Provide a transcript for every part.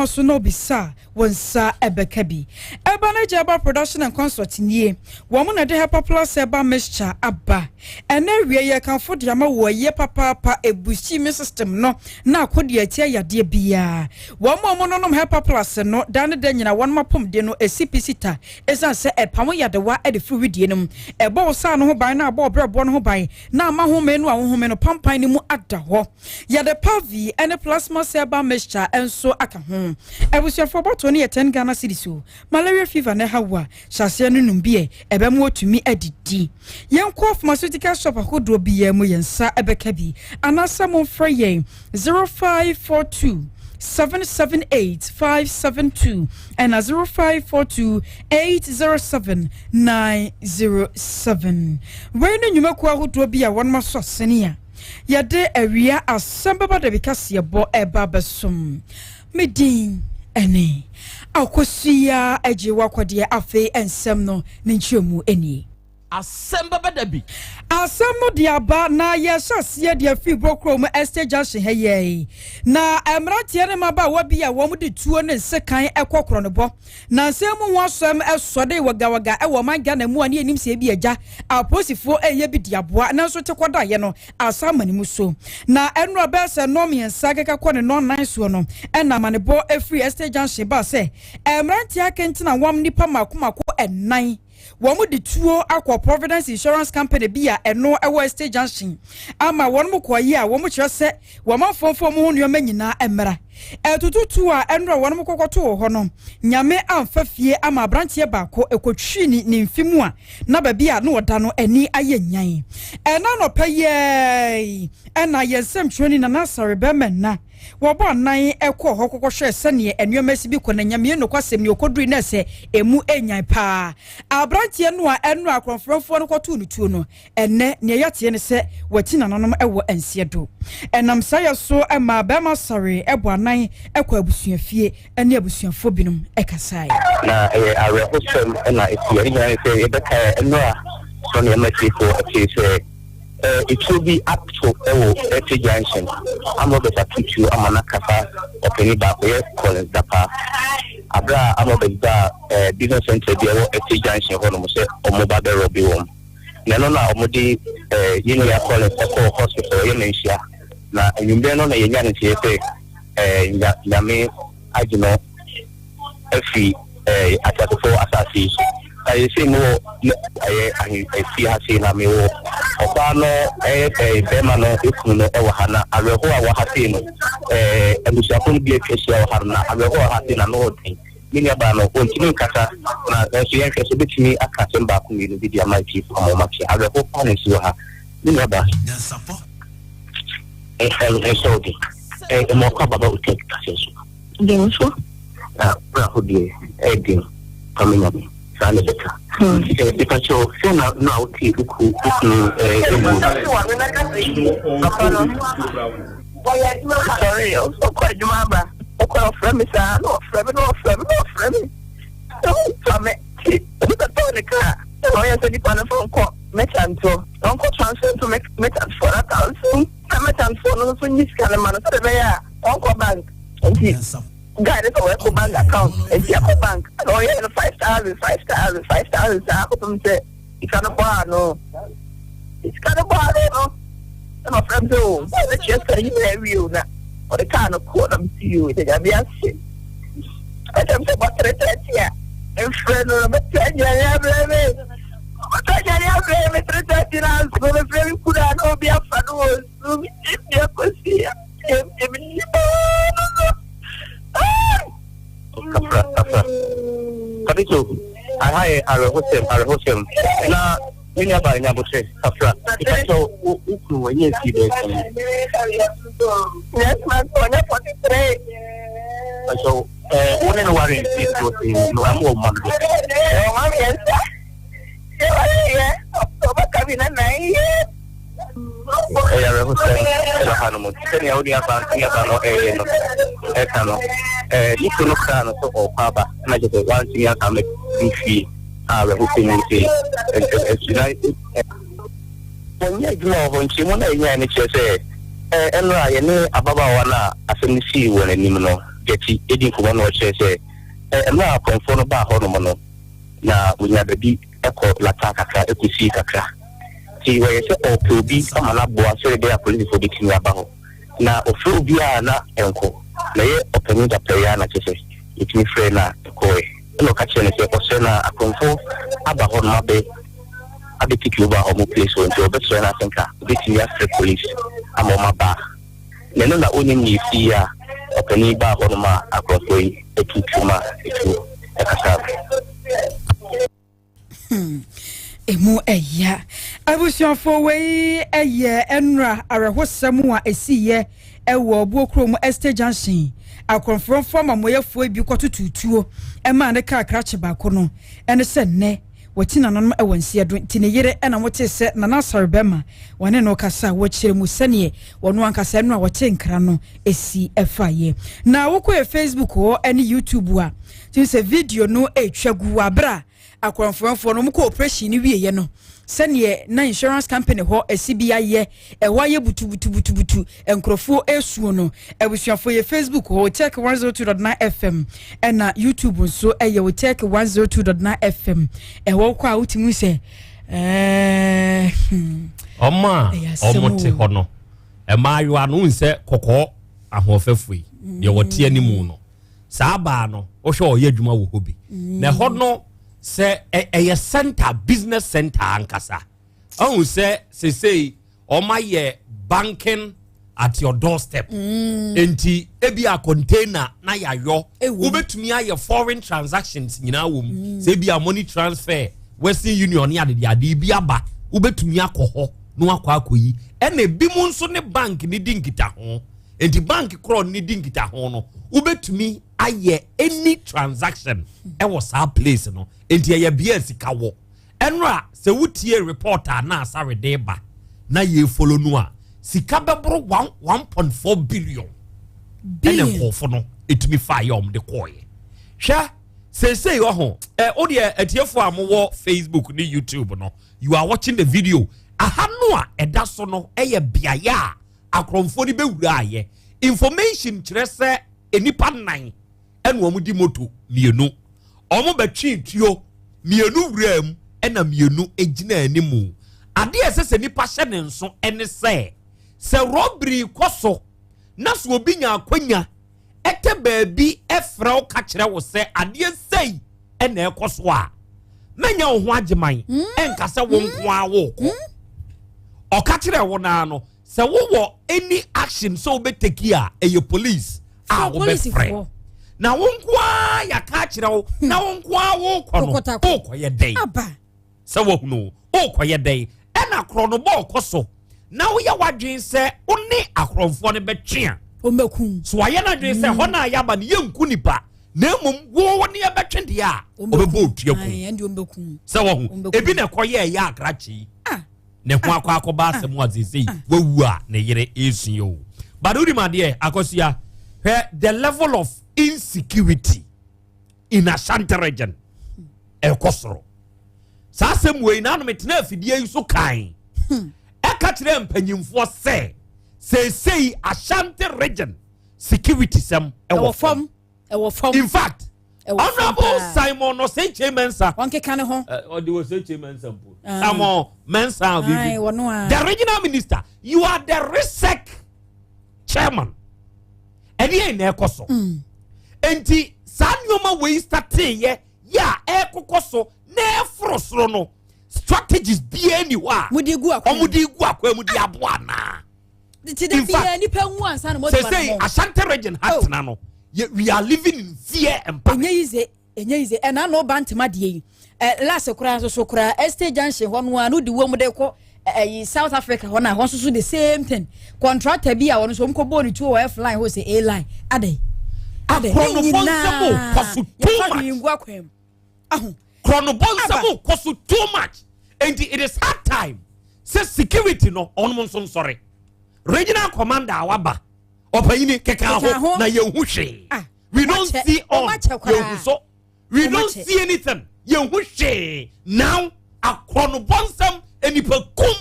so no bisa wonsa ebekabi eba na jaba production and consort nie wo mo na de hepa plus eba mixture aba ene wie ye kan fo de ama wo ye papa ebusi me system no na akodi atia yade bia wo mo no hepa plus no dan de nyina won mapom de no esipicita esan se epamo yade wa e de fu widie no ebo wo sa no ho ban na abo brebo no ho ban na ama ho me no a ho me no pampan ni mu ada ho yade pavi ene plasma eba mixture enso aka ho ebusuafo boto ne 10 Ghana cedis o malaria fever na hawa hyase no numbie ebemu otumi adidi yenko pharmaceutical shop akodo bia mu yensa ebeka bi anasa mo frɛ yen 0542 778-572 and 0542-807-907. When you make a be a one maso senior. Yade area Asem Beba Dabi kasi bo eba besum. Medin ene. Akosia eje wakwade afe ensem no ninchumu eni. Asem Beba Dabi. Asem no diaba na yesase dia fi brokrom estate junction heye. Na emratie ne maba wabi a wo mu de tuo ne sekan ekokoro ne bo. Na nsem ho asem esode wagawaga e wo manga na mu ani enim se bi agya. Aposifo eye bi diaboa na so te koda ye no asama ne mu so. Na enu obese no me nsa keka ko ne no nan so no. E na mane bo efri estate junction ba se emratie akentina wam nipa makomako enan. Womu di tuo akwa Providence Insurance Company bia eno ewo estate junction ama wonmu kwaye a womu kire se womanfomfo mu hunu nyina emra etututu a enro wonmu kokoto ho no nyame amfa fie ama branche baako ekotwini ni mfimu a na ba bia na oda no ani aye nyan ena no paye ena yensem twani na nasare be menna wobo nan ekọ ho kokọhwe sene enuoma sibi kọ na nyame no kwasem ni okoduri na se emu enyan pa abrantie no a enu akonfrofo no kọto nutuo no enne ne yate ne se wati nananom ewo ensie do enam saye so ema be ma sare ebo anan ekọ abusuafie ene abusuafo binom ekasai na are hosem na etia nya se ebeka enu a so ne ma chifo ati it will be up to Ewo Junction. I'm not going to teach you. I'm not going to open back here. Collins Dapa. Abra, I'm not going to business center. The Ewo Junction. When we say Omobade Robi Home. Nano na omodi yini ya Collins Dapa Hospital. Yemeisha. Na yumbeno na yenyani tiyepe nyame ajino efi atatupo asasi. I say more. I see her saying I'm more. Obano Bemano Ikuno Ewahana, I will go Wahasino, and we shall be a case of Harna, I will go Hasina Nordi, Minabano, continue Kata, and she has a bit to me a custom back in the video my chief from Momachi. I will go punish you her. Minaba. And so a more probable take passes. Then so, Rahudi, Eddie, coming up. Because so now people who sorry, also quite remember. Okay, friend, no friend. From it, the car. I said, the phone call, Metanto. Uncle transfer to make Metan for a thousand. Metan for no Swedish Calamana, Uncle Bank. Guide it away bank account and the bank. Oh, yeah, 5,000. I hope say it's kind of bar, no. It's kind of bar, no. And my friends, oh, let's just say you now. Or the kind of call them to you. They have been sick. I don't say what to here. And friend, but 10 years, baby. But 10 years, baby, 30 hours, go to very good. I know be a fan of so if you could see him. Kadicho, I host him. Na mimi hapa nyabote afra. Kitacho huku wenyewe si best. Yes, man, 43. So, one no worry is to no am man. Mama, yes. Yeah, October coming na nai. I host him. Hanu, teni audi hapa no no. Ekano. If you look at the Papa, and I just want to hear come fee, we're hoping to see United. When you know, when Simona and say, and I know about one as a see when any no, geti edi kuma no che na konfo no ba ho no no na unya baby eko lata kakra ekusi kakra ti we se o probi amana bo asere de police for bitin aba ho na ofro bi a na enko na ye openu da player na che itimi frɛ na koe no ka kyerɛ ne sɛ ɔsɛ na akonfo aba hɔ no abe tiki over hɔ place so nti ɔbɛsrɛ no asɛnka obɛtumi afrɛ police ama ɔma ba na no na ɔnim ne fi a ɔpani ba hɔ no ma akonfo yi atutu ma ɛtu ɛkasa emu eya abusuafo wei eye enra arehosɛm a esiye ɛwɔ Buokrom Estate Junction akonfronfo ma moyefo bi kɔtotutuo ɛma ne kakra kyebako no ɛne sɛ nne wɔti nanom ɛwɔ nsia do nti ne yere ɛna mote sɛ nana Sorbema wɔne no kasa wɔkyerɛ mu sɛne wɔno ankasa no a wɔte nkra no esi ɛfaye na wokɔ Facebook hɔ ɛne YouTube a tin sɛ video no etwa gu abra akonfronfo no mko operation ni wiye no sɛne na insurance company ho asibia ye ɛwa ye butu enkrofo esuo no ebusuafo ye Facebook ho check 102.9 FM ɛna YouTube nso ɛye wo check 102.9 FM ɛwɔ kwa utimu sɛ omote ho no ɛmaayo anu nsɛ kokɔ ahofefui ye wote animu no saa ba no wo hwɛ ɔyɛ adwuma wo hobi na ho no se a center business center ankasa say ye banking at your doorstep enti ebi a container na ya yo ubetumi aye foreign transactions nyina wom say bi a money transfer Western Union ya de bi aba ubetumi akɔ no akɔyi ene bi mu nso ne bank ni dinkita ho enti bank kro ni dinkita ho no ubetumi aye any transaction was our place no enti aye bia sika wo enra se wutie reporter na asare deba na ye follow no a sika bebro 1.4 billion ene nkofo no etumi fa ye om de koye hwe say yo ho odi etiefo amwo Facebook ni YouTube no you are watching the video aha no a eda so no eye biaya akromfo ni bewura aye information kire se enipa nan ene omudi moto mienu omo betwi tuo mienu wram ena mienu egina animu ade esese nipa hye ne nso ene se robbery koso na so obi nya akwanya ete baabi efra o ka kire wo se ade sei ena ekoso a menya wo ho ageman enka se wo nko awo ko o ka kire wo na no se wo wo any action so obeteki a eye police a wo be free na wonkwa ya ka kire wo na wonkwa wo kono o koye den aba se wo hunu o koye den ena krono bo koso na wo ya wadwen se oni akromfo ne betwea o meku so aye na dwen se ho na ya ba ne yenku nipa na emum wo ne ya betwe de a o bebo otua ku ende o meku se wo hu ebi na koye ya akrachi ne ho akwa asem azezi wawu a ne yere esuo baduri made akosia the level of insecurity in Asante region ekosoro sa asem we na no metena afidie yi so kan eka kire mpanyimfo say Asante region security sem ewo fam in fact Honorable Simon no say Mensa wonke kan ho the was say Mensa Simon Mensa the regional minister you are the RISEC chairman and ye na ekoso enti sanyoma we start ye ya ekokoso na efrosro no strategies bi anywhere mudi gu akwa mudi aboa na in fact ni pe hu ansa no mo say Asante region hat na no we are living in fear and panic enye ize ena no bantema de yi last kura so kura Estate Junction ho no anu de wo mu de ko South Africa ho na ho so the same thing contractor bi a won so mko boni tu o F line ho say A line ade chronobonsabo kosu too much and it is hard time say security no on so sorry regional commander awaba opayini keka ho na yehu hwe we don't see all yehu so we don't see anything yehu hwe now akronobonsam enipa kum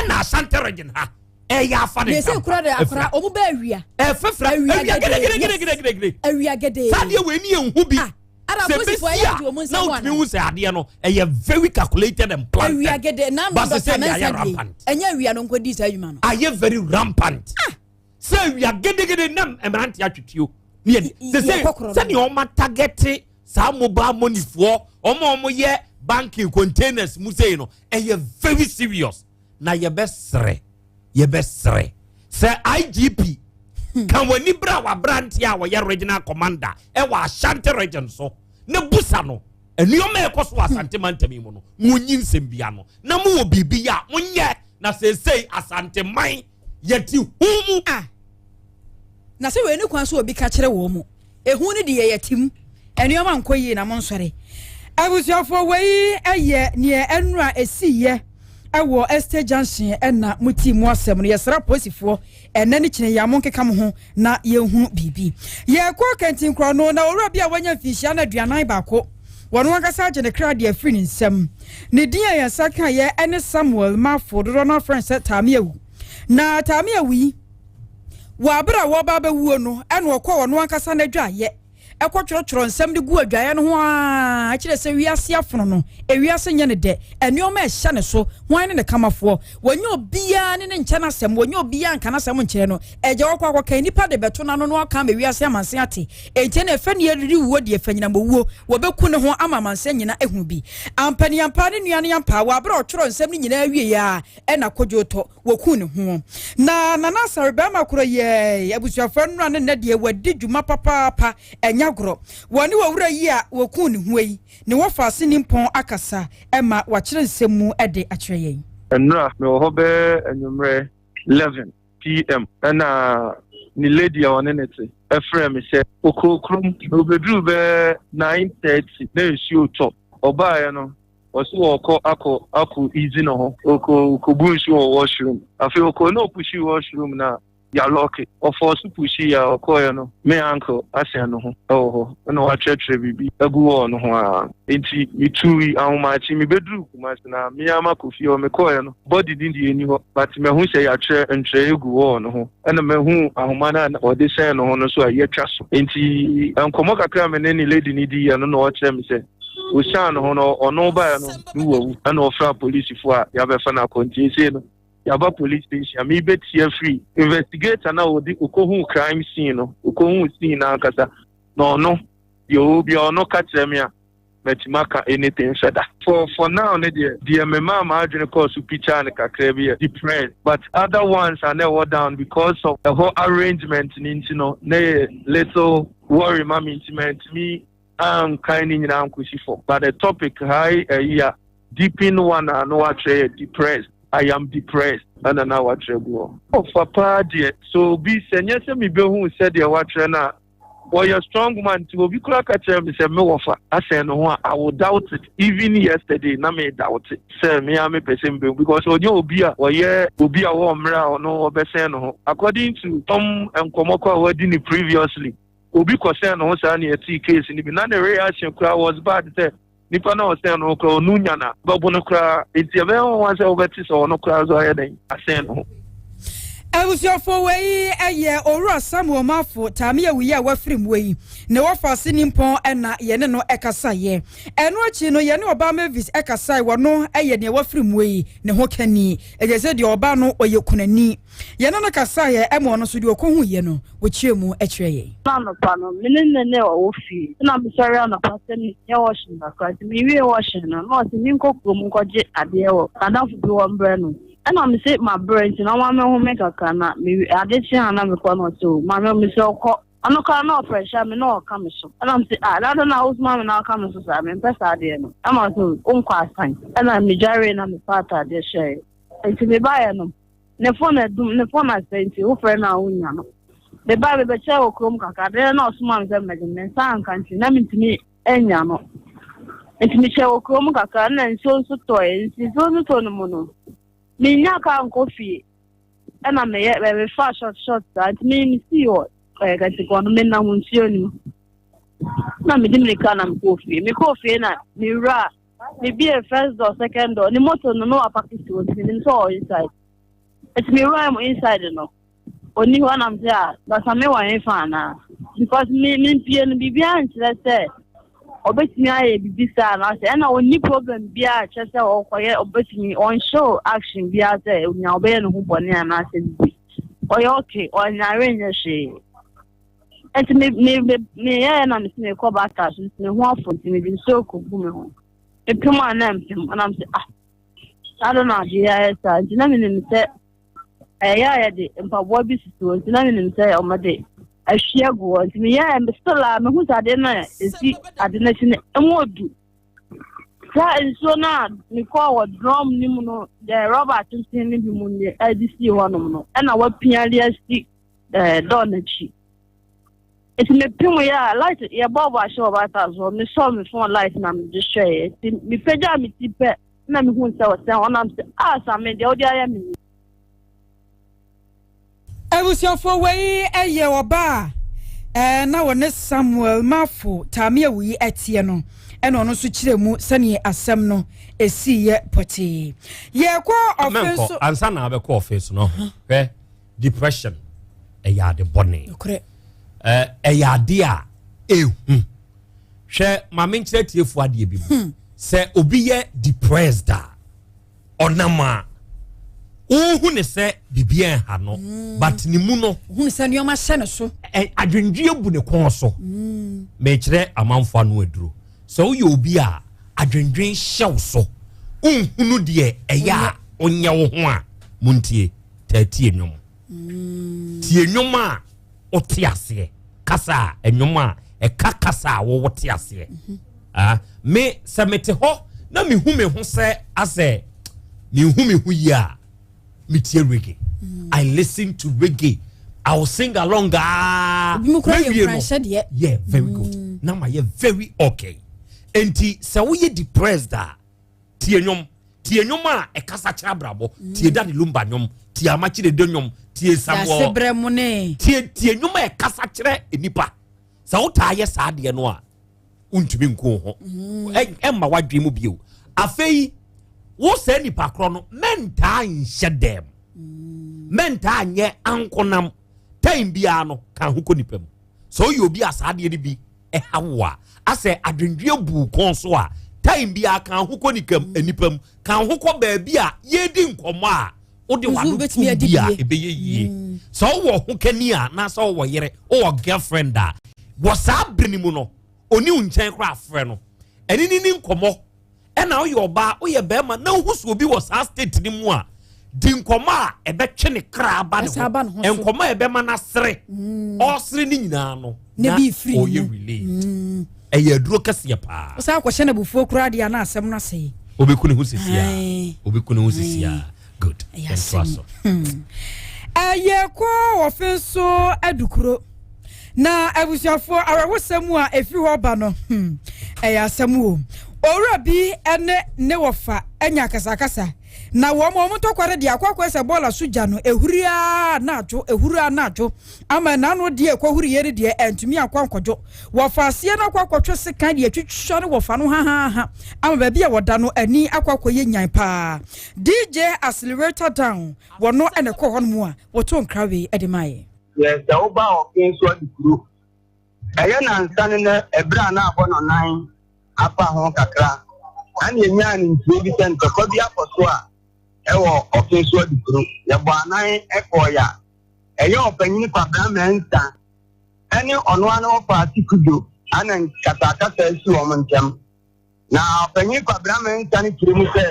na Asante region ha ya fa ne. They say kura de akura omu ba awia. Fefra awia gede. Sadia we ni enhu bi. Ara bosi for ya di omu nsa wana. Now me hu say ade no very calculated and planned. Awia gede na me do rampant. Enya awia no nkodi sa adwuma no. Aye very rampant. Say awia gede nam emerante atwetio. Ne say ni o ma target sa mobile money for omo ye banking containers mu say no very serious. Na ye besre say IGP kan wani bra wa branti a wo ye regional commander e wa Asante region so ne busa no enioma e koso Asante mantami mu no munyin sembia no na mu wo bibi ya munye na say Asante man yeti humu na se we ni kwan so obi ka kire wo mu ehu ni de ye yatim enioma nkoyi na monsore abusuafo wei eye ne enura esiye ewo estate junction na muti mu asem no yesra posifo enne ni kine yamo nkeka mo ho na yehu bibi ye kwa kantin kro no na owura bia wanya fihia na aduanan baako wono akasa age ne kra de afiri ni nsem ne din ya saka ye ene Samuel Mafo do no friend set Tamiawu na Tamiawu wa bra wo ba ba wuo no ene okọ wono akasa na dwa ye ekwotrotro nsem de gu adwaye no ho a kire se wiase afono no ewiase nye ne de enioma ehya ne so hwan ne kamafo wonye obia ne nche na sem wonye obia nka na sem nche no eje wokwa kan nipa de beto na no aka ma wiase amanse ate ente na efa ne yeri wuo de efa nyina mowuo wobeku ne ho amamanse nyina ehu bi ampani ampani nuane yampa wa bra otro nsem ne nyina awie ya na kodwoto woku ne ho na nana sarba makoro ye abusuafo nuane ne de wadi dwuma papa enya woni wawura yi a woku ne huai ne wofa se nimpon akasa ema wakire nsemu ede akire yen enra me ho be enyumre 11 pm na ni lady a wone nete efre me se okokrum obedru be 9:30 na esi oto oba ya no oso ako easy no ho okobunshi wo washroom afi no pushi washroom na ya lock of force pushi ya okoyo no me uncle Asem no ho no wa church bibi agu no ho a enti itui awmachi me bedru kuma na me ama kofi o me koyo no body din di eni ho but me hu se ya tre entre egu no ho na me hu ahoma na o de sen no ho no so ya twa so enti ankomo kakra me ne ni lady ni di ya no o kire me se o shan no ho no ono ba ya no nuwu na ofra police fo a ya be fa na kontinse no yaba police station me bet here free investigator na odi okohu crime scene no okohu scene na akasa no yo bi ono ka kire me a metimaka anything further for now ne the mama ma adwene course picture and kakra bi depressed but other ones are never down because of the whole arrangement no ne little worry mama intimate me kind in for but the topic high deep in one no what depressed I am depressed and now what go. Oh, papa dear. So be senior me be who said the watcher na. Or you're strong man to be crack at me say me offer. I say no I would doubt it. Even yesterday, na me doubt it. Say me am a person because on you be a or yeah be a warm or no no. According to Tom and Komoko wedding previously. Obi concern no say na case in the none reaction was bad there. Nipa na ose no kro nunya na babo no kra entiebe won se obeti so no kra zo ayeden asen no abusuafo wei eye owura Samuel Mafo Tamiawu ya wafrim wei ne wofa se nimpon na ye ne no ekasa ye eno achi no ye ne oba mavis ekasa wono eye ne wafrim wei ne ho kani ejese de oba no oye kunani ye ne no kasa ye emo no so de okohu ye no wochiemu ekire ye no pano minne ne o fi na mi sori na paseni ye washing na kwa mi wi washing no ti mi nkokro mu koje ade wo adafu bi wo mbre no and I'm say my brain, no one who make a cana, maybe I did see another corner too. My mom is so hot. I no can no pressure, me no come so. And I'm say, I don't know who's mom now come so. I'm impressed idea. I'm also class time. And I'm Jerry and I'm the part of the share. And to me buy no. Ne phone I sent you, friend now, no. The Bible, the chair will come, they're not small as a man, and country, naming to me, and yano. And to me, chair will come, and so toys, it's only to the mono. Me nyaka coffee and I'm a fast short that means see what I got to go men now won't see you. No, me didn't can coffee. Me coffee na me me be a first or second or the motor no practice was in so inside. It's me room inside, you know. Only one I'm there, but I may want to find because me be behind, let's say. Obey me, I be sad. I say, and our only problem be a chest or quiet, obey me on show action be out there. We are obeying who bonnet and I said, or okay, or in arrange she. And me, and I'm saying, call back us, and one for me, so cool. And come on, and I'm saying, I don't know, yes, I didn't say, I did, and for what business was, didn't say on my day. I share words, me, and still I'm who's I didn't see, I didn't see a more do. So now, we call a drum, the Robert to see me, I did see one of them, and our PLST, Donachi. It's me, Pimia, light, your Bob, I show about us, or me saw me for light, and I'm just share. Me fed me tip, and I'm going to say, I'm I made the audio. I was your for way a year or bar. Now on this Samuel Mafo, Tamia we etiano, and on Suchiremu, Sunny Asemno, a sea potty. Yeah, quite offense. And son have a call face, no? Depression, a yard of bonnet. A yardia, share my main set you for the baby. Say, Obiye depressed or nama. Who ne say bibia ha no but ni mu no who say no ma hye ne so adwendwe bu ne kon so me kire amanfo anu aduro so you obi a adwendwe hyew so unhunu de eya onye wo ho a muntie tati enwom tie enwom a ote ase kasa enwom a kasa wo wote ase me se mete ho na me hu me ho se ase me hu me hu ya metie reggae. I listen to reggae. I will sing along. Yeah, very good. Now my very okay. Enti se we depressed tie nyom a e kasa kira brabo tie dani lumba nyom tie amachi de nyom tie samwo tie nyom a e kasa kira enipa se wo ta ye sa de no a untumi nko ho emma wadwe mu bio afei wo se nipa kro no menta nhye dem menta nye ankonam time bia no kan ho ko nipam so you obi asade ni bi hawa ase adwendwe bu kon so a time bia kan ho ko nipam kan ho ko ba bia yedi nkomo a wo de wano bia ebeye yie so wo ho kani a na so wo yere wo girlfriend a wo sa breni mu no oni unchan kra afre no eni ni nkomo ena wo yoba wo ye be ma na hu so obi wo sa state ni mu a di nkomo a ebetwe ne kra aba ne nkomo ebe ma na sere o sere ni nyina no ne bi free o ye relate eye duro kase pa o sa kwhye na bufuo kra dia na asem na sei obeku ne hu sisia good entraso eye ko ofenso adukuro na abusuafo awawosam a efiri ho ba no eye asem wo owura bi ene ne wofa anya kasakasa na wo mo tokware dia kwakwa se bola suja no ehuria na ajo ama na no dia kwahuri yeri dia entumi akwankwojo wo faasie na kwakwotwe sekan dia twitwo ne wo fa no ha ama ba bia woda no ani akwakoye nyan pa DJ accelerator down wo no ene ko hono mu a wo to nkrawe edemaye yes da oba o kenso adikuru eye na nsane na ebra na abo no nan apa ho kakra ani enya ni ntie bi sen ko bi apoto a ewo okenso adikuru ye bo anan ekoya eye opanyin kwabra mensa ani ono ana ofa atikudo ana katakata esi o montem na opanyin kwabra mensa ni kirimu se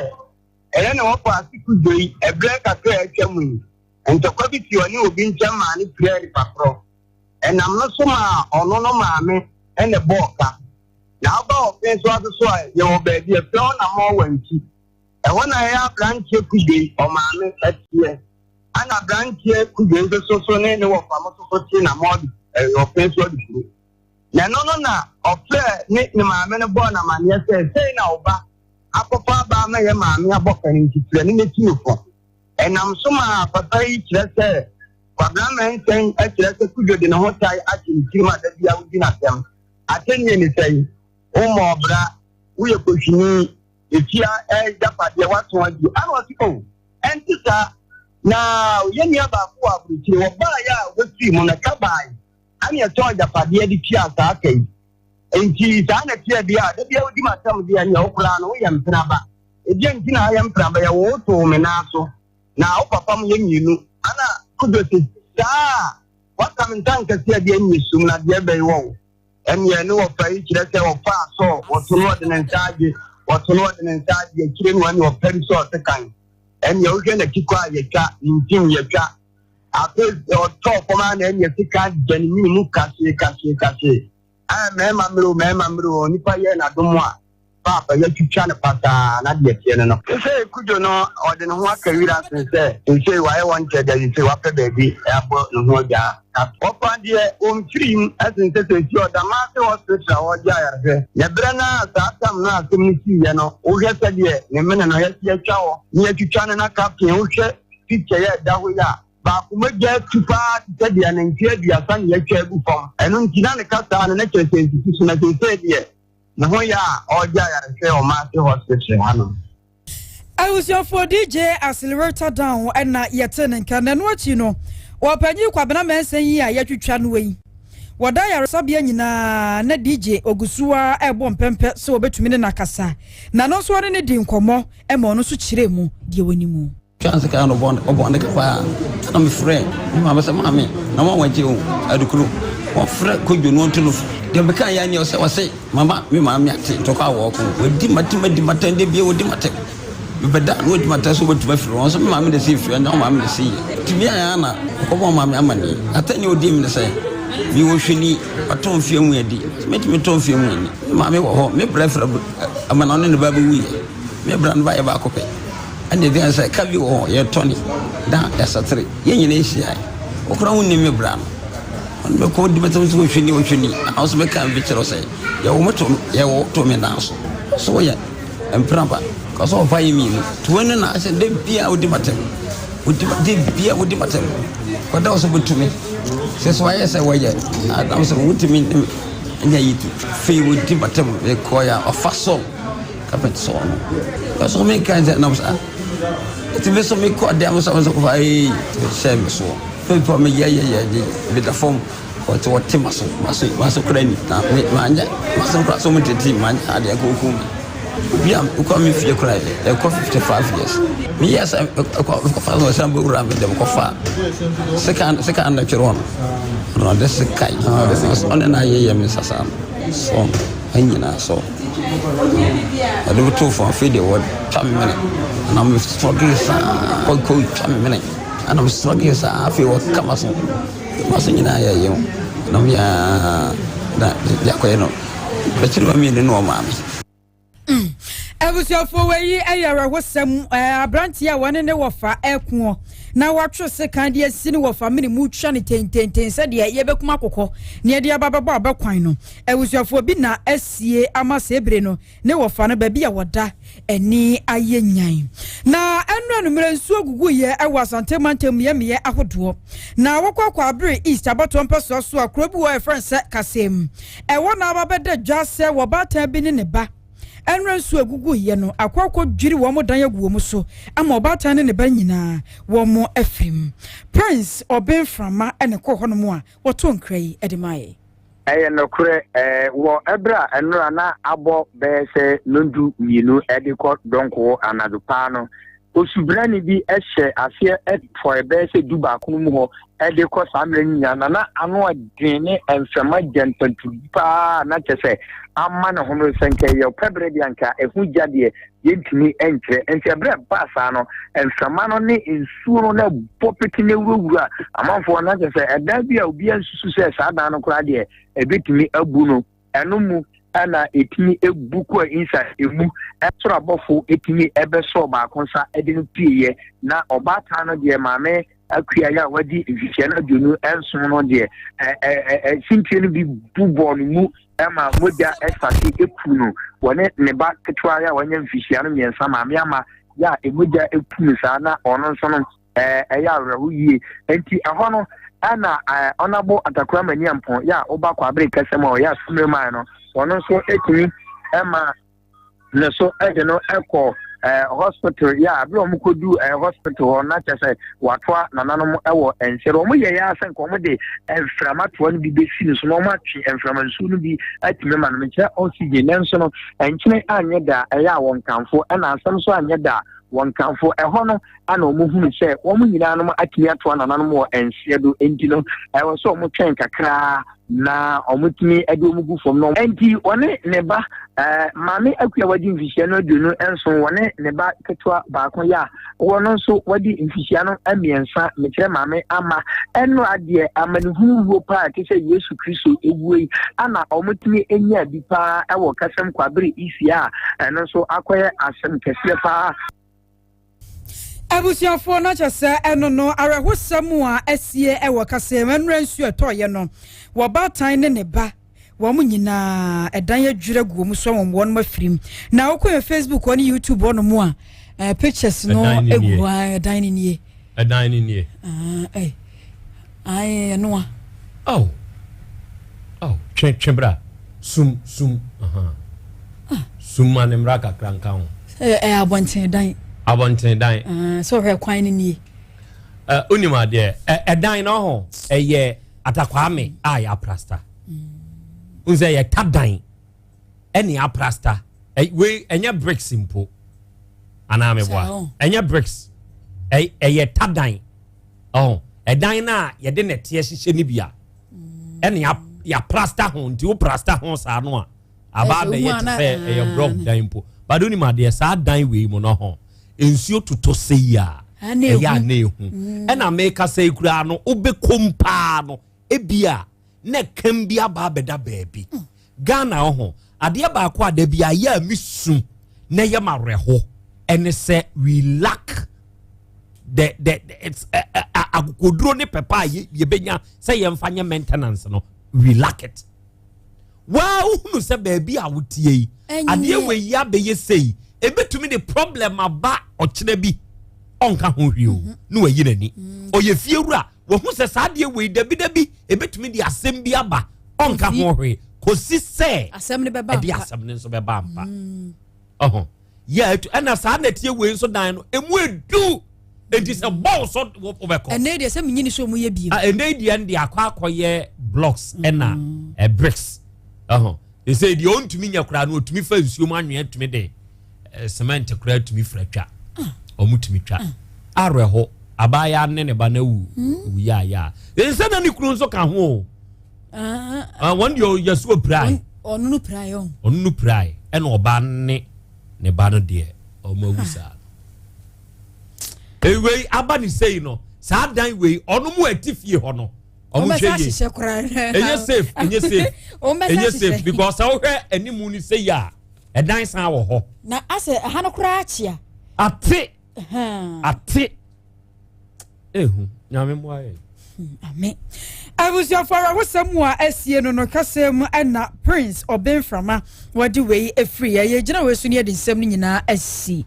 eye na ofa atikudo yi ebre kakra atwamu entokwa bi ti oni obi ntam ma ni prayer papro enam no so ma ono no maame ene boka na aba okenso aso a ye obaadi e fe na mo wanti na ya branch kude o maame atie ana branch kude so ne wo famo so ti na mod okenso adikuru na no na ofe ni maame ne bo na mane sei na oba apopa ba ma ye maame aboka ni titire ni metuofo enam so ma papa yi kire se kwabra mensen akire se kude de no hotai akiri ma da bia wudi na tem atenye ni sei umo obra uye koshini etia japade wato adi ano tiko entita na yɛn ya ba ko abuti wo ba ya wosi mu na kabai ani eto japade di tia sa kai enti sa na tia bia da bia odi matam bia nya okura no yɛ mpena ba ebi ntina yɛ mpena ba ya wo to me na so na wo papa mu yɛ nyinu ana kudote sa waka mintan ka tia bia nyi sum na bia bɛ wo ɛnyɛ no wo fa yi kire sɛ wo fa so wo to no de ntaage kire no ani wo pɛri so te kan and you can a kikwa yaka in Jim Yaka. After your top command and your ticket, Jenny Cassie. I am Mamma, Nipa Yena Domoa. Papa, you channel pata, not yet. You say, could you know, or then what can you ask and say, why I wanted that you say, what baby, airport, no ja. Papa, dear, dream, as in the master was or Jaya. Yabrana, Satam, not to me, you know, who has a dear, the men and I have your chow, near to China Captain, who said, picture that we are. But we get to part, said the uninjured, your son, your chair before, and on Kinana Cata and an institution, as you said, yeah. No, yeah, or Jaya, say, or master hospital. I was your for DJ accelerator down and not yet and can and what you know. Or penny quabana man saying, yeah, yet you chan way. What I are Sabian na DJ Ogusua airborne pempet so bet to me nakasa. Nano swan in a dim como, a monosu chiremu, dear winnimu. Chance kind of one the fire. I'm a friend. Mamma said, Mammy, no one went you at the crew. What friend could you want to look? The Becca yourself say, Mamma, me, mammy, took our walk with Dimatin, the view with Dimatin. But that would matter so much to my friends, Mammy, the sea, and no Mammy, the sea. To me, Anna, over Mammy, I tell you, dim to say, you will need a tone film with it. Make me tone film with me. Mammy, me preferable. I'm an on in the baby wheel. Me brand by a back of it. And the answer, can you or your Tony? Down as a tree. Yen ACI. Or crown name your brand. On the code debaters which you need. I also make a picture say, your motor, your to me now. So, yeah, and proper. Because all by me, to win and I said, they be out the matter. Would they be out the matter? But that was good to me. Says why I say, why yet? I was a wood to me. And I eat fee with the matter, they call a fast song. Captain song. That's all many kinds of numbers. It's a vessel me caught them. So I was a shame. So, for me, yeah, with the form or to what Tim Maso Crane. Now, manja, Maso cross so much team, man, had a go home. We are coming for your cry, a 55 years. Me, yes, I was some ram with them. Second lecture on. No, that's a kite. This on an IAM in Sassam. So, and so. I do two for a video, what, 10 minutes. And I'm struggling, quite 10 minutes. And I'm struggling, I feel what comes on. Wasn't I, you know, that Jacoino. But you mean the no mammy. I was your for way, I was some brantia one in the wafer, airco. Now, what was the kind of sin of a mini mood shanty said, yeah, Yebek Makoko, near the Baba Quino. I was your for Bina, SCA, Amasebreno, no fun, baby, a water, and ni a yen. Now, and run so good, I was on Temantum Yamia, I would walk. Now, Waka Bri East about 1 person, so a Krobea friend set Kasim. And 1 hour better just say, what about been in a back. And run so gugu yeno akwakwo dwiri wo mo dan yagu mo so ama obata ne ba nyina wo mo afrim Prince Oben Frama ene ko hono mo a woto nkrai edemaye no kure wo ebra enura na abo be se nondu mienu ediko donko anadupa no osubrani bi ehye afie for be se duba kunu ho ediko samre nyana na anu adwene enfema gentantu pa na chese amma na hono senke ye pebre bi anka ehu jade yentimi entre entebre pasa no enfema no ne nsuro na popeti ne wuwura amanfo na chese eda bi a obi ansusu se sada no kura de ebetimi abu no eno mu ana etimi ebuku insa emu etro abofo etimi ebeso ba konsa edin pieye na obata no de maame akua ya wadi vihia na dunu enso no de sintie no bi bubo no mu ema modia esati ekuno wone ne ba ketwa ya wanya vihia no miensa maame ama ya emodia ekuno sa na ono nso no ya rehu yi enti eho no ana honorable Atakura Maniampon ya oba kwa break kasema o ya sumema no ono so etimi ema ne so ede no eko hospital ya bi omo kodu hospital na chese watwa nananom ewo ensere omo ye ya asen ko omo de enframato no bi besi no so no ma twe enframansu no bi atime ma no meche oxygen nenso no enchine anye da eya won kanfo na asem so anye da won kanfo eho no ana omo hunu se omo nyina no atime ato nananom wo ense do enti no ewo so omo twen kakra na omutimi edomugu fom no enti one neba mame akua wadi mfisia no dunu enso one neba ketwa baako ya wono so wadi mfisia no amiensa mekere mame ama eno ade amanuhu wo pa kese Yesu Kristo ewuei ana omutimi enya bipa ewo kasem kwabere isia eno so akoye asem kese pa abusiafo na chese eno no arehosam a asie ewo kasem enransu etoye no wo batan ne ba wo munyina edan adwira guo mu so wo no mafirim na okọ Facebook on YouTube on mu a pictures no egwa edan ni nie ai no chembra sum sum manemra kakra nka ho abonten dan so he kwan ni nie onima de edan no ho eye atakwame ya prasta unze ye tadan eni aprasta we enya bricks simple ana me boa enya bricks ye tadan edan na ye de nete hihye ni bia eni ya prasta ho nti o prasta ho sa no aba be ye te ye block dan po badoni ma de sa dan we mu no ho ensuo toto seya ya na ehu ena make say kura no obekompa no ebia na kambia ba beda baabi Ghana ho ade ba ko ada bia ya misum na ye mareho ene se we lack the it's agodro ne pepa ye benya say ye mfanye maintenance no we lack it wow no se baabi a wotie ade we ya be ye sei ebetumi the problem aba okire bi onka ho hwio no wayi nani oye fiewura wo hu se saade we dabi ebetumi di asem bi aba onka ho hwe kosi se asem ne beba di asem ne so beba ampa yeah ana saade tie we so dan no emu edu enti se ball so wo beko ene de se mnyini so mu ye bi ene de ende akwakoye blocks ena bricks they say the ontumi nya kura no otumi fa nsuo mu anwe atumi de cement kura atumi fratwa omutumi twa areho abaya ne ba na wu ya ense na ni kunu nso ka ho one your so prai onu prai e no ba ne ba no de o ma wusa ewe aba ni sei no sa dan we onu mu atifie ho no o mu hweye enye safe because how he animu ni sei ya e dan san wo ho na ase ha no kura achia ate ehu nyame moaye amen abusia fara wosamu a asie no kasem na Prince Obenframa wadi wei efri ye gina we so ne de nsem nyina asi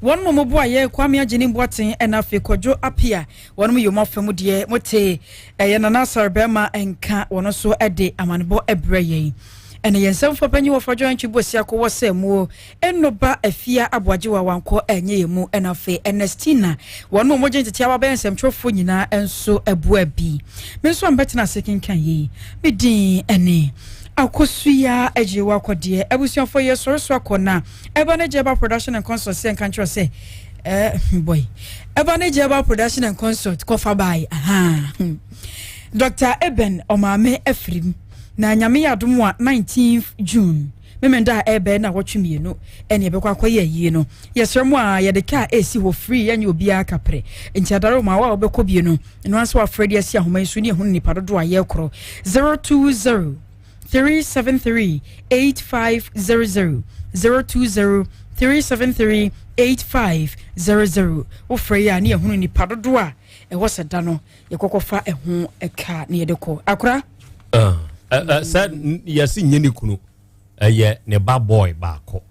won mo bo aye kwame agene mboaten na fe kodwo apia won mo yoma fam de mote ye na nasar bema enka won so ede amanebo ebreye ene yensem fa panyi wo fodwo antwi bosia ko wosamu enoba afia aboaje wa wanko enye yemu na fe Ernestina won mo gentete aba ben nsem twofo nyina enso abua bi me so ambetena sekin kan yi me din ene akosuya ejewa akode abusuafo ye soroso akona Ebane Jeba Production and Consort say and country say boy Ebane Jeba Production and Consort kofa bai Dr. Eben Omame Efrim na nyame yadom a 19th June memenda ebe na wotwemie no ene ebekwa akoye yie no yesremu a ye de ka esi ho free anye obi aka pre nti adaro ma wa obekọ bie no eno anso afredi esi ahoma isu ne ehunu nipa dodo aye kro 020 373 8500 020 373 8500 wo free ya ne ehunu nipa dodo a ewo seda no ye kokofa eho eka ne ye de ko akora said yesi nyeni kunu ne ba boy baako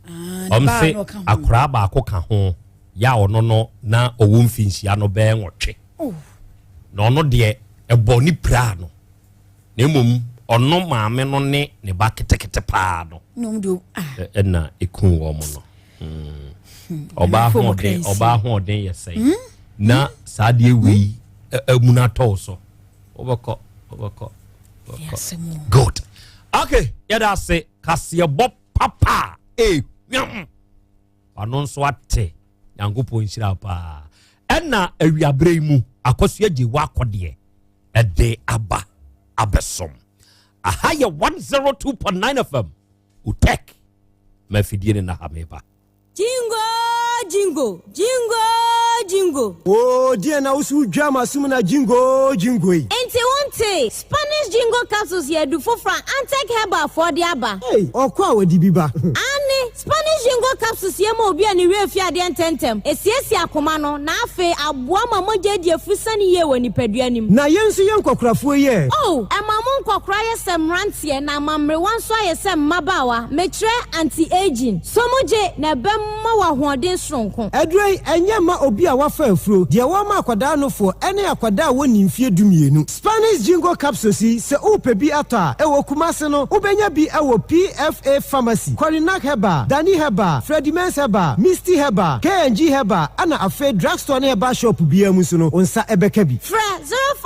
omse akora baako ka ho ya ono no na owo mfinhia no be nwotwe na ono de eboni pra no na mom ono maame no ne ba ketekete pa no no mdo na ekun wo mo no oba ho den yesay na saade wi emuna to so obako good okay yada say kase bo papa anon so ate yangopo nshira pa enna awiabre mu akoso age wa akode ede aba abesom ahaya 102.9 FM utek mafidie na hameba jingo oh dear na usu drama sumuna jingo enti wonte Spanish jingo capsules ye du for Fran Antec Herbal for the aba hey okwa wadi biba ani Spanish jingo capsules ye ma obi ani we fi ade ententem esiesi akoma no na afe aboa mama gedi afusani ye woni paduanim na yensu yenkokrafo ye oh amamu nkokra ye semrantie na mamre wanso ye sem mabawa metre anti aging somoje na bemma wa hoden sonko edrei enye ma obi a wafa afuro de wa ma akwada no fo ene akwada woni mfie dumienu Spanish jingo capsules se upebi ata ewo kumase no ubenya bi ewo PFA pharmacy Coronac Herbal Dani Herbal Freddy Mens Herbal Misty Herbal KNG Herbal ana afa drugstore na herbal shop bia mu so no onsa ebeka bi fra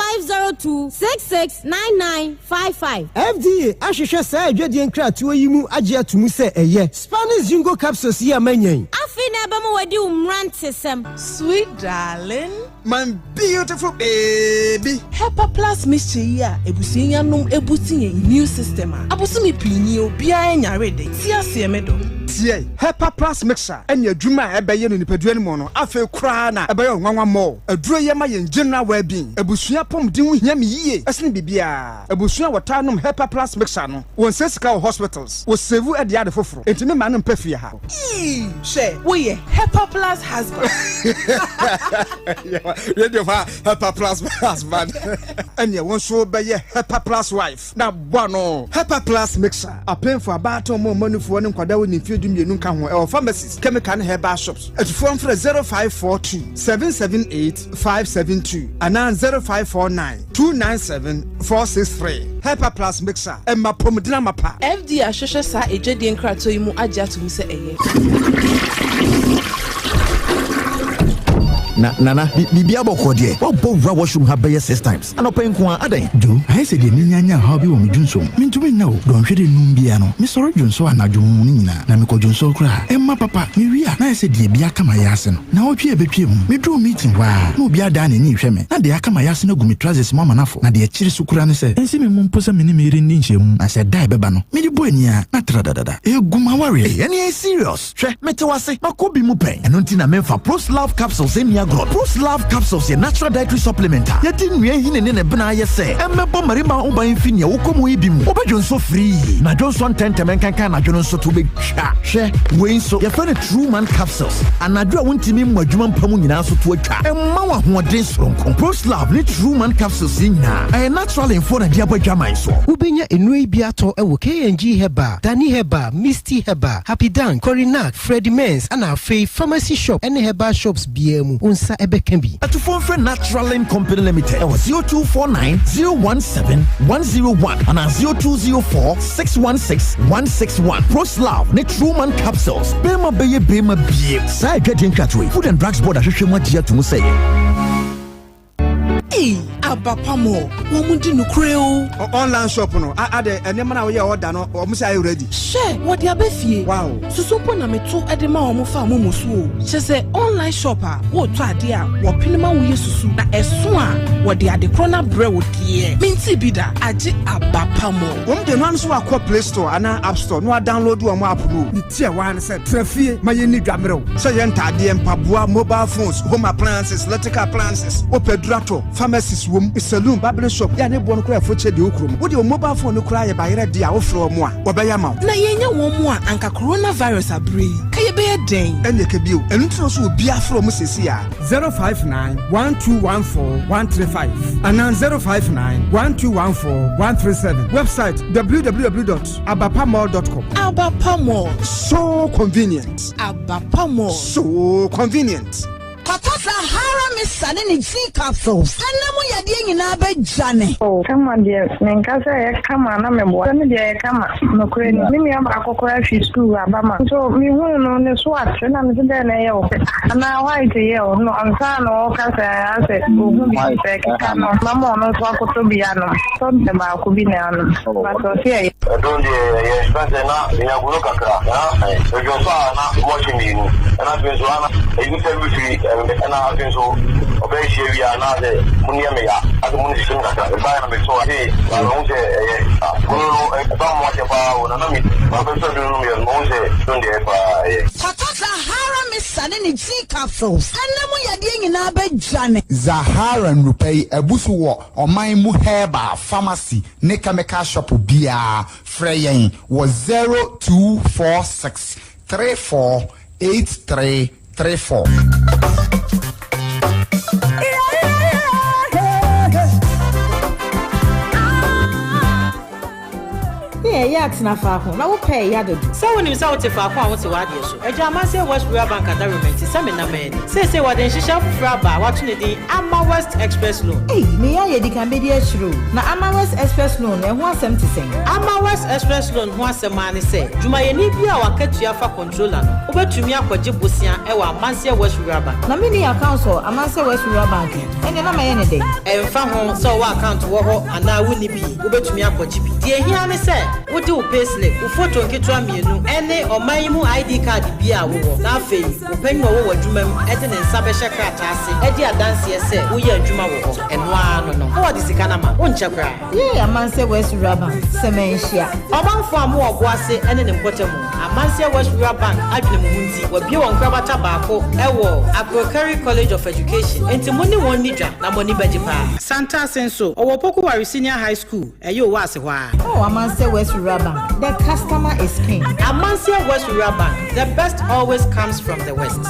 0502669955 FDA ahwehwe sa adwade nkratoa yimu age atumu se eye Spanish jingo capsules ye amanyan afi na ba mo wadi umrantesem sweet darling my beautiful baby Hepa Plus mixture ya ebusinya num ebutinye immune system abosumi pinyi obi anya rede ti ase emedo tie Hepa Plus mixture enya adwuma ebeye no nipadua ni mo no afa kura na ebeye nwanwa mo aduro ye ma ye general well-being ebusua pomden hu hia me yie esene bibia ebusua watanum Hepa Plus mixture no won sesika hospitals wo save e dia de foforo entime ma no mpafia ha she wo ye Hepa Plus husband radio fa Hepa Plus husband enya won so be ye Hepa Plus wife na bono Hepa Plus mixture apen for abato mo manufo ne nkwada wo ni dumienu ka ho e pharmacies chemical and herbal shops at phone for 0542 778 572 and 0549 297 463 Hyper Plus mixer emma pomdina mapa FD ahwehwe sa ejedi nkrato yimu agya to mi se eye na bibia bokode wo bovra washroom ha be 6 times and open ko adan do I say de nyanya ha bi wo medwunso mentumi na o don hwede num bia no me soro dwunso anadwo mu ni nyina na me ko dwunso kra emma papa me wia na say de bia kama yase no na otwe ebetwe mu me do meeting wa na obi ada na ni hwe me na de akama yase no gumi trousers mama nafo na de akiri so kra ne say ensi me mu mposa me ni me ri ni nhyemu na say dai beba no me di boy nia na tradadada eguma ware ene serious hwe mete wase makobi mu pen eno nti na memfa Pros Love capsules enia Pros Love capsules, a natural dietary supplement. You didn't hear him in a banana say. Emma Marima Uba Infinia, Ukomu Ibimu, Obajon so free. Na Johnson 10 Temenkan, Johnson so to be share. Wayne so, you find a true man capsules. And I do want to mean Majuman Pamunina so to a car. And Mawa who drinks from Pros Love, need true man capsules in now. I am natural in for a diabo jamai so. Ubenya Inui Biato, KNG Heba, Dani Heba, Misty Heba, Happy Dan, Coronac, Freddy Mens, and our Faith Pharmacy Shop, and Heba Shops BM. Unsa ebe kembi at phone for Natural Line Company Limited 0249 017 101 and 0204 616 161 Pros Love ne true man capsules bema beye side getting catway Food and Drugs Board ahwehwe dia to say abapamo womundi no kreo online shop no ade enema na we order no omo say ready share what dia befie wow susumpo na meto ede ma omo fa momo so che say online shop a wo to ade a wo pinema wo yesusu na eso a wo de ade krona bre wo die minti bida age abapamo wom de no so akọ Play Store ana App Store no download wo app no nti e wan say trafie ma ye ni dwamrew say ye ntade empaboa mobile phones home appliances electrical appliances opedurato pharmacies saloon barber shop ya ne bo no kra foche de okrom wo de mobile phone no kra ye bayere de a wo fro mo a wo be ya ma na ye nya wo mo a anka coronavirus abre ka ye be den ene ka bio enu tro so obi afro mo sesi a 059 1214 135 and 059 1214 137 website www.abapamall.com Abapamall so convenient so convenient Sahara Miss Sunny G capsules. And no more yading in our Johnny. Oh, come on, dear. Menkasa, come on, I'm a boy. Let me dear, come on. No credit. Me, I'm a cocoa school, Abama. So, me won't on the swat, and I'm there. And now, why do you? No, I'm saying, no, I said, my second, Mamma, no, talk to be animal. Something about could be an but okay. Don't you spend enough in a look at that? If you're watching me, and I've been so you tell me, and I've been so obey you are not the Munia, as the Munisha, the Bible, so I don't say, don't watch about Nami, my person and Moses, don't you? Sahara Miss Sunny G capsules. And no more yading in our Johnny. Zahara and Rupay, a busuwa, or my muheba, pharmacy, Nekameka shop Bia, Freyin was 0246 348334. Yaks na fako na wo pay ya dodo so when you say what fako what wadi so ejama say West Rural Bank environment say me na men say what den shisha fufra ba what ne din Ama West Express loan me ya yedi kan be di achiro na Ama West Express loan e ho asem te sen Ama West Express loan ho asem ani say juma ye ni bia wakatua fa controller no obetumi akwaje bosia e wa Amansia West Rural Bank na me ni account so Amansia West Rural Bank ene na maye ne dey emfa ho so wa account wo ho ana wo ni bi obetumi akwaje bi die hia ne say wo do payslip wo photo nketo amienu ene omanyimu ID card bia wo na afei wo panyi wo wadwuma mu ede ne nsa be hye krata ase ede adanse ese wo ye adwuma wo ho eno ano no wo de sika na ma wo nche kra Amansia West Rural Bank semenhia omanfo amu obo ase ene ne mpotamu Amansia West Rural Bank adwene mu hunti wa bia won krabata baako ewo Agrocurry College of Education enti moni won nidwa na moni bajipa Santa Senso owo Poku Wari Senior High School eyo wa ase hwa Amansia West Rural Bank. The customer is king. Amansia West Rural Bank. The best always comes from the West.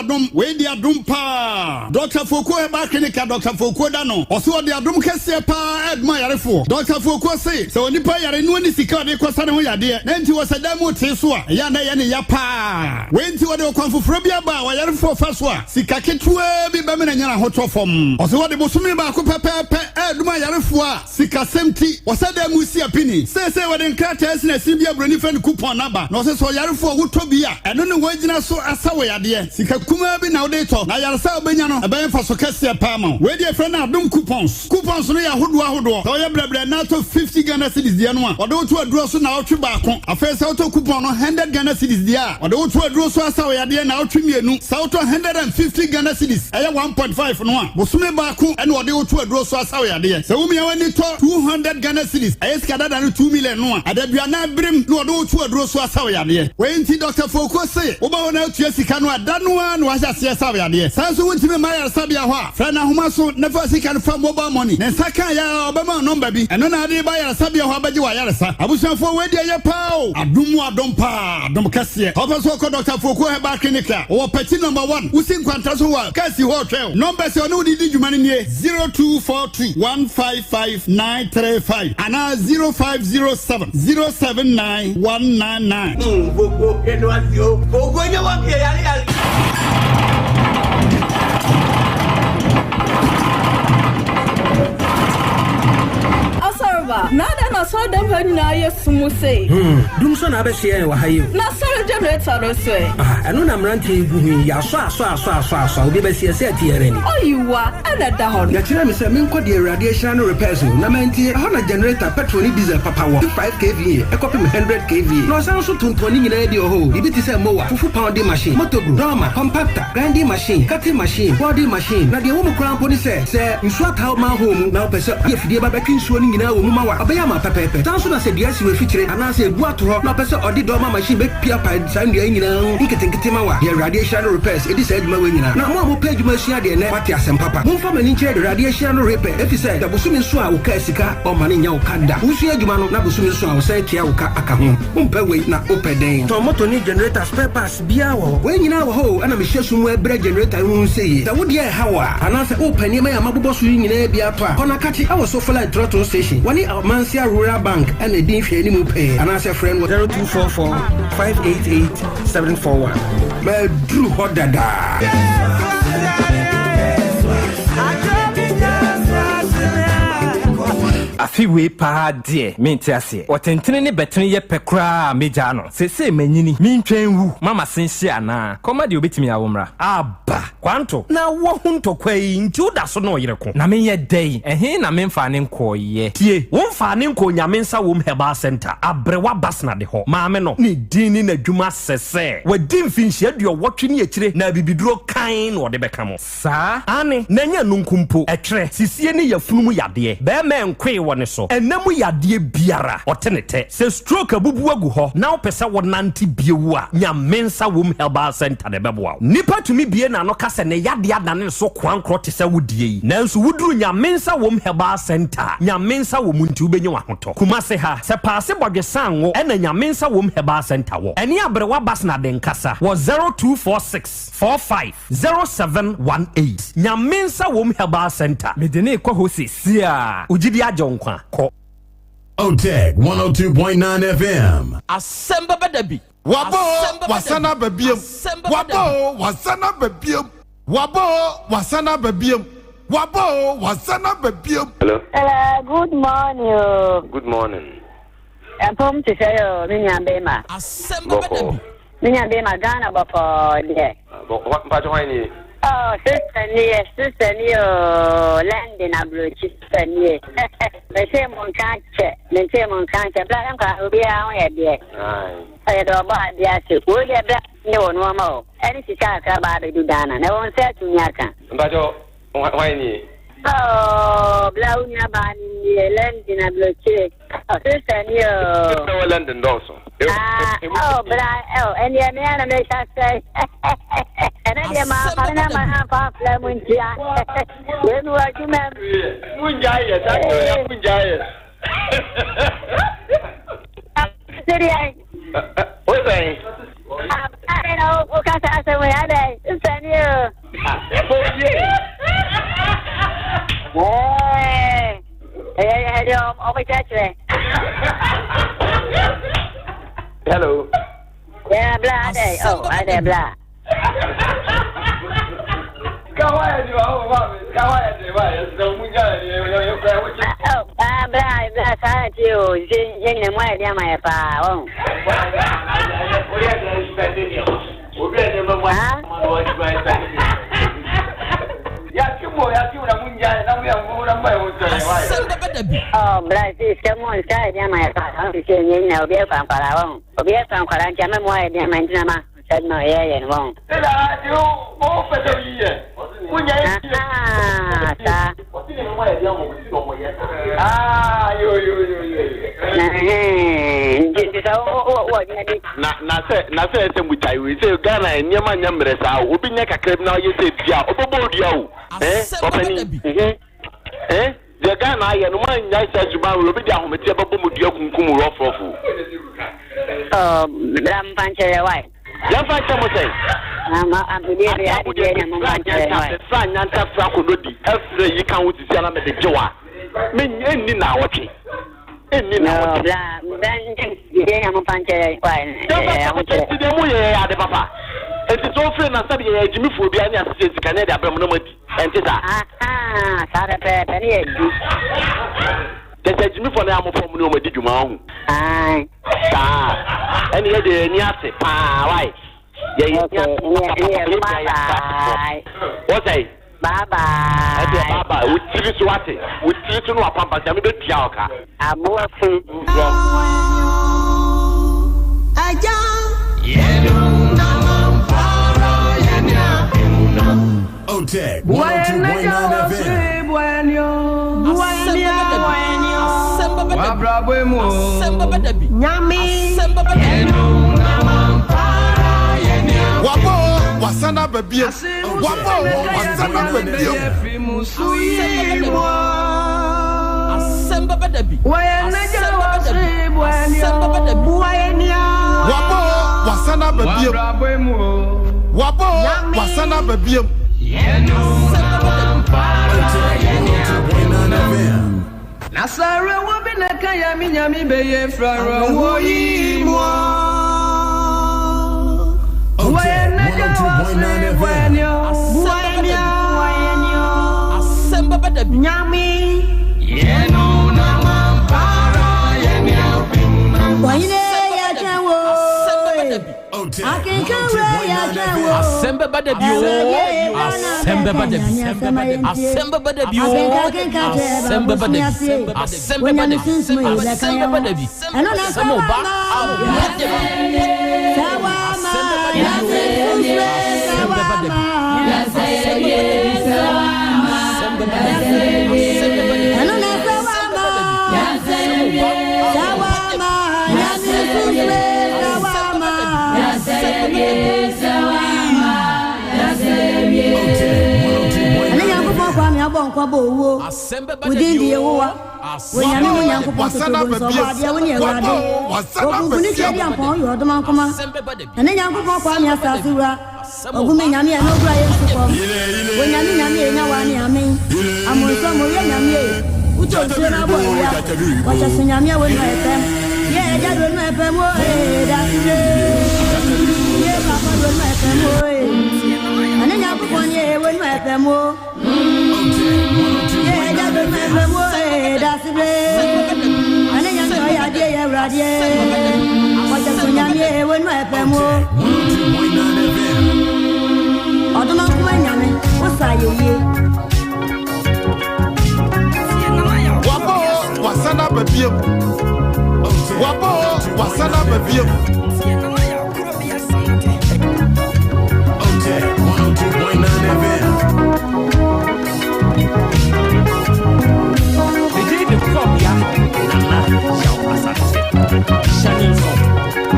Adum we di adum pa Dr. Foko e ba clinic Dr. Foko da no oso di adum kese pa edma yarefo Dr. Foko say so onipa yare no ni sika de kwasa ne ho yade na nti wo sada mu te so a ya na ye ne ya pa we nti wo de kwanfoforo bia ba wa yarefo fa so a sika ketua bi ba me na nyana hoto fom oso wo de bosumi ba ko pepepe edma yarefo a sika semti wo sada mu si apini say wo de nkrata esi na simbia broni fan coupon naba no so yarefo wo to bia eno ne wagina so asawo yade sika kuma bi na wo to na yaresa obenya no ebe fa so kese pa ma we dey friend adum coupons no ya hodo so ya brebre na to 50 Ghana cedis dia no a odo to aduro so na otwe ba ko afese auto coupon no 100 Ghana cedis dia odo to aduro so asawo ya de na otwe mienu so auto 150 Ghana cedis eye 1.5 no a bosume ba ko ene odo to aduro so asawo ya de se wumi ya wani to 200 Ghana cedis eye skada da no 2 million no a adabua na brim no odo to aduro so asawo ya de we nti Dr. Foko say oba wona atua sika no adanu no wahya se asawo ya de sanso wuntime mayar sabia ho a fra na homa so na fa sika no fa mobile money ne saka ya obema number bi eno na ade ba yar sabia ho abaji wa yaresa abusanfo we de ye pao adom pa adom kase oba so ko Dr. Foko he ba clinic o peti number 1 usi nkwanta so wa kasi ho twel number se ono di djuma ne 0242155935 ana 0507 079199 Foko eno asio Foko nya wa bia yali Nada na so dem ha na ye sumu sei. Dum so na be hye wa hayo. Na so generator no so e. Eno na mrante egu hu ya so obi be sie se tiere ni. Oyiwa ana da ho. Ya kire me se me nkɔ de radiation repairs na menti ha na generator petrol ni diesel papa wo 5 kVA e copy 100 kVA. No san so tontoni nyina di ho. Ibi ti se mowa, fufu pounding machine, motogru, drama, compactor, grinding machine, cutting machine, body machine. Na de wo mu kran poni se nsu ataw ma home na opese ye fidie ba bekin nsuo ni nyina wo mu ama wa obeya ma pepepe tan so na se dia si we fitire ana se ebu ato ho na pese odi do ma machine be pia pa san dia nyina nkete ma wa ye radiation repairs edi sa adwuma we nyina na mo page ma sua de ne wate asem papa mo fa mani nche de radiation repair efi se da busumi so a wo ka sika o ma ne nya wo ka da wo sua adwuma no na busumi so a wo sai tia wo ka aka ho mpa we na opeden to moto ni generator spare parts bia wo we nyina wo ho ana me hyesu mu ebra generator hu sei da wo de hawa ana se open ni ma ya mabobo so nyina bia to a ona kachi awo so fly throttle station wani Mansia Rural Bank and a din hwe ni mu pe ana se friend 0244 588 741 ma dru hodada afiwe pa de menti ase otentene ne betene ye pekra meja no sese manyini mintwen wu mama senhia na koma de obetimi awomra aba kwanto na wo huntokwa yi nti uda so no yereko na menye dei na memfa ne nkoye tie wo mfa ne nko nyamensa wom heba center abrewa basna de ho maame no ne din na dwuma sese wadi mfinhia de wotwe ne akire na bibiduro kan no de beka mo sa ane nanya nunkumpo etwere sisie ne yafunumu yade be me nkwe wone so enamu yade biara otenete se stroke abubu agu ho na opese wonante biewu a nyamensa wom heba center de beboa nipa tumi bie na no kase ne yade adane so kwankro te se wodie yi nanso wuduru nyamensa wom heba center nyamensa wom nti ubenye wahoto kumase ha se paase bodwesan wo ena nyamensa wom heba center wo eni abrewa basna de nkasa wo 0246450718 nyamensa wom heba center medene kwa hosesia ugidi ajonkwa ko OTEG 102.9 FM Asem Beba Dabi Wabo wasana babiem Wabo wasana babiem Wabo wasana babiem Wabo wasana babiem Hello. Good morning. Good morning. Pom to say Minya Bema. Asem Beba Dabi. Minya Bema Ghana bako there. What part of wine? Oh, sister near land in a blue sister near. The same on cancer, the same on cancer. Black and car will be out here. I had a bad yes, would you black no more? Any sister about to do Dana. No one said to Yaka. But wine. Oh, Blaunia Ban land in a blue chick. Oh, sister near London also. Oh, but and your man may say, and then your mamma, Papa, Munja. When you are human, Munjaya, what's that? I don't know, what can I say? I send you. Hey, over touch. Hello. Yeah, blah. Oh, I did blah. Go ahead, you are. Oh, blah, thank you. Jing and white, yeah, my pa. Oh, bless this. Come on, side, yeah, my pa. I'm saying, now be a pampa. Be a pampa, and Jamma, my dear, my drama. Said no, yeah, and won't. You open the year. Na say which I will say Ghana and Yaman Yamresa, Ubinya Crab now you say, yeah, Obodio. Opening. The Ghana and one nice as you will be down with Yabamudio Kumu Rofu. Ram Pancher, why? Yan fa chamo say I'm believing I did a moment. San Nanta Franco Dodi, after you can with the Yana de Joa. Men any now watching. Any now, then I'm a puncher. The papa. It is all friend and study Jimmy for the Anya States, Canada, Bermuda, and Tita. Sarah Penny. There's a Jimmy for the Amo from Noma did you mount? Aye. And yet, the Niasi, why? What say? Baba. Baba, with three swati, with three to no papa, Jamie Piauka. I'm more food. OTEG 102.9 FM Asem Beba Dabi. Nyami. Asem Beba Dabi. Wabo wasana bebie. Wabo wasana bebie. Asem Beba Dabi. Wabo wasana bebie. Wabo wasana bebie. Nasara wobi na kaya minyami beye frara woyi mo. Asem Beba Dabi. Nyami. Yeno na mampara yenya pimna. Wayne ya jawo. Asem Beba Dabi. Asem Beba Dabi. Asem Beba Dabi. Asem Beba Dabi. Asem Beba Dabi. Asem Beba Dabi. Samoba. Within the Owa, when you know Yanko Pasana, when you are upon your Domancoma, and then Yanko Pamia Sasura, Ogumiyami and no Brian Super. When Yami and Yami, I'm with some Yami, who told you about what a Sinyamia with my FM. Yeah, that will my FM. That's it. Yeah, Papa will my FM. And then Yanko Pony with my FM. Yeah, that will my FM. That's it. And then Yanko Yadia Radia. What a Sinyamia with my FM. What's I you? Wabo wasana bebie. Wabo wasana bebie. Krobea Asante. Okay, 102.9 FM. The Krobea Yaw Asante. Shining song.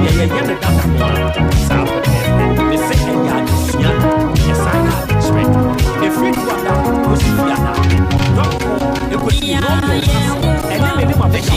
Yeah, the data one. South. The second yard. Yes, I have strength. The free one that was Fiana. Don't go. It was and then they never make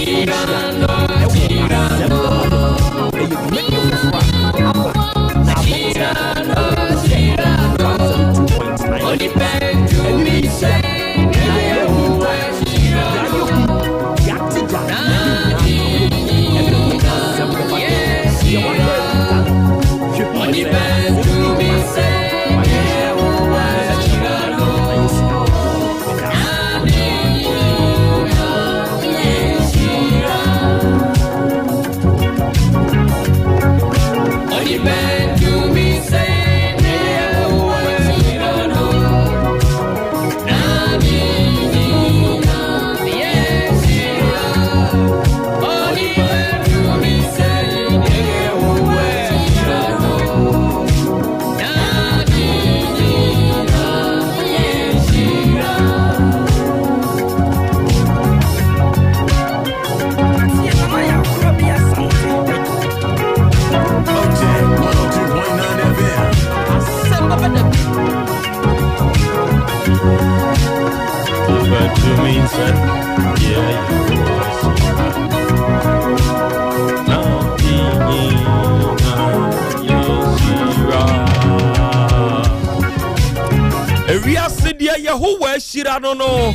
Yehovah shira no no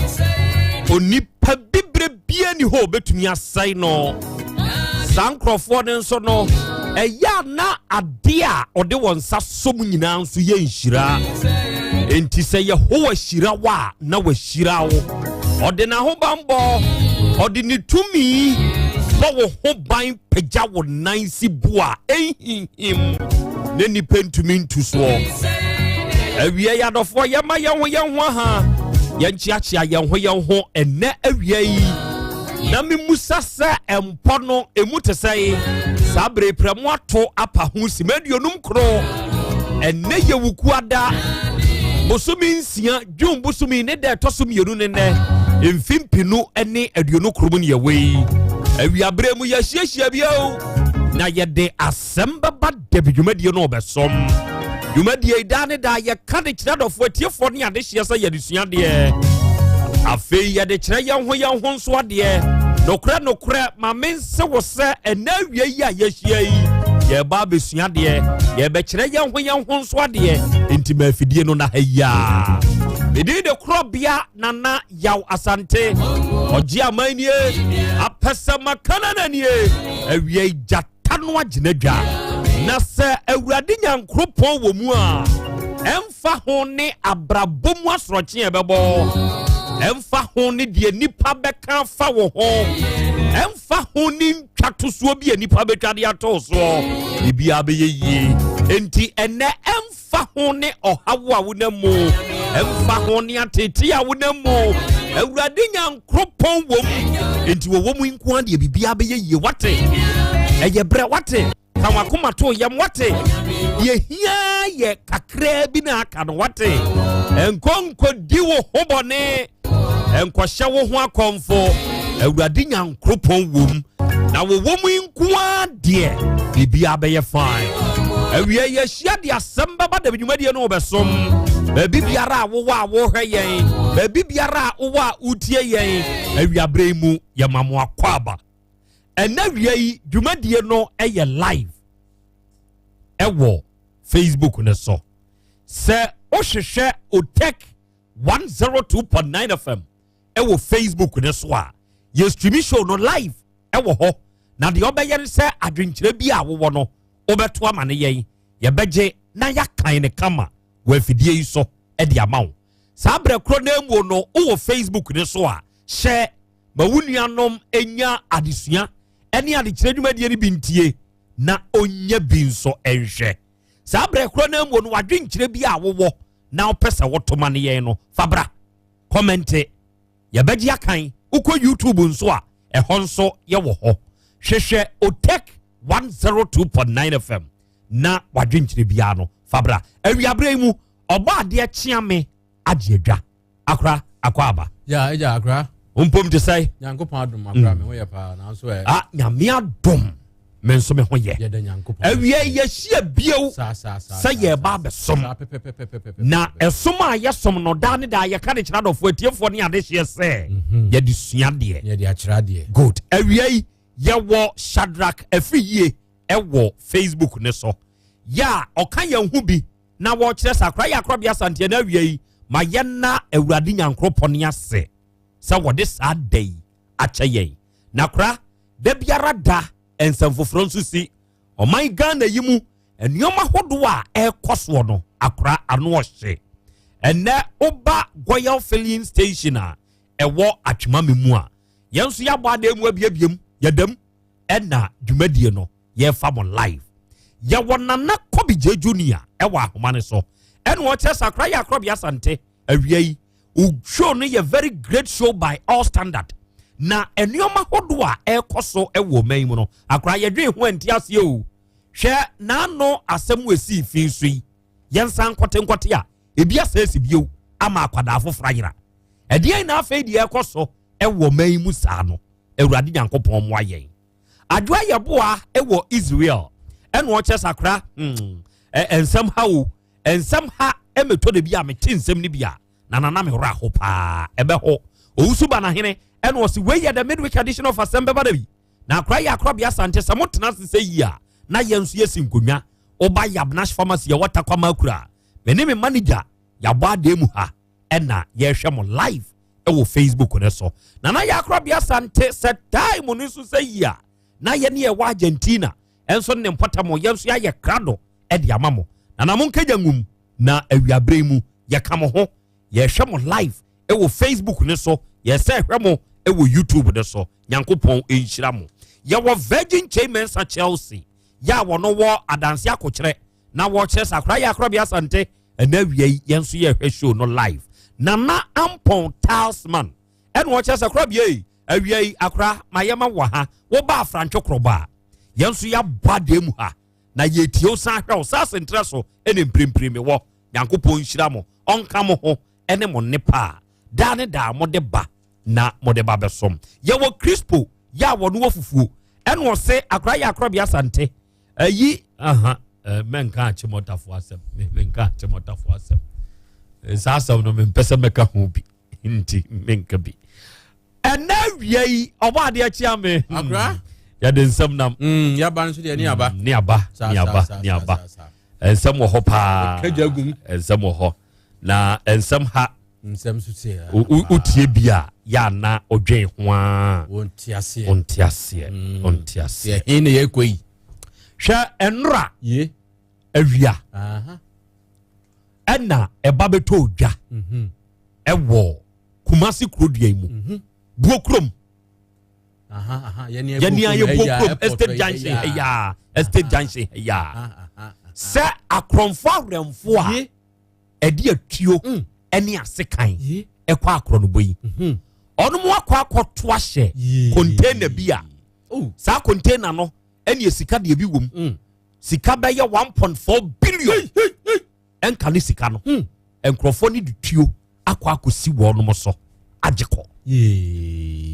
onipa bibre bia ni ho betumi asai no sankrofo den so no eya na ade a ode wonsa som nyina nso ye nhira enti se Yehovah shira wa na wa shira wo ode na ho bambo ode ni tumi bo wo ho ban pagya wo nan si bua ehim ne ni pentumi ntuso awie ya dofo ye ma ye ho ha ye nchiachia ye ho enne awie yi na me musasa empo no emu tesai sabre premo ato apa ho simaduonum kro enne ye wukuada bosumi nsia dwum bosumi ne de tosum yenu ne ne emfimpinu ene aduonu kro mu ne ye wei Awiabre mu yɛhyiahyia bio na yɛde Asem Beba Dabi dwumadie no obesom dwumadie da ne da yɛka de kyerɛ dɔfo atiefo ne ade hyɛ sɛ yɛde sua deɛ afei yɛde kyerɛ yɛn ho nso adeɛ nokra ma mense wo sɛ ɛna awie yi a yɛhyia yi yɛba besua deɛ yɛbɛkyerɛ yɛn ho nso adeɛ enti ma afidie no na ha ya Bidi de Krobea nana Yaw Asante Oji amanie apesa makana nanie awie jata no aginadwa na se awurade nyankropon wo mu a emfa ho ne abrabom asroche ebebo emfa ho ne de nipa beka fa wo ho emfa ho ne twatoso bi nipa betwade ato so bibia be yeye enti ene emfa ho ne ohawo a wonamu emfa ho ne atete a wonamu awurade nyankropon wom enti wo mu nko ade bibia be yeye wate eye bre wate tawakoma to yam wate ye hia ye kakra bi na aka no wate enkonko di wo hobone enko hye wo ho akonfo awurade nyankropon wom na wo mu nko ade bibia be ye fine awie ye hia de Asem Beba Dabi dwumadie no obesom baby biara wo hwɛ yɛn baby biara wo utie yɛn awiabre mu yɛ mamo akwaba ɛna wie yi dwumadie no ɛyɛ live ɛwɔ Facebook ne so sɛ o hwehwɛ Otek 102.9 FM ɛwɔ Facebook ne so a yɛ streaming show no live ɛwɔ hɔ na de ɔbɛyɛ ne sɛ adwenkyerɛ bi a wo no obɛto ama ne yɛn yɛbɛgye na yakan ne kama wafidie yi so edi amawo saa brekro na emu no wo Facebook ne so a hye ma wunuanom enya adesua ene adekyerɛ dwumadie ne bintie na onya bi nso enhwɛ saa brekro na emu no wadwenkyerɛ bi a wo na opese wotoma ne yɛn no fabra comment yɛbɛgye akan ukɔ YouTube nso a ɛhɔ nso yɛwɔ hɔ hwehwɛ Otek 102.9 FM na wadwenkyerɛ bia no fabra awiabre mu oba ade chiame agiedwa akra akwaba ya eja akra umpom te sai nyankopon adom akra me ho ye pa na so e nyame adom me nso me ho ye awie ye hia bio sa ye ba besom na esom a yesom no da ne da ye ka de kira dofo atiefo ne ade hye se ye de sua de ye de akira de good awie ye wo Shadrach afiyie ewo Facebook ne so ya oka ye hu bi na wo kire sakra ya Krobea Asante na awie yi ma ye na awurade nyankropon ne ase se wo de sa dai ache ye na kra da biara da ensamfoforo nso si o my Ghana yi mu enuoma hodo a ekoso no akra ano ohye ene oba Royal Filling Station a ewo atwema memu a yenso ya bɔ ada mu abiabiem yadam ena dwumadie no ye fa mo live ya wonana Kobije Junior ewa ahoma ne so ene wo kire sakra ya Krobea Asante awie yi o show no ye very great show by all standard na enuoma hodo a ekoso ewo man mu no akra ye dwen ho antiase o hwe na no asem wesi fi nso yi yensan nkote a ebi asesi bio ama akwada afofra yira edien na afei de ekoso ewo man mu saa no awurade nyankopon mo ayen adwa ye boa ewo Israel ene wo kire sakra ensam ha emetode bi a mete nsam ni bia na me hora ho pa ebe ho owusuba na hene ene wo se we ye the midweek edition of Asem Beba Dabi na akra ya Krobea Asante samotena se yi a na yensu yesi nkonwa oba Yabnash pharmacy ya watakwa makura me manager ya bɔ ademu ha ena ye hwɛ mo live ewo Facebook ne so na ya Krobea Asante set time no so se yi a na ye ne wa Argentina enso ne mpota mo yenso ya ye krado e de amamo na mo nkaja ngum na awiabre mu ye kamo ho ye hwɛ mo live ewo Facebook ne so ye se hwɛ mo ewo YouTube ne so nyankopon enhyira mo ye wo Virgin Chamber Chelsea ya wono wo adanse akokyere na wo kyere sakra ya Krobea Asante na wie yenso ye hwɛ show no live na ampon talisman en wo kyere sakra bie awie akra mayema wo ha wo ba afrantwe kroba yenso ya bademu ha na ye tio san hwɛ wo sa sentre so ene mprempren me wo nyankopon hyira mo onka mo ho ene mo nepa da ne da mo de ba na mo de ba besom ye wo Crispo ya wo no fufuo ene wo se akra ya Krobea Asante ayi menka achimotafo asem menka achimotafo asem sasa no mempese meka ho bi nti menka bi ena wiei oba de achi ame akra ya de nsam nam ya ba nso de ni aba nsam wo ho pa kajagum nsam wo ho na nsam ha nsam sutie utie bia ya na odwen ho a ontiase ene ye koi hwa enra ye awia ena eba beto odwa ewo Kumasi Krobea mu buokrom yani aye buokrom estate junction ya estate junction ya se akronfo aremfo a edi atuo ene asekan ekwa akro no boyi onu mu akwa hye container bia sa container no ene esika de bi wom sika ba ye 1.4 billion enka ne sika no enkrofo ni dutuo akwa akosi wo no mo so ageko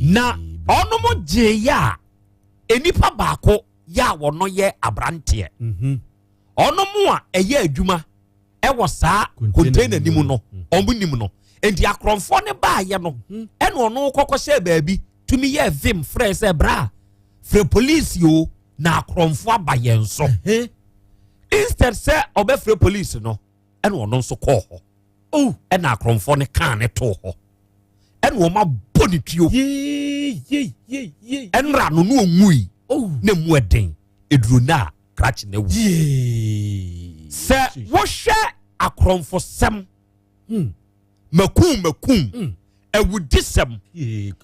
na onu mo je ya enipa baako ya wo no ye abrante onu mo a eye adwuma e wo sa container nimu no omu nimu no enti akronfo ne ba ye no ene onu kokose baabi tumi ye vim frese bra fre police yo na akronfo abaye nso instead say obefre police no ene onu nso ko ho ena akronfo ne kan ne to ho ene wo ma boni tuo enra no no omui na mu eden eduro na crash na wu se wo hwe akronfo sem makum ewudisem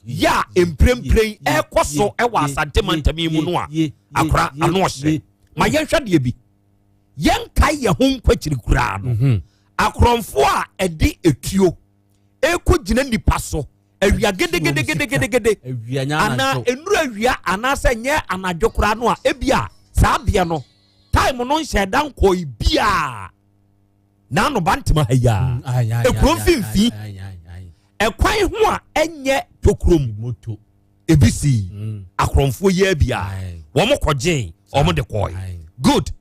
ya emprempren ekoso ewa Asante mantami mu no a akra ano hye ma yenhwa de bi yenkai ye ho nkwachiri kura no akronfo a edi etuo ekugina nipa so awia gede ana enuru awia ana se nye anadwokura no a ebia saa bia no time no nhye dan ko ibia na no bantima haya ekrom finfi ekwan ho a enye tokrom moto ebisi akronfo ye bia wo mo koje wo mo de koy good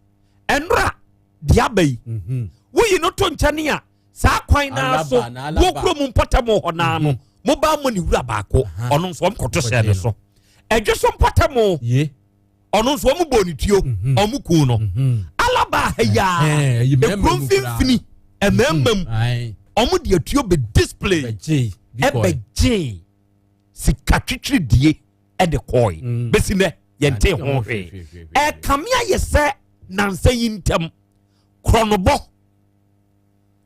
enra diabai wuyi no to nchane a saa kwan na so wo krom mpotamo ho na no mo ba mo ni wura baako ono nso om koto hye ne so edwe so mpotamo ono nso om boni tuo om ku no alaba haya ekrom finfini ememmam om de tuo be display ebeje sikatwitwi die de koy besine yente ho hwe kamia yese nansan yintem kronobo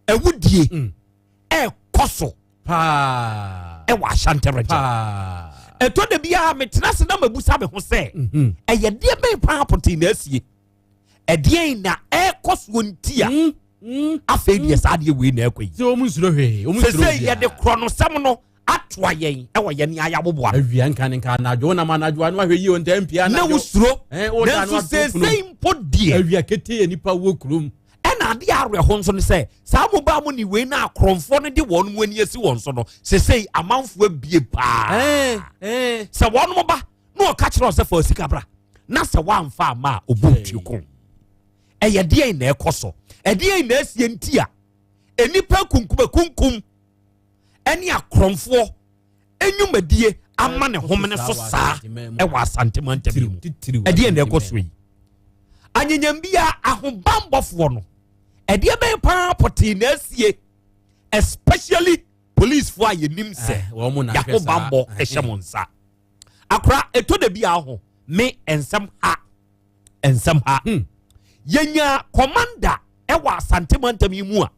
ewudie koso pa wa Asante reja eto de bia metena se na mabusa be ho se eye de be pa apoti na asie edie na koso ntia afa die sa de we na ekoi se o mu nsuro hwe se ye de krono sam no atwa yen e wo ye ne ayaboboa awia nka na adwo na manadwo anu ahwe yi o ntampia na wusuro na so se impodie awia kete nipa wo krum na ade arwe ho nso ne se saa mo ba mo ni we na akronfo ne de won mu ani asi won so no sesei amanfo abie pa se won mo ba no ka kire se fa sika bra na se wamfa ama obutu ko eye de na ekoso ede na asie ntia enipa kunkum eni akronfo enyumadie ama ne homene so saa e wa Asante mantami ede na ekoso yi anyanyambia ahobambofo no ede be pa poti na asie especially police for yenim se yahobambo ehyemonsa akra eto de bia ho me ensam ha yenya commander e wa Asante mantami mu a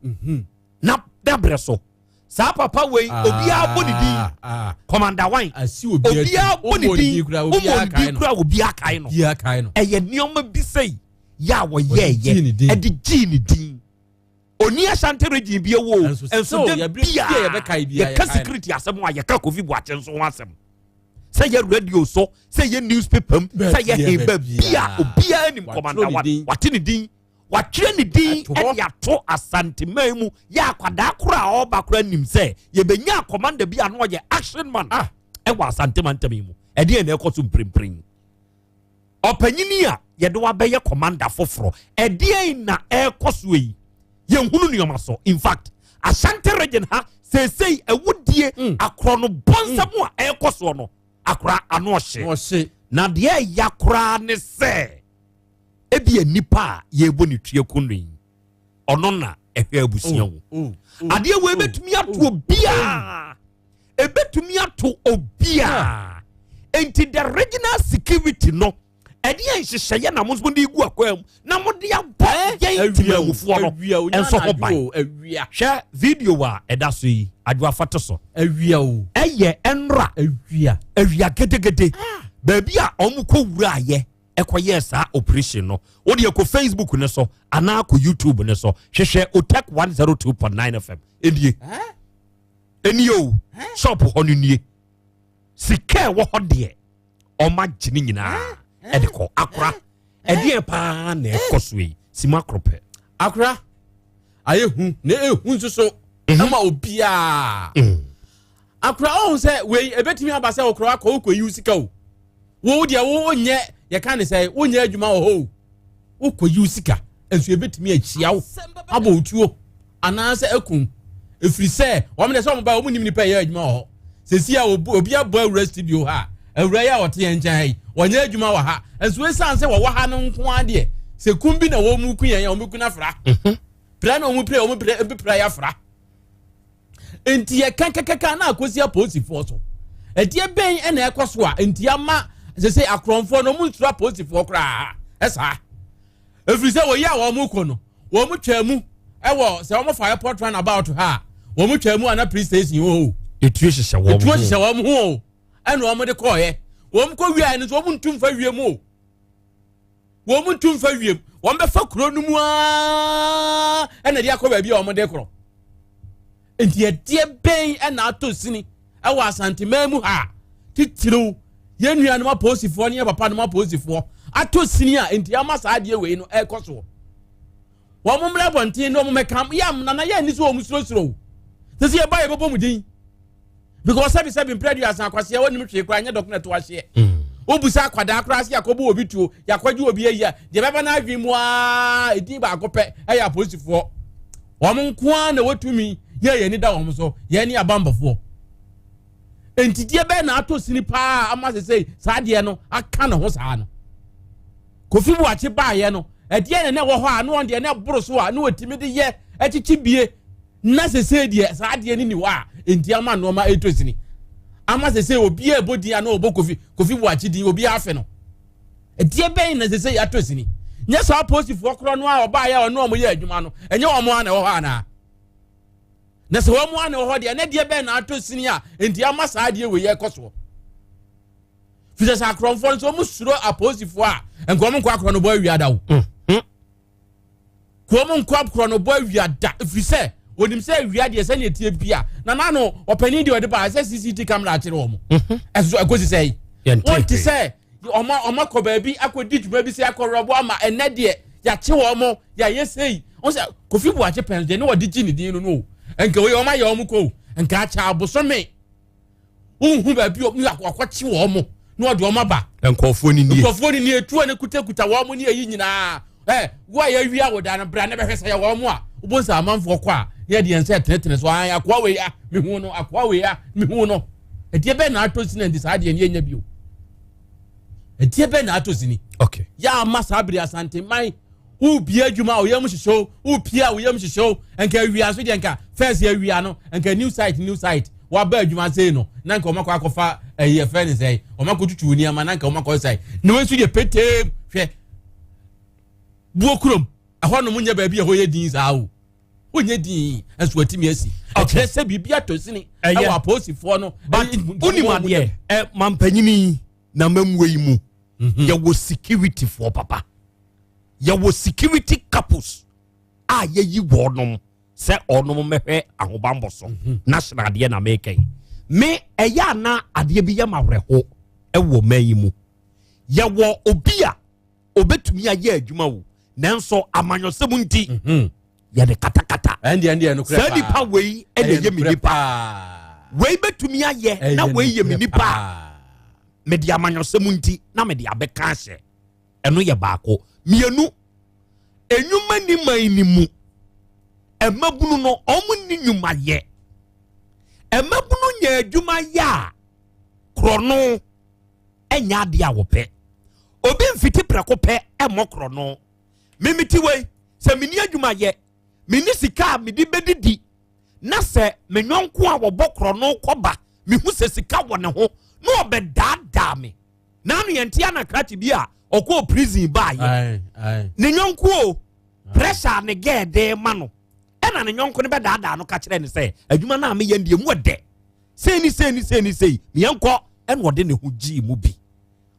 na dabreso sa papa we obia bonidi commander wan obia bonidi kra obia kai no eye nioma bi sei ya wo ye edi gene din oni Asante region bi ewo enso de bia ye ka security asem wa ye ka covid bo atenso ho asem say ye radio so say ye newspaper say ye heba bia obia anim commander wan watini din watwe ni din e ya to Asante memu ya kwada kura oba kura nim say ye benya commander bia no ye action man e wa Asante mantami mu ɛdeɛ na ɛkɔ so mprempren ɔpanyini a yɛde wabɛyɛ commander foforo ɛdeɛ na ɛkɔ so yi yɛnhunu nneɛma so in fact Asante region ha sesei ɛwudie akorɔ no bɔnsɛm a ɛkɔ so no akora ano ɔhye na deɛ yakora ne sɛ ebi nipa a yɛbɔ ne tue kunni ɔno na ɛhwɛ abusua wo adeɛ wo ebetumi ato obia ebetumi ato obia enti the regional security no ɛde nhyehyɛeɛ na mo nso de gu akwam na mo de abɔ yɛn timamufoɔ no ɛnso ho ban hwɛ video a ɛda so yi adwoafato so ɛyɛ ɛnra awia gedegede baabi a ɔmo kɔ wura ayɛ ɛkɔyɛ saa operation no wode yɛkɔ Facebook ne so anaa kɔ YouTube ne so hwehwɛ Otek 102.9 FM ɛnie o shop hɔ no nie sika ɛwɔ hɔ deɛ ɔma gyene nyinaa ɛde kɔ akora ɛdeɛ paa na ɛkɔ so yi sima kropɛ akora ayɛ hu na ɛhu nso so ɛma obiaa akora ɔhu sɛ wei ɛbɛtumi aba sɛ wokora akɔ wokɔ yi sika o wo deɛ wonyɛ yɛka ne sɛ wonyɛ adwuma wɔ hɔ wokɔ yi sika ɛnso ɛbɛtumi akyia wo abɔ otuo anaasɛ akum ɛfiri sɛ wɔm ne sɛ ɔmo ba ɔmo nim nipa ɛyɛ adwuma wɔ hɔ sɛsi a obi abɔ awura studio ha awura yi a ɔte yɛn nkyɛn ha yi wɔnyɛ adwuma wɔ ha ɛnso ɛsiane sɛ wɔwɔ ha no nko adeɛ sɛ kum bi na wɔn mu ku yɛn yɛ wɔn ku na fra pra na wɔn pira ebi pra yɛ fra nti yɛ kankakaka na akosi apolisifoɔ so ɛdeɛ bɛn ɛna ɛkɔ so a nti ama sɛ akorɔmfoɔ no wɔn nsura apolisifoɔ koraa ɛsaa ɛfiri sɛ wɔyi a wɔn mu kɔ no wɔn mu twɛ mu ɛwɔ sɛ wɔn fa airport run about ha wɔn mu twɛ mu ana police station hɔ etuo hyehyɛ wɔn ho ɛna wɔn de kɔɔyɛ wɔn kɔ wia no so wɔn ntum fa wiem o wɔn ntum fa wiem wɔn bɛfa kuro no mu a ɛna de akɔ baabi a wɔn de korɔ nti ɛdeɛ bɛn ɛna ato sini ɛwɔ asanteman mu ha titiriw yɛn nua no ma polisifoɔ ne yɛ papa no ma polisifoɔ ato sini a nti ama saa adeɛ wei no ɛkɔ so wɔn mo mmerɛ bɔnten na wɔn mɛka yam nana yɛn ni so wɔn surosuro sisi yɛ ba yɛ bɛbɔ mu din because sebi mpiradu asan akwasi ya woni mtwe kra nya document to ahye obusa akwada kra se yakobo obi tuo yakwaji obi ayi de beba na adwi mu a edi ba akopɛ ɛya polisifoɔ wɔn nko a na watumi ye ni da wɔn so ye ni abambafo entidie bɛ na ato sini pa ama se saa de no aka na ho saa no kofi bu achi ba ye no ɛdeɛ ne wɔ hɔ a no on de ne boro so a no watimi de ye ɛkiki bie na se de saa de ni wa enti ama no ma etosini ama se obi e bodi ana obo kofi bu achi din obi afe no ɛdeɛ bɛn na se atosini nya so aposifo kro no a oba ya ono omo ye adwuma no enye omo ana wɔ hɔ ana na se omo ana wɔ hɔ de na deɛ bɛn na atosini a enti ama saa de we ye kɔso fisa sa kromfo so omo suro aposifo a enko omo nkɔ akro no bo awiada wo ko omo nkɔ akro no bo awiada fisa onim sɛ awia de sɛ ne tie bia na no opani de ode ba sɛ CCTV camera akire wo mo ɛso akosi sɛ won ti sɛ oma kɔ baabi akɔdi dwuma bi sɛ akɔrɔbo ama ɛnɛ de ya kye wo mo ya yesei on sɛ kofi bu akye pen de ne wodi gi ne din no enka we oma ya wo mo ko enka acha abosome unhu baabi o akɔkye wo mo na ode oma ba nkɔfo ni nie etuo ne kutakuta wo mo ne ayi nyinaa wo ya wia wo da na bra ne bɛhwɛ sɛ ya wo mo a ubonsa amanfo kɔ a ye de ense tenetere so an akwa we ya mehu no akwa we ya mehu no edie be na atosi na ndi saa de ne nya bio edie be na atosi ni okay ya masa abiri asante mai u bia adwuma o yam hyehyɛ u pia o yam hyehyɛ enka awia so de enka first ya awia no enka new site wa ba adwuma sei no na nka o makɔ akɔfa ye fɛ ne sei o makɔ tutu ni ama na nka o makɔ sei na we so de pete hwɛ buokrom ɛhɔ no munya ba bia ho ye din saa o onye din enso atimi asi akere se bibia tosini ewa aposifo no but unimade mampanyini na mamwe mu ya wo security for papa ya wo security couples a yeyi wonom se onom mehwe ahobambo so national de na make me eya na ade bi ya mawreho ewo manyi mu ya wo obi a obetumi aye adwuma wo nanso amanyosem nti ya de katakata andi no kra sadi pa wei ene ye minipa wei betumi aye na wei ye minipa media manyosemunti na media beka hye eno ye baako mienu enyuma ni mani mu emabunu no omu ni nyuma ye emabunu nya adwuma ya krono enya ade a wope obi mfiti preko pe emokrono mimiti we se mini adwuma ye mini sika medi bedidi na se menwonko a wobokro no koba mehu se sika wone ho no obedada me na no yentia na krati bi a okọ prison ba ye ne nyonko pressure ne gede ma no e na ne nyonko ne bedada no ka kire ne se adwuma na me ye ndie mu ode seni me yenko en wode ne ho gi mu bi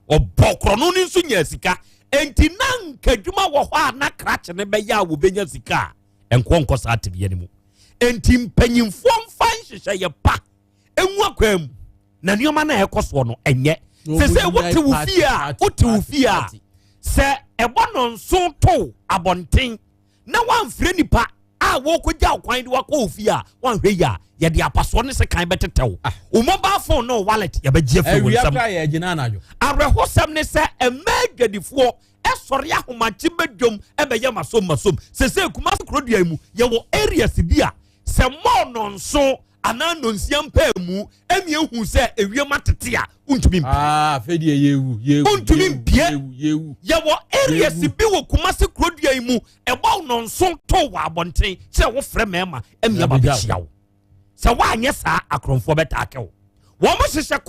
obokro no ni nso nya sika enti nanka adwuma wo ho a na krache ne be ya wo benya sika enko sa atebe ne mu enti mpanyimfo mfan hyehyɛ ye pa enwu akwam na nioma na ekoso no enye se wote wo fia se ebono nso to abonten na wamfre nipa a wo kogya okwan de wakɔ ofia wanhwe ya ye de apaso ne se kan betetew o mobile phone no wallet ye begie fo wonsam arehosam ne se emagwadifo esori ahomachi bedwom ebeye masom se kuma krodua mu ye wo areas bia se mo no nso ana no nsiam pa mu emie hu se ewie matete a untumi fedie yewu untumi bie ye wo areas bi wo kuma se krodua mu ebo no nso to wa abonten se wo frɛ mema emie ba be hia wo se wa anye sa akronfo betaake wo wo mo hyehyɛ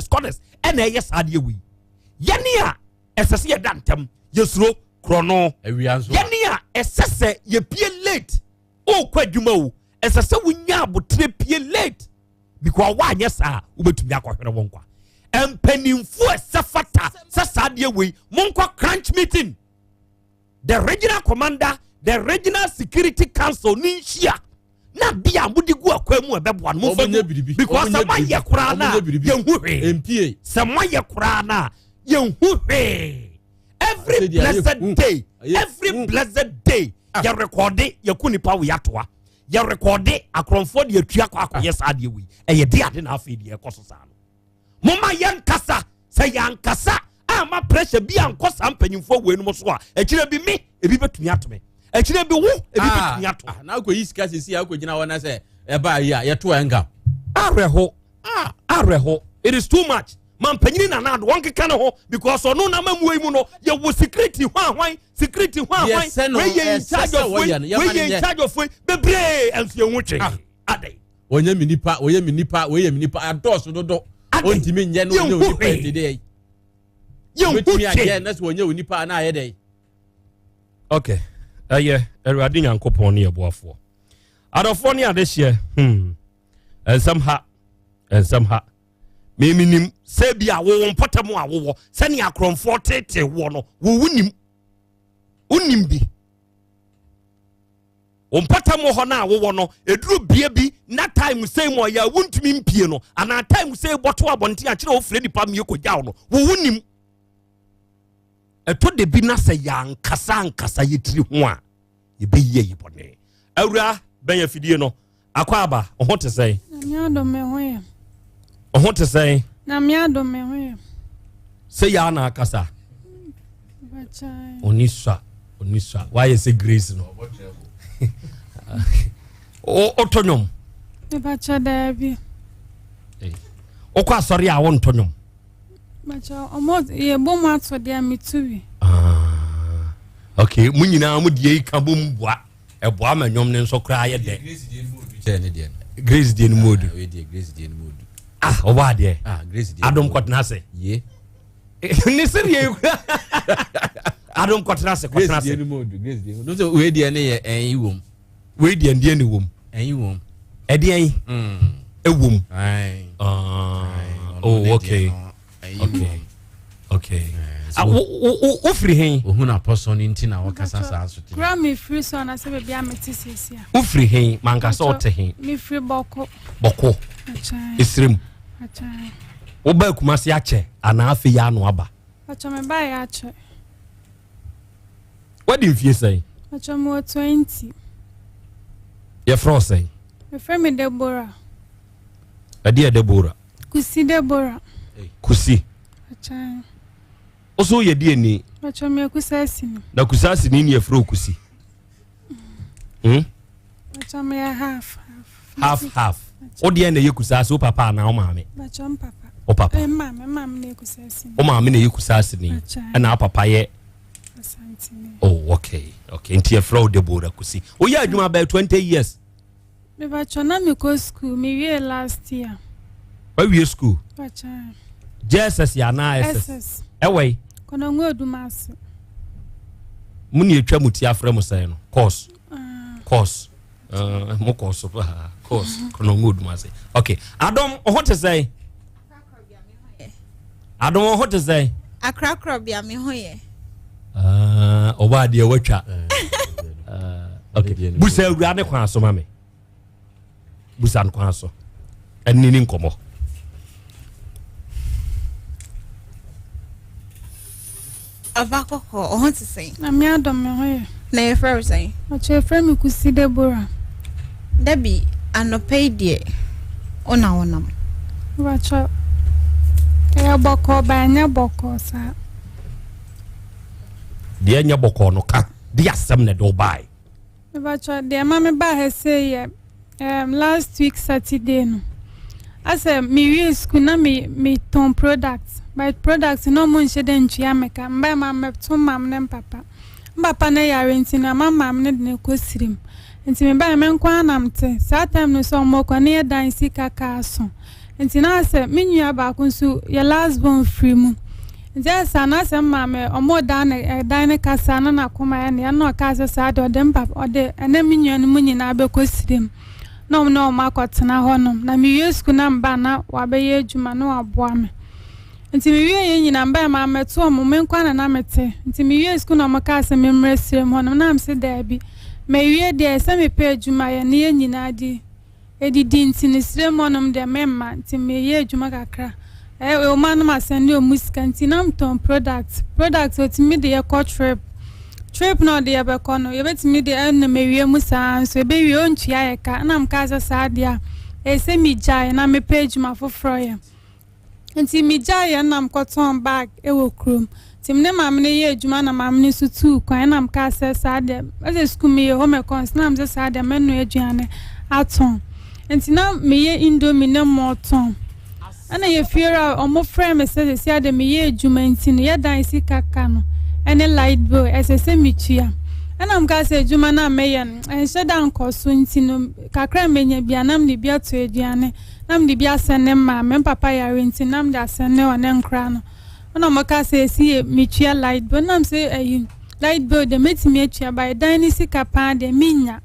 corners ena eye sa de wi yene a esese ye dantem yesuro krono yene a esese ye pie late o kwadwuma wo esese wunya abotre pie late because wa anye sa ubetumi akohwere wonkwa empanimfu esefata sasa de wi monkwa crunch meeting the regional commander the regional security council ninhia na bia mudi gu akwam ebeboa no mo because sama ye kura na ye huhwe empie sama ye kura na ye huhwe every blessed day ye record ye kunipa wo yatoa ye record akronfo de atua kwa akoye saade wi eye de ade na afi de ekoso sa no moma ye nkasa se ye nkasa ama pressure bi ankosa mpanyimfo we no so a ekire bi me ebi betumi atome ekire bi wo ebi betumi ato na akọ yiska sisi akọ gina wona se e ba ya ye to enga areho it is too much man panyini na nado won keka ne ho because ono na mamuoi mu no ye wo security hwan we ye in charge of bebre enso ye nwuche adai onye minipa adoso dodo ontimi nye no onye onipa etede ye nwuche ye na so onye onipa na aye dai okay Eradi Nyankopon ne eboafo adofo ne adehye ensam ha meminim se bia wo mpotamo a wo se ne akromfo tete wo no wo unim bi wo mpotamo ho na wo no eduru bia bi na time say mo ya wuntumi mpie no ana time say boto abonte a kire wo fredi pam ye kogya no wo unim eto de bi na se ya nkasa yetiri ho a ye be ye yibone awura ben ya fidie no akwa aba ho te sei na miado me ho ho te sei na miado me ho se ya na akasa bachai onisha why is grace no otonyom e bacha dabi okwa sori a won tonyom bacha omo ye bom ato de amituwi okay munyina mu die ka bom boa eboa manyom ne nso kra ye de grace die no modu oba de grace die adom kotna se ye ni serie adom kotna se grace die no no so we die ne ye enyiwom we die ndie ne wom enyiwom e die en ewom okay ufri hen ohun apostle ni ntina wakasa sa asute Grammy free so na se bia metisisia ufri hen mankasa ote hen mi free boko esrem achai oba kumase ache ana afi ya no aba acha me ba ya ache what do you say acha mo 20 ye fro say me frame Deborah ade Deborah kusi Deborah Kusi. Also ye die ni. Bacho me kusasi ni. Na kusasi ni ye fro kusi. Bacho me half. Half. O die na ye kusasi o papa na o maame. Bacho papa. O papa. Mama na kusasi. O maame na ye kusasi ni. Na papa ye. Asante. Oh, okay. Nti ye fro de bora kusi. O ye adwuma about 20 years. Me bacho na me go school me we last year. Why we school? Bacho. JSS ya na SS. Ewe. Kono ngodumase. Muni etwa muti afre mo sai no. Course. Mo course course. Kono ngodumase. Okay. Adam what is say? Adam what is say? Krobea me hoye. Oba de watwa. Okay. Busa awura ne kwan so mame. Busa no kwan so. Enini nkomo. Avakoko, what to say? Na me adom me hoye. Na your friend say? Oche your friend me kusi Deborah. Debbie, anope die. Ona onam. Bacho. Ya boko ba nya boko sa. De nya boko no ka. De asem na do buy. Bacho de mama ba he say last week Saturday no. Ase me we school na me ton products. My products no mun she den twa meka. Mba mama to mam ne papa. Papa na yare nti na mama ne de kosirim. Nti me ba me nkwa namte. Sa time no so mo kwa ne dan sika ka so. Nti na ase me nua ba ko nso ye last born free mu. Nti asa na ase mama omo dan ne kasa na na koma ya ne na ka ase sa de odem papa ode ene me nua no mu nyina be kosirim. No makotena honom na mi yesku na mba na wabeye adwuma na waboa me. Nti mi wie nyina mba ma meto omo menkwa na mete. Nti mi yesku na maka ase memresrem honom na amse dabi. Me wie de se me pe adwuma ye ne nyina di. Edidi nti ne srem honom de memma nti me ye adwuma kakra. O man ma send o musika nti na mton products otimi de ye trip no de yabekono yebetimi de na mewie musa so ebe wie ontua yeka na mkaza saadia ese mi jai na me page ma foforo ye nti mi jai na mkoton bag ewo krom timne mamne ye adwuma na mamne so tu kwan na mkasa saadia ase school me home cons na mze saadia menu aduane aton nti na me ye indomie na moton ana ye fiera omo frame se se ade me ye adwuma nti no ye dan sika ka no ene light bill esese mitua ana mka se adwuma na meyen enheda nkoso nti no kakra menya bia nam de bia to aduane nam de bia sene ma me papa yare nti nam de asene one nkra no ana mka se si mitua light bill nam se light bill de metimi atua by dan sika pa de minya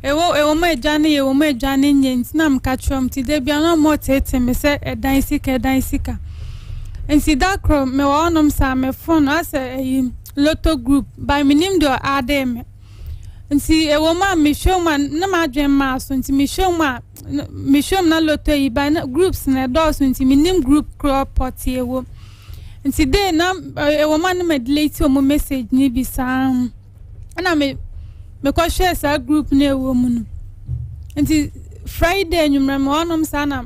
ewo ma aduane nye nti nam ka trom ti de bia no mo tete me se dan sika nti dakro me wonom sa me phone ase Lotto group by minim do adem nti ewo ma me show man na ma dwen ma so nti me show na lotto yi by groups na do so nti minim group crop pot ewo nti de na ewo ma na me delete o mo message ni bi sa na me ko share sa group na ewo mu no nti Friday nyumra me wonom sa na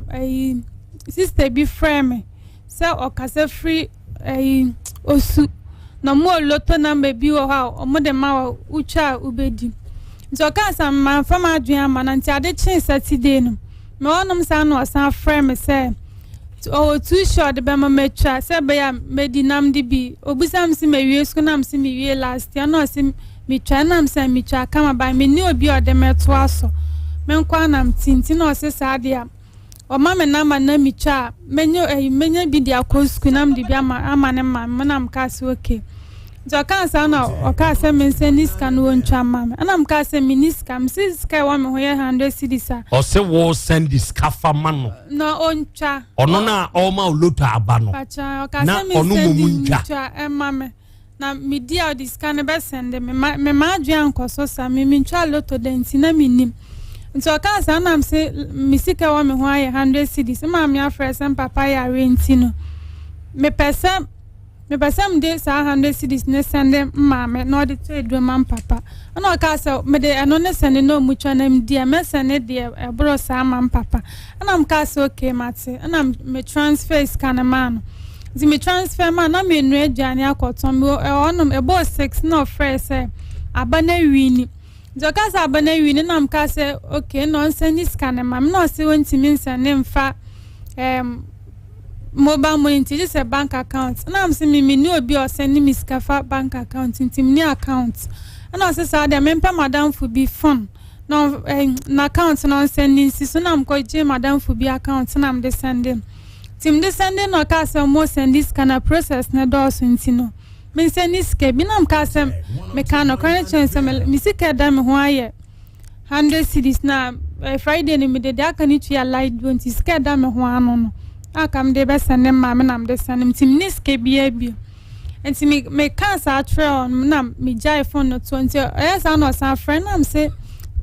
sister bi frame se okase free osu no mo lotto number bi wo ha o mo de ma ucha ubedi nso ka sam ma fama adwen ama na nti ade chin Saturday no me wonom sa no san frame se o too short be ma mecha se be ya medi nam di bi obusam si me wie sku nam si me wie last year no si me twa nam sa me twa kama ba me ni obi o de meto aso me nkwa nam tinti no se sa de a o mama na ma na micha menya bi dia kosku nam di bi ama ne ma nam ka se okay jo kan sa na o ka se men se niska no ntwa mama anam ka se miniska msiska wa me hoye 100 cedis o se wo send this kafa mano no ontwa ono na o ma oloto aba no pacha o ka se men se ntwa mama na media diska ne be send me ma adwan koso sa me ntwa loto denti na minim nso ka sa na mse misika wa me hoye 100 cedis ma me afre sem papa ya renti no me pesa me person dey 100 cedis ne send mama no dey to edu mam papa ana ka say me dey ano ne send no mucho na me dia me send dey bro sa mam papa ana am ka say okay mate ana me transfer scan man zi me transfer man na me nu aduane akoton me onom ebo 6 no fresh say abana wini Joka sa abana wini na am ka say okay no send scan man no say wonti me send mfa mobile money just a bank account and I'm saying me no be or send me scafa bank account into me account and I say the member madam for be fun no na account no sending so na am ko je madam for be account na am de sending tim de sending no ka say mo send this kind of process na do so ntino me send this ke bi na am ka say me can no current chance me sika da me ho aye 100 cedis na Friday ni me de aka ni tu ya light don't sika da me ho ano no akam de be send mama nam de send tim niske bia enti me can sa trail na me jai phone no 20 yes I know some friend am say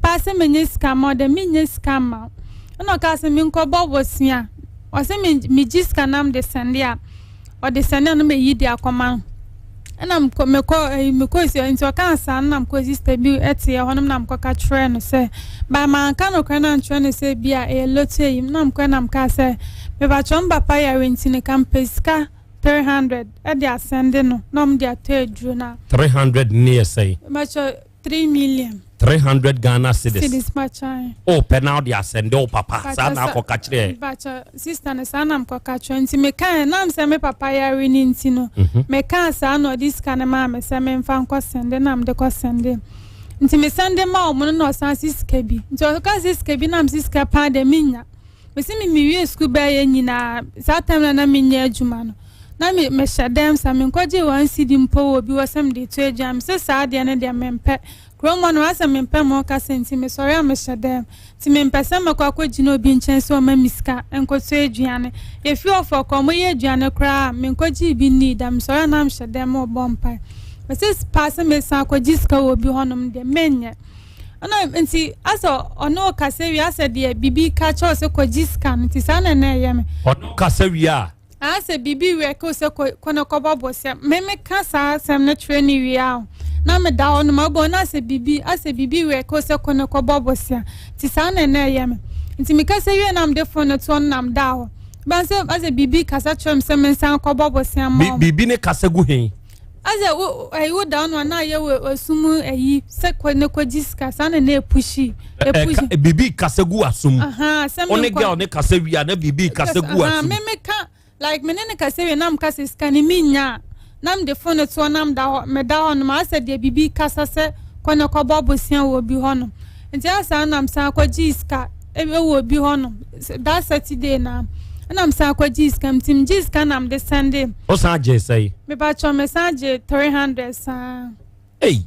pass me niska mo de me niska ma no ka se me nko bobo sia o se me jiska nam de send ya o de send no me yidi akoma na me ko si enti o kan sa na me ko sister bi eti e honum na me ko ka trail no say ba man kan no kan na trail no say bia e lote yim na me ko na me ka say me ba chomba pa ya rentine campeska 300 e dia sende no nom dia tedru na 300 near say macho 3 million 300 Ghana cedis cedis macho oh penal dia sende o papa sa na ko ka kire bacho sister na sa na ko ka twenti me kan na me me papa ya renti no me kan sa no this kan ma me se me mfa ko sende na me de ko sende nti me sende ma o mo no san siska bi nti o ka siska bi na me siska pa de minya me se me wie school ba ye nyina sa time na me nya adwuma no na me shadam sa me kwaje wan cd mpo obi wasam de to adwam se sa de na de mempe kromo no asam mempe mo ka senti me sorry am shadam ti me mpesa me kwa kwagina obi nchen so ma miska enko to adwane e fi ofo ko mo ye adwane kra me kwaje bi need am sorry na am shadam o bompa me se pass me sa kwajiska obi honom de menye ana enti aso ono kasewi ase de bibi ka cho se kwajiska nti sana na yeme ono kasewi a ase bibi we ko se kono ko bobosia meme kasa sem na training wi a na me da ono mabo na ase bibi we ko se kono ko bobosia ti sana na yeme nti me kasa wi na am de phone to nam da ho ban se ase bibi kasa chom se men san ko bobosia mo bibi ne kasa gu hen ase wo down one na ye we sumu eyi se kono ko jiska sana na epushi bibi kasa gu asum one girl ne kasa wi a na bibi kasa gu asum meme ka like menene kasewe nam kasa skani minya nam de phone to nam da me da on ma se de bibi kasa se kono ko bobosia wo bi hono nti asa nam sa ko jiska e wo bi hono that Saturday na nam sa ko jiska mtim jiska nam de Sunday o sa je say me ba cho message 300 sa hey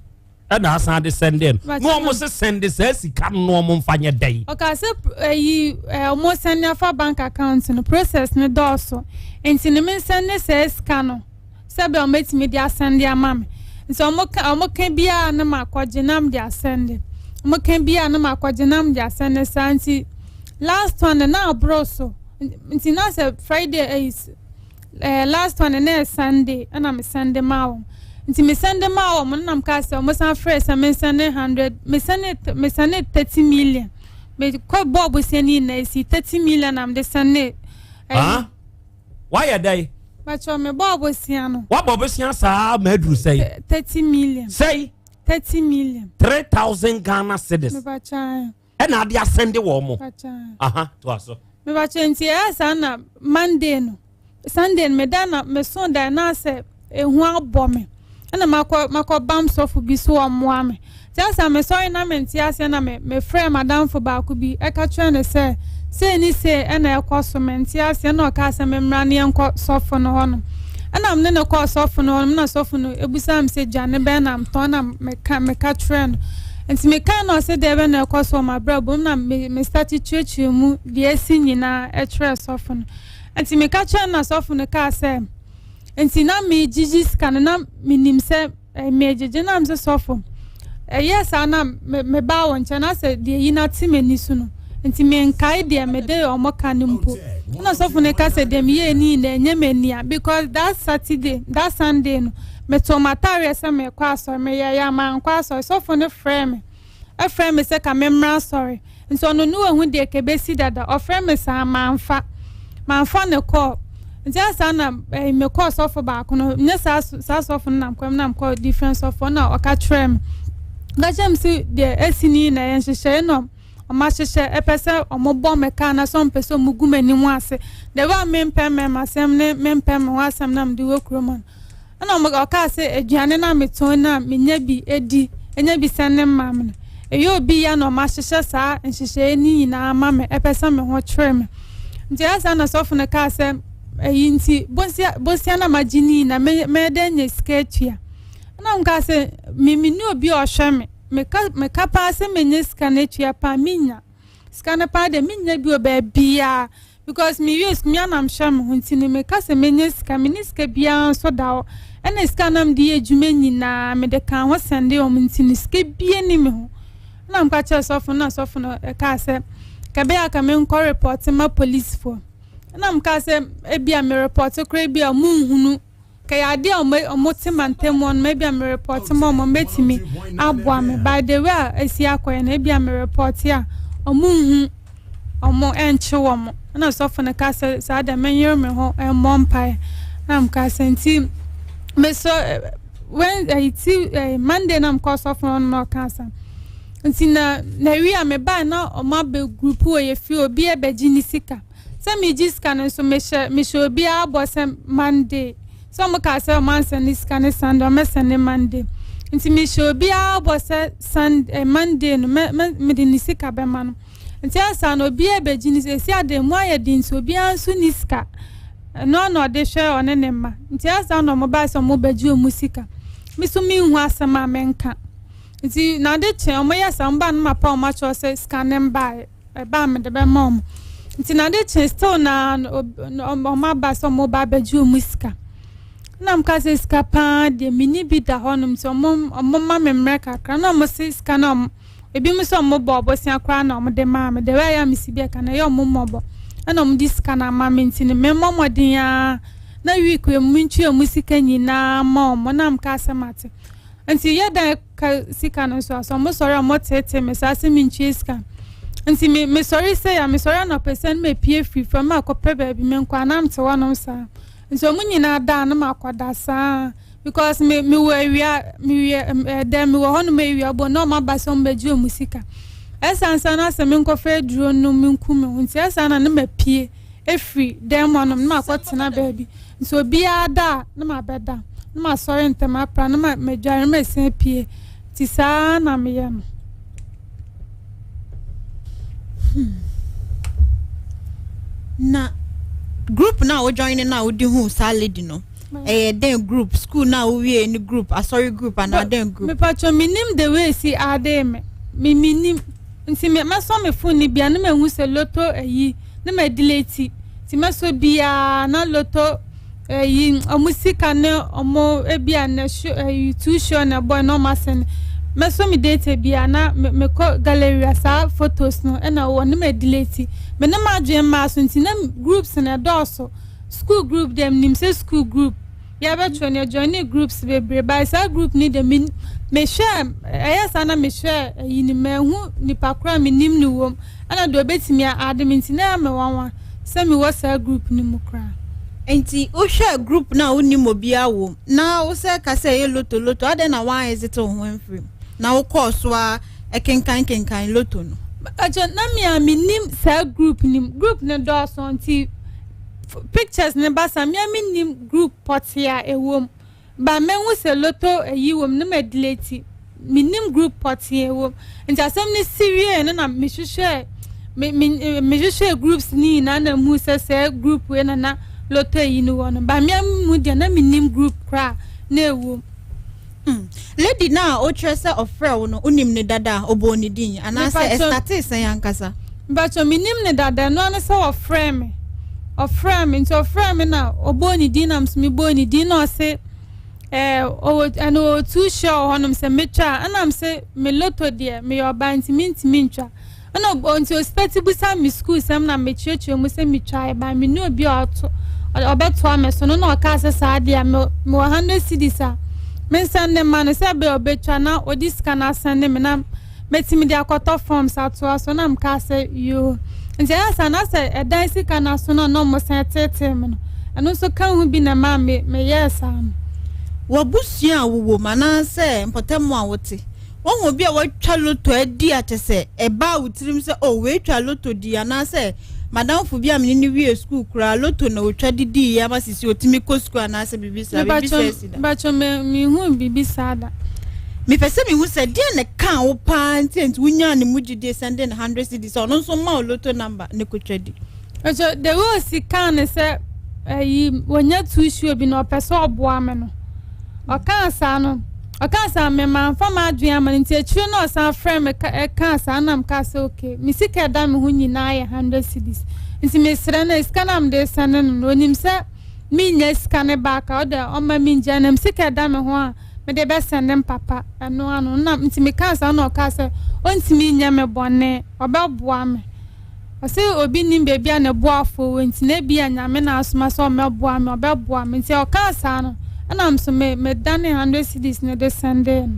ana asa de send no mo se send se sika no mo mfanye dai okay se mo send afa bank account no process no doso enti ne me send se sika no se be o met media send ya mama nso mo kan bia na makwaje nam dia send mo kan bia na makwaje nam dia send santi last one na broso nti na se Friday is last one na Sunday ana me send mawo nti me send ma o mo nam ka se o mo san fresh me send 100 me send 30 million me ko bobo seni na si 30 million am de send why are they but me bobo siano what bobo sian sa madru say 30 million say 30 million 3000 Ghana cedis me bacha e na dia send wo mo to aso me bacha nti esa na Monday no Sunday me dana me Sunday na se ehu abome ana mako bam sofu bi so amoame just am sorry na menti ase na me frame madam for ba ku bi e ka twene se ni se ana ekoso menti ase na o ka ase me mra ne enko sofu no hono ana am ne ko sofu no hono na sofu no ebusam se jane be na am ton na me ka twene enti me ka no se de be na ekoso ma brabo na me start chichi mu de esi nyina e tre sofu no enti me ka twene na sofu no ka se enti na me jiji scan na minim se me jeje na mse sofo yes ana me ba won chana se de yina ti meni su no enti me nkai de me de o moka ni mpo na so for ne ka say dem ye ni na nyemania because that Saturday that Sunday no me to matare say me kwa so me ya man kwa so for ne frame e frame say ka memra sorry nso no nu ehun de ke besi dada o frame say manfa ne call ntia sana me call so for back no nye sa so for nam call difference of na o ka trem ga jem si de esini na yen hye no o ma hye epese o mo bom meka na so mpese mugumani mu ase de wa mempem masem ne mempem wasem nam de wokromon ana mo ka se aduane na meton na menya bi edi enya bi sene mam eyo bi ya no ma hye sa nhye ni na ma me epese me ho trem ntia sana so for na ka se yinti bosia na magini na me denye sketchia na nka se mimi ni obi o hwe me ka pa se menye scanetchia pa minya scanner pa de minya bi oba bia because me use me anam hwe me hunti ni me ka se menye scanner bia so da ena scanner de adwuma nyina me de kan ho sende o munti ni ske bia ni me ho na nka che sofo na ka se ka be aka me nko report ma police for na mka se ebia me report kra bia munhunu ka ya de omotimantem on maybe me report mo metimi abwa me by the way esi akoye na ebia me report ya omunhu omo enche wo mo na so for na ka se sa da menyer me ho mompai na mka se nti me so when Monday na mka so for no cancer nti na wi a me ba na oma be group o ye fi obi e be jinisika se mi jiska so me show obi a bosem Monday so mo ka se man se ni scan Sunday me se ne Monday nti mi show obi a bosem Sunday Monday no me de nisika be ma no nti asa no obi e be jinisika si ade mo aye din so obi ansu niska no de hwe one ne ma nti asa no mo ba so mo be ji o musika mi so mi hu asema menka nti na de che o mo ya samba no ma pa o ma cho se scan ba ba me de be mom nti na de che still na o ma ba so mo ba be ji o musika na m ka se ska pa de mini bi da honum so mo ma me mreka kra na mo se ska na ebi mo so mo bo bosia kra na mo de ma me de wa ya mi si bi ka na yo mo mo ana mo diska na ma me nti ne me mo modin ya na wi ko mu ntwe musika nyina ma mo na m ka se mate nti ye da ka sika no so mo sorry mo tete me sa se mi ntwe ska nti me sorry say ya me sorry na person me pie free from akopɛ ba bi me nkwa na mte wono sa nti o munyina da na makwada sa because me wo awia me dem wo hono me awia bo no ma ba so mbeji o musika esansa na se me nkofa duro no me nku me nti esansa na me pie efri dem wono na makotena ba bi nti obi ada na ma beda na ma sorry ntema pra na ma medware me sen pie ti sa na me yam na group na we join na we di hu salad no then group school na we any group sorry group and then group me patcho minim the way si ade me minim nti me so me phone ni bia na me hu se loto ayi na me delete ti me so bia na loto ayi omusika na omo ebia na tu show na boy no masen me so me date bia na me ko gallery sa photos no na wo na me delete me na ma dwen ma so nti na groups na doso school group dem nim say school group ya be tro join groups be by sa group ni de me share ayasa na me share yini me hu ni pakra me nim ni wom ana do betimi admin nti na me wanwa say me was a group ni mu kra enti o share group na oni mobia wo na o say ka say loto ade na wan exit o ho enfrim na o course wa kenkan loto no ajo na me nim sa group na do so nti pictures ne basa me nim group potia ewom ba me hu se loto eyiwom na me delete me nim group potia ewom nti asem ne siwie na me hwehwe me hwehwe groups ni na mu se group we na loto yi no wono ba me mu de na me nim group kra na ewom lady na o trese ofre no unim ne dada oboni din ana se start sen yankasa but me nim ne dada no na se ofre me into ofre me na oboni din am me boni din no se ano too sure honum se mecha ana am se me loto de me oba ntimi ntwa no until expectable some school some na me church mu say me try by me no bi auto obeto me so no ka say saade me 100 cedis a me send them man say be obetwa na odi scanner send me na metimi dia kwata forms ato so na mka say you nti asa na say edan sika na so no mo sentete me no eno so kan hu bi na ma me yes am wabusua wo mana say mpotemu a wote won obi a watwa loto adi atese eba wutirim say oh we twa loto di ana say madam fu bi am ni wie school kura loto na otwa didi ya masisi otimi ko school ana say bibisa bacho me hu bibisa da me pese me hu say dia ne kan wo pa ntent wunya ne mugide send 100 cedis ono so ma loto number ne ko twadi bacho the was kan say wonya tu issue bi no pese oboa me no Okasa me man fa ma adua man nti achiro no san frame me ka san nam ka say okay me sika da me hu nyina ye 100 cedis nti me sre na sika nam de sanen no nim say me nya sika ne ba ka o de o ma me nja nam sika da me ho a me de be sendem papa eno anu na nti me ka san no ka say o nti me nya me bone obeboa me o say obi nim be bia na boafo nti na bia nya me na asoma so me boa me obeboa me nti o ka san no and I'm so me done 100 cedis ne de sende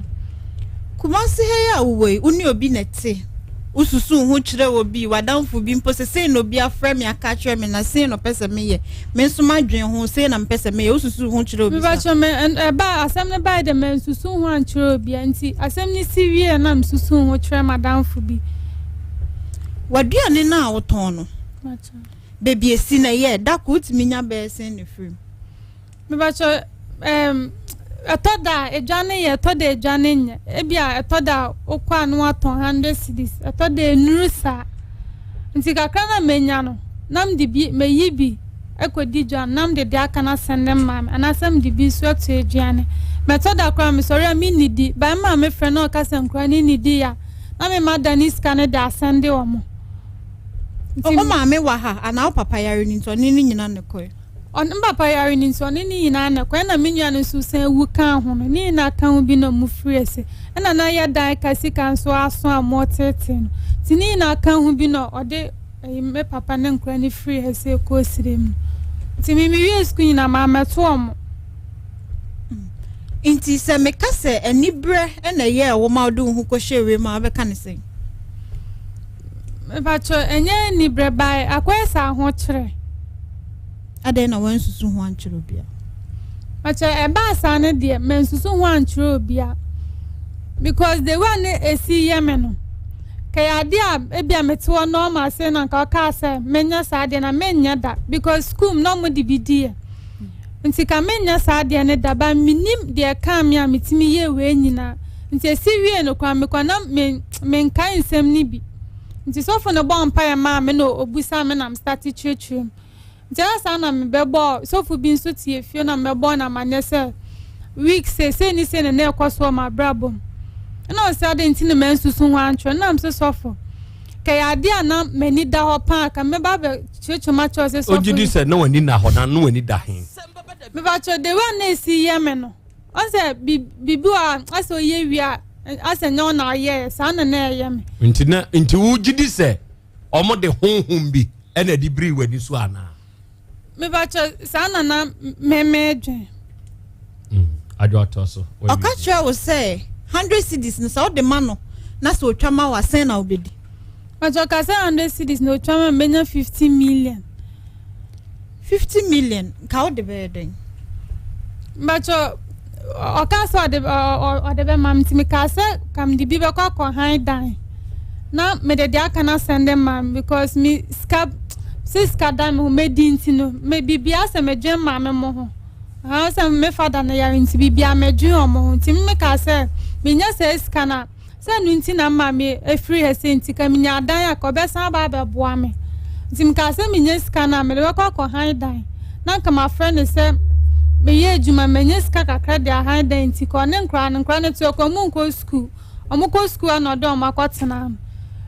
kumasi he ya uwe uni obi nete ususu hu kire obi wadamfo bi mpo se no bi afrɛ me aka kire me na se no pese me ye me nso madwen hu se na mpese me ye ususu hu kire obi ba cho me ba asem ne ba de me susu hu an kire obi anti asem ni si wie na msusu hu kire madamfo bi waduane na woton no baby esi na ye da ko utimi nya be se ne free me ba cho atoda ejane ye atoda ejane nya ebia atoda okwa no aton 100 cedis atoda enurusa nti kakra na menya no nam de bi meyibi ekodi dwan nam de aka na sendem mam anasem de bi so to ejane metoda kwa me sorry me nidi ba ma me frɛ no ka sem kwa ni nidi ya na me madani scan de asende wo mo o ma me wa ha ana papa yare ni to ni nyina ne koy on papa yare ni so ni nyina na kwa na menua no so san wu kan ho no ni na kan bi no mu friese na na ya dan ka sika so aso amotete no ti ni na kan ho bi no ode me papa na nkra ni friese ko sirem ti mi wie school na ma meto omo inti se me kase enibre na ye wo ma do hu ko hyewe ma be kan se me bacho enye enibre bai akwesa ho kire ade na wan susu ho ankyero bia bacho e ba sa ne de men susu ho ankyero bia because the one esi yeme no kaya dia ebia meto no ma se na ka se menya sa de na menya da because school no mo di bidie nti ka menya sa de ne da ba minim de ka me a metimi ye we nyina nti esi wie no kwa me kwa na men kan nsem ni bi nti so for no bon pa ma me no obusa me na am start church just na me bebo so fu bin so tie fie na me bo na manese week say ni say na ekoso ma brabo na o say de ntine men susu ho antro na am so for kay ade ana mani da ho pa ka me ba be chechoma cho say so ojidi say na wani na ho na no wani da hen me ba cho de one na si ye me no o say bibi a aso ye wi a asa nyo na ye sa na na ye me nti ojidi say omo de honhom bi e na di bri wani so ana me bacho sana na memedwe adwo toso okacha wo say 100 cedis no so de mano na so twama wa sen na obedi bacho ka say 100 cedis no twama menya 50 million ka o de be den bacho okasa o de be mam timi ka say kam di bi be kwa han dan na me de aka na send them mam because me scab siska dan mo medinti no me bibia se me dwen ma me mo ho ha se me fada na yare nti bibia me dwen o mo ho nti me ka se me nya se siska na se nu nti na ma me efri hese nti ka me nya dan akobe san ba be boa me nti me ka se me nya siska na me le kwa han dan na ka ma friend se me ye juma me nya siska kakra de han dan nti ko ne nkra ne to ko mu nko school o mu ko school na do ma kwatena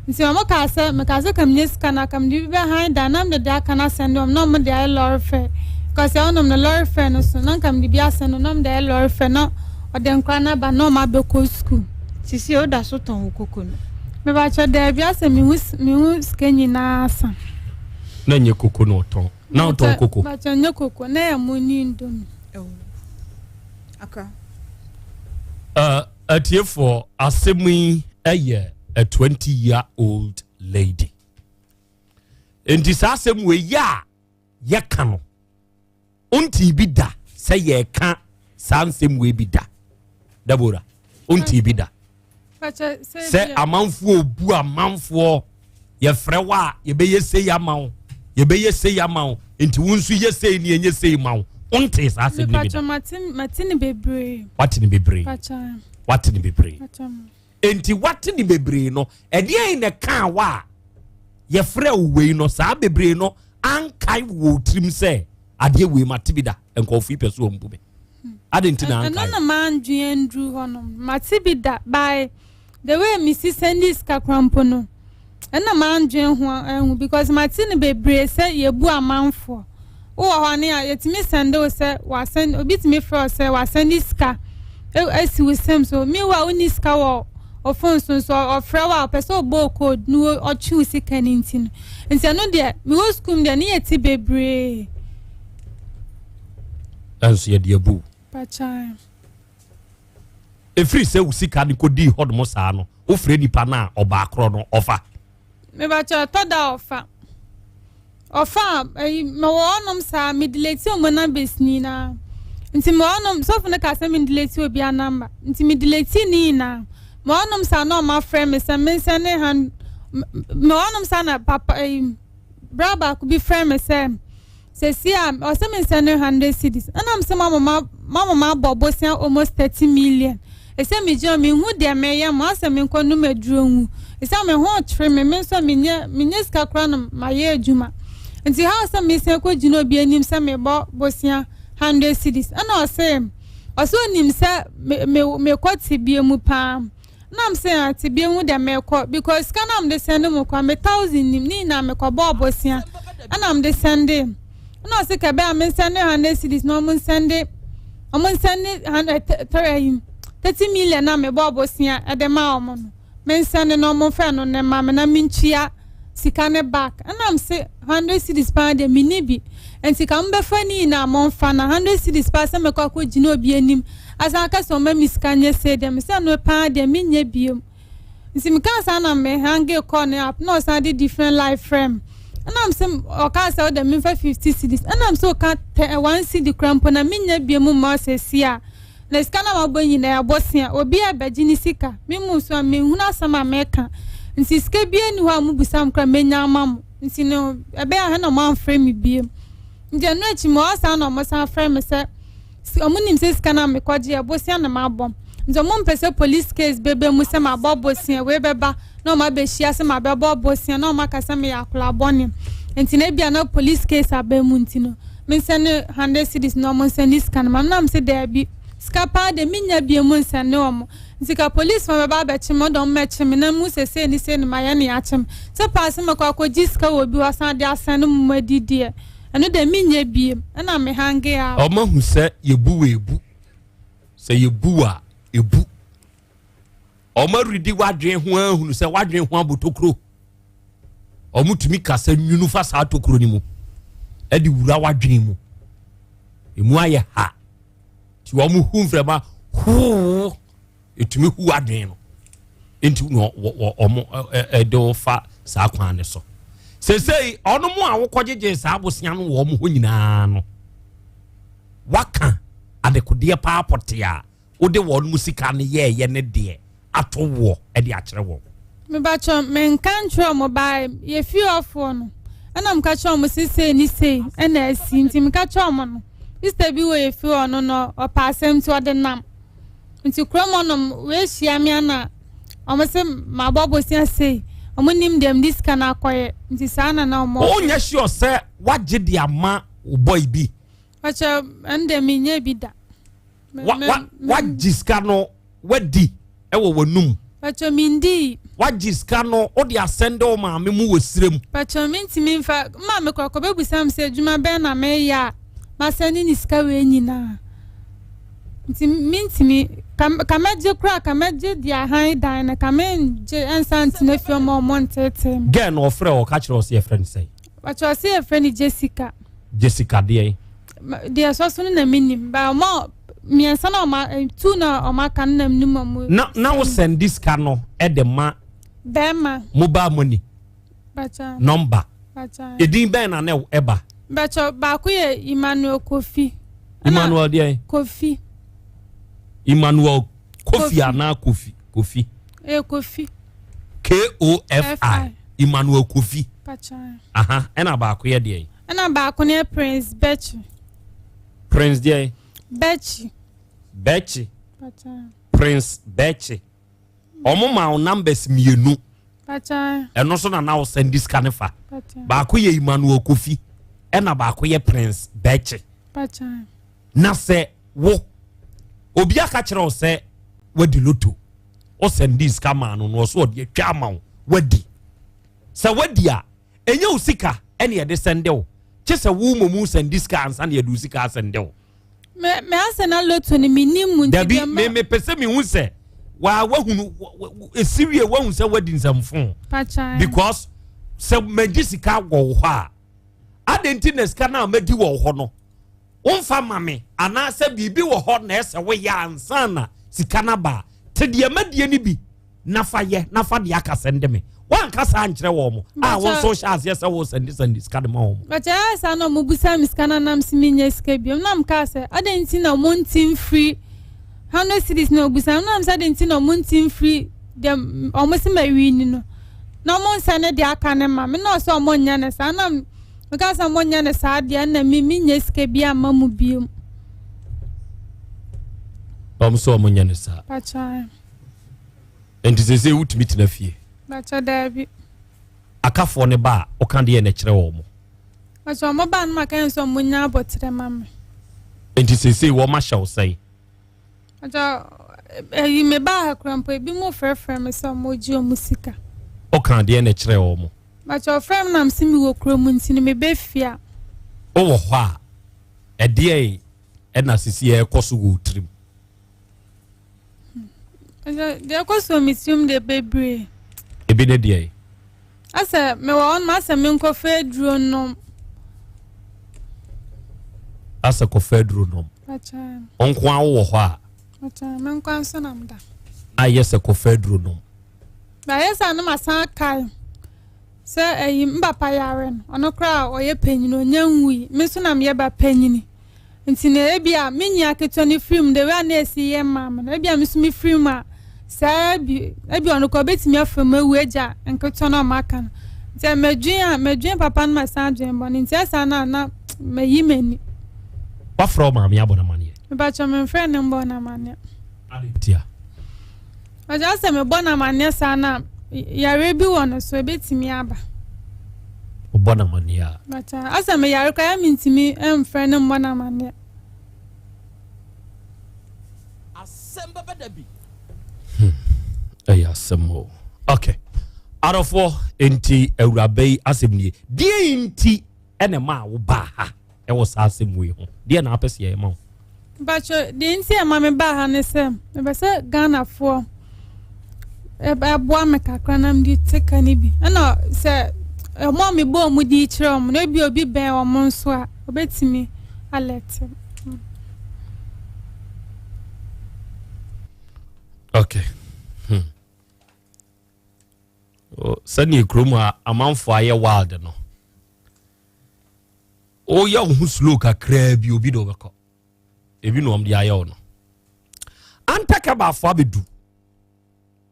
nti mama ka se me ka se kam nyeska na kam di be han da nam de aka na send no mo de I lord fe ka se onom na lord fe no so nan kam di bia se no nam de lord fe no o de nkra na ba no ma be ko school sisi o da so ton kokko no Me ba cho de bia se me hu skenyi na asa. Na nye koko no ton. Na ton koko. Ba cho nye koko na ya muni ndom. Aka. For Asemi a 20-year-old lady. And this Asem we ya kano. Unti bida say ye can sansem we bida. Dabura. Unti bida. Say a manfo bu a manfo ye frewa ye be ye say ya maun. Ye be ye say ya maun. Inti unsu ye say ni ye say maun. Unti sa Asem bida. Matini bebre. What in bebre? Pacha. What in bebre? Enti what in bebre no? Edia in a can wa. Ye frɛ we no saa bebre no ankai wo trim sɛ ade we matibida enko fi peso mbube adenti na ankai no man duen dru honom matibida by the way Mrs. Sandis kakrampo no na man duen ho because matini bebre sɛ ye bu amanfo wo ho ne a yetimi sende wo sɛ wa send obitimi frɛ sɛ wa sendiska esi wo sem so mi wa uniska wo ofon so ofrewa person bo code no o choose kanintin nti no de me wo school de ne yeti bebre as ye de bu pacha efri se usika ni kodi hodmo saa no o frɛ nipa na oba akro no ofa me ba cha to da ofa me wo onom saa me delete o mona besni na nti me onom so fune ka se me delete obi anamba nti me delete ni na Monum sa no my friend Miss Sane hand Monum sana papa braba could be friend Miss Sam. Says yeah, or some send 100 cities. And I'm some mama bobosia almost 30 million. A semi Johnny who dear mayor master me condume drew. It's a me hot trim and mensa mineska cronum my year Juma. And the house of Miss Echo Juno be a name some about bosia 100 cities. And I say, or so nim say me quite be a mupam. Nam say to be with them because can I'm the sending mo kwa 1,000 ni na me kwa bobosia and I'm the sending no say ka be am sending 100 cities no mo sending 30 million na me bobosia e de ma omo no me sending no mo fa no ne ma me na minchia sika ne back and I'm say 100 cities pa de minibi and sika mbe fa ni na mo fa na 100 cities pa se me kwa ko gina obi anim asa ka so ma miskanye say dem say no pa de minye biom nsi mi kan sa na me hange corner up no sa different life frame and I'm some o ka say dem me 50 cities and I'm so ka 1 city cramp na minye biom ma se sia na skana ma bonyi na abosia obi abagini sika mi mu so me huna sama meka nsi ske bia ni ho amubusam kra menya amam nsi no ebe a na ma frame biom nje no echi mo asa na mo sa frame say omunim se skana me kwaje abosia na mabom nzo mo mpese police case bebe mu se mabobosia we beba na ma be hia se mabobosia na ma kasa me yakula boni enti na bia na police case abemu ntino me se ne 100 cities no mo se ni skana mam na se there bi skapa de minya bia mu se ne omo nti ka police ma beba be chimo don meche me na mu se ni ma ya ne achem se pass me kwa ko jiska obi wasan de asan mu madidie eno de minye biem na me hange a o ma hu se yebu se yebu a ebu o ma ridi wadwen ho ahunu se wadwen ho abotokro o mutumi kasa nwunu fa sa atokro ni mu e di wura wadwen mu emu aye ha ti wo mu hu mfrema hu etumi hu wadwen no enti no o mo do fa sa kwan ne so sesei ono mu a wokɔgyeje saa abosia no wo mo ho nyinaa no waka adekode pa apote a wode wo no musika ne ye ne de ato wo e de akyere wo me ba cho men kan tro mo ba ye fi ofo no ana m ka cho mo sesei ni sei na asi nti me ka cho mo no sister bi wo ye fi ono no o pa asem ti ode nam nti kromo no we hia me ana o mo se ma bobosia sei omunim dem this kana akoye nti sana na omo onya sure se waje de ama o boy bi acha ande minye bi da wajiska no wadi e wo wanum acha mindi wajiska no o de asende o ma me mu wosirem acha minti minfa ma me kwa bebu se adwuma be na me ya ma sani ni ska we nyina nti minti mi Kamaje kura kamaje dia han dan na kamenje Asante na fi mo montete. Girl no frɛ o ka kyerɛ o se friend say. What you say friend Jessica. Jessica dey. Dia so so na minim ba mo miensa na ma tu na o ma kan na minim mo. Na wo send this car no e de ma Bema. Mobile money. Bacha. Number. Bacha. Edin ben na eba. Bacha ba ku ye Emmanuel Kofi. Emmanuel dey. Kofi. Emmanuel Kofi ana Kofi. Kofi. Kofi. KOFI. Emmanuel Kofi. Bacha. Aha, ena ba ku ye dey. Ena ba ku ne Prince Bechi. Prince dey. Bechi. Bechi. Bacha. Prince Bechi. Omo ma numbers mienu. Bacha. Eno so na wo send this kanefa. Bacha. Ba ku ye Emmanuel Kofi. Ena ba ku ye Prince Bechi. Bacha. Na se wo obi aka kire o se wadi loto. O send this kama no no so de twa ma wadi. Se wadi a enye usika ene ye de send o. Che se wo momu send this ka ansa na ye du sika send o. Me asena loto ni minimu Dabi me pese mi hu se wa hunu esiwie wa hu se wadi nsamfo. Pacha. Because se medisika wo ho a adentines ka na medi wo ho no. Wonfa mame ana se bibi wo ho na ese wo ya ansa na sika na ba te de madie ni bi na fa de aka sende me wan kasa ankyere wo mo a won social as yes wo send sika de ma wo mo. But asa no mo busa miskana nam siminye sika bi nam ka se adenti na montin free. How no cities no busa nam sa adenti na montin free dem almost my win no. No mon sane de aka ne ma me no so mo nya ne sa nam because someone na sad ya na mi nyeske bia mamu biom. So mo nya ne sa. Pacha. Enti se wutumi tina fie. Pacha Dabi. Akafo ne ba o kan de na kire wo mo. Pacha mo ba na kan so mo nya abotre mama. Enti se wo ma hye wo sai. Pacha me ba ha krampo ebi mo frefre me so mo ji o musika. O kan de na kire wo mo. But your friend nam simi wo krom ntini me befia. O wo ho a ede e na sisi e koso wo trim. De koso misium de bebre. Ebi ne de. Asa me wa on ma asa me nko fedro nom. Asa ko fedro nom. Acha. Onko a wo ho a. Acha me nko anso nam da. Ayese ko fedro nom. Ba yesa no masan kai. Se mbapa yare no ono kra oye panyino nyanwi me so na me ba panyini nti na ebia menya keto ni film de wa na esi ye mam na ebia me so me film a sa ebia ono ko betimi afam awu agya nketo na maka no nti medwen papa no masan dwen bo nti asa na meyi mani wa fro mam ya bona mane me ba cho me friend mbo na mane adetia aja se me bona mane sa na yare bi wona so betimi aba obona mania bata asa me yare ka mintimi emfre ne mbona mania Asem Beba Dabi asemo okay out of 4 enti awurabai asemnie die enti ene ma wo ba ha e wo sa asemwe ho die na apese ye ma bacho die enti e ma me ba ha ne sem me be se Ghana fo boa me kakra nam di teka ni bi ana se mo me bo mu di kire mo na bi obi ben o mo nso a obetimi alert. Okay. Sani kroma amanfo aye wild no. O ya hu slow kakra bi obi do beko. Ebi no am di aye no. Antaka ba fo abedu.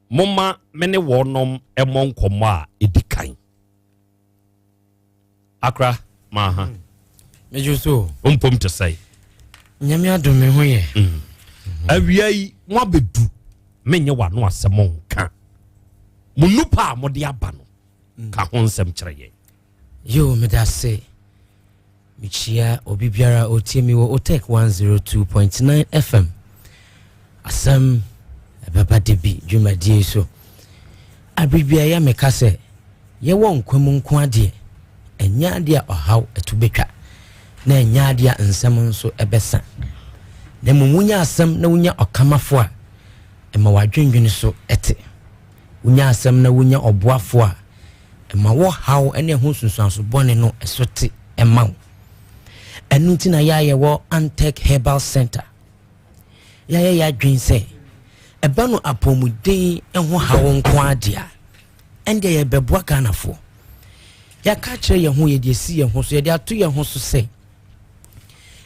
Moma mene wonom emon komo a edikan. Akra maha. Mejuso umpom te say. Nyame adom me ho ye. Awiai mo abedu. Menye wano asemon ka. Munupa mo de aba no. Ka ho nsem kire ye. Yo me da say. Michia obi biara otiemi wo Otek 102.9 FM. Asem Beba Dabi dwumadie so. Abribia ya meka se ye wo nkwam nko ade. Enya ade a ohaw etubetwa. Na enya ade a nsem nso ebesa. Na mumunya asem na wunya okamafo a ema wadwendwene so ete wonya asem na wonya oboafo a ema wo haw ene ho sunsuanso bone no esote ema wo enu nti na ya wo Antec Herbal Center ya dwen se eba no apomuden ho haw nko adea ende ye beboa kanafo ya ka kire ye ho ye de si ye ho so ye de ato ye ho so se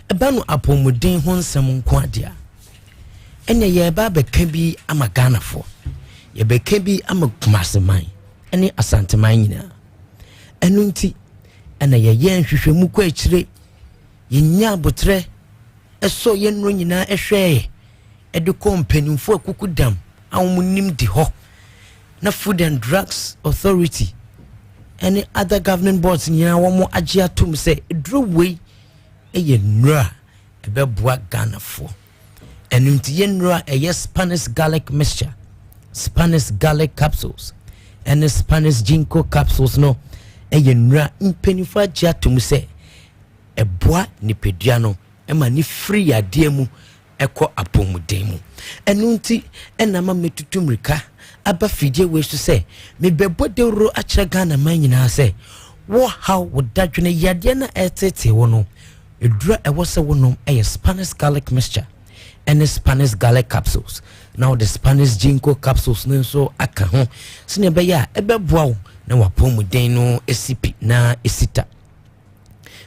eba no apomuden ho nsem nko adea ene ye ba beka bi ama ganafo ye beka bi ama kumaseman ene asanteman nyina enu nti ene ye nhwehwemu kwa akire ye nya botre eso ye nro nyina ehwe ede kompanimfo akukudam awumunim di ho na Food and Drugs Authority any other governing boards nyina womo agye atom se edro wei eye nra ebeboa ganafo enu nti ye nra eye Spanish garlic mixture, Spanish garlic capsules and Spanish ginkgo capsules no eye nra impenifo agye atom se eboa nipedua no ema ni free ade mu eko apomuden mu enu nti enama metutumrika aba fidie we so say me bebodero akira Ghana man nyina say wo how would dadwene yade na etete wo no edura ewo se wo no Spanish garlic mixture and Spanish garlic capsules now the Spanish ginkgo capsules no so aka ho sine be ya ebeboa wo na wapomuden no esipi na esita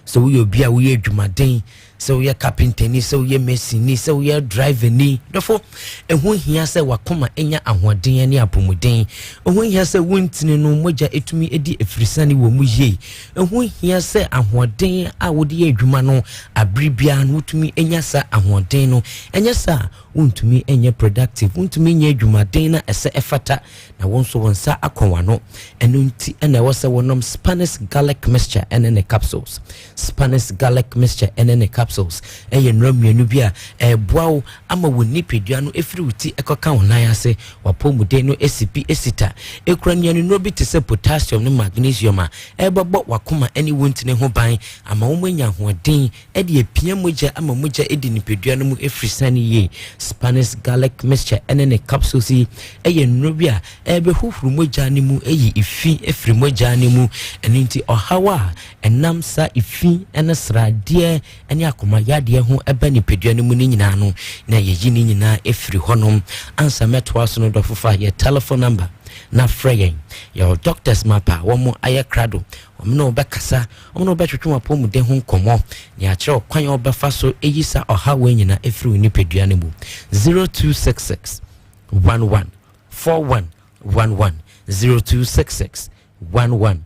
so we obi a we adwumaden so we carpenter ni so we mason ni so we driver ni therefore ehun hia se wakoma enya ahoden ani apomuden ehun hia se wontine no moja etumi edi efrisani wo mu ye ehun hia se ahoden a wodi adwuma no abribia no wotumi enya sa ahoden no enya sa wontumi enya productive wontumi nya adwumaden na ese efata na wonso wonsa akonwa no enu nti ena wo se wonom Spanish garlic mixture and capsules Spanish garlic mixture and capsules eye nramienu bia boawo ama woni pedua no efiri wuti ekoka wonan ase wapomuden no esipi esita ekuranianu no bi tese potassium ne magnesium a ebebo wakoma ani wontine ho ban ama womanya hoden ede epia moja ama moja edi ni pedua no mu efrisani ye Spanish garlic mixture and capsules eye nro bia ebe huhuru moja ni mu eyi ifi efiri moja ni mu eninti ohawa enam sa ifi ene srade ene akoma yade ho eba ni pedua no mu ni nyina no na yeyi ni nyina efiri honom ansa metwa so no dofofa ye telephone number na freyen your doctors mapa womo aye krado omno obekasa omno obetwetwe apomuden ho nkomo ni akire kwan obefa so eyisa ohawa nyina efiri ni pedua no mu 0266 11 41 11 0266 11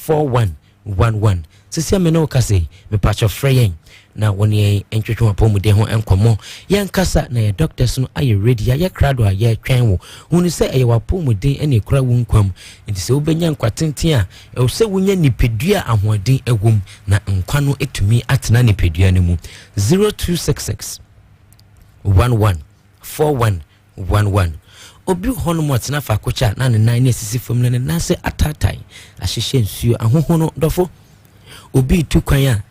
41 11 sisi ameno kase me pacho freyen na woni entwetwe apomuden ho enkomo yankasa na ya doctors no aye ready ya krado aye twen wo hunu se aye wapomuden ene kura wo nkwam nti se obenya nkwatenten a e se wonya nipedua ahoden egwom na nkwa no etumi atena nipedua ne mu 0266 11 41 11 obi hono mo atena fa kocha na ne nan ne sisi fam ne na se atatai ahihye nsuo ahohono dofo obi tu kwan a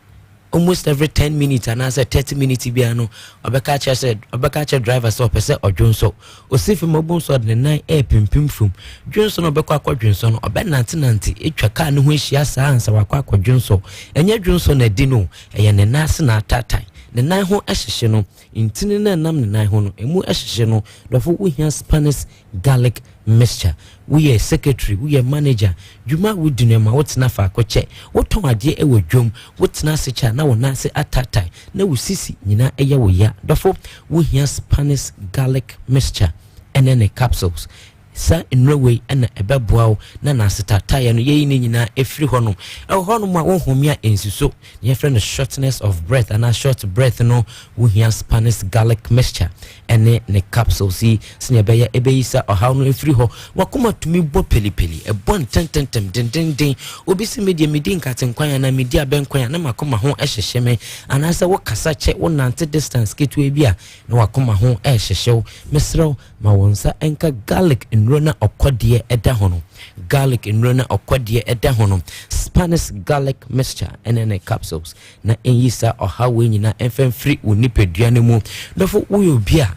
almost every 10 minutes and as a 30 minutes biano obeka said obeka driver so pese odwonso osifi mobonso de nan air pimpim fum dwonso no obeka akwadwonso no obenante etwa car ne ho ehia saa ansa wakwa akwadwonso enye dwonso na dino eye ne nase na atatai ne nan ho ehihye no intini na nam ne nan ho no emu ehihye no dofo wo hia Spanish garlic mixture we are secretary we are manager juma we do nema wotna fa koche woton ade e wodwom wotna secha na wona se atatai na wusisi nyina eye wo ya dofo wo hia Spanish garlic mixture and then capsules sa inrewe na ebeboa na nasetatai no yeyi ni nyina efiri hono hono ma wohomia ensuso ye friend shortness of breath and a short breath no wo hia Spanish garlic mixture ene ne capsules si sine beya ebeisa ohaw no efiri ho wakoma tumi bo pelipeli ebon tententem dendenden obisi media medi nkatenkwan na media benkwan na makoma ho ehyehyeme anasa wo kasa che wo nante distance ketu ebia na wakoma ho ehyehyehw mesrew ma wonsa enka garlic nrona okodie eda hono garlic nrona okodie eda hono Spanish garlic mixture ene capsules na enyisa ohaw nyina enfem free unipedua ne mu dofo wo bia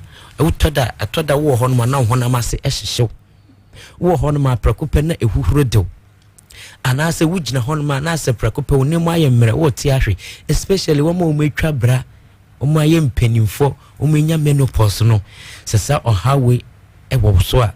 atoda wo ho no na honam ase ehyehew wo ho no ma prakope na ehuhuro dew anase wugina ho no ma na ase prakope wo nemu ayemre wo ti ahwe especially wo ma etwa bra wo ma ye mpanimfo wo menya menopause no sesa ohawe ewo so a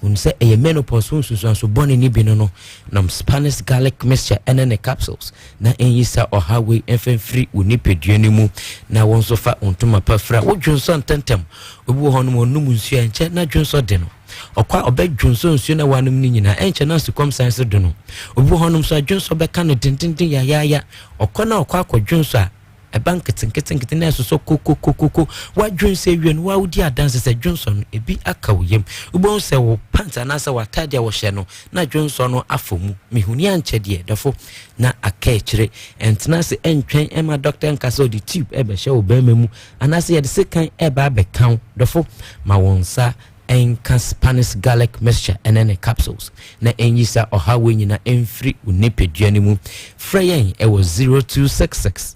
unse eye menopause so boni ni bino no nam Spanish garlic mixture and capsules na enyisa ohawe enfen free unipedua ni mu na wonso fa ontoma pafra wo dwonso ntentem obu ho no num nsu enche na dwonso de no okwa obedwonso nsu na wanum ni nyina enche na circumstance do no obu ho no so dwonso be kan tintintin ya okona okwa akwadwonso a bank tinketin na so kokokokoko wa dwonse wian wa udi adanse se Johnson ebi akawyem ubon se wo panta na se watade wo hye no na Johnson no afomu mehuni anche de dafo na akechire entna se entwen ema doctor nkaso di tube ebe hye obamemu anase ye de sekan eba bekan dafo ma wonsa enka Spanish garlic mixture and capsules na enyisa ohawe nyina emfri unipedua ni mu freyen e was 0266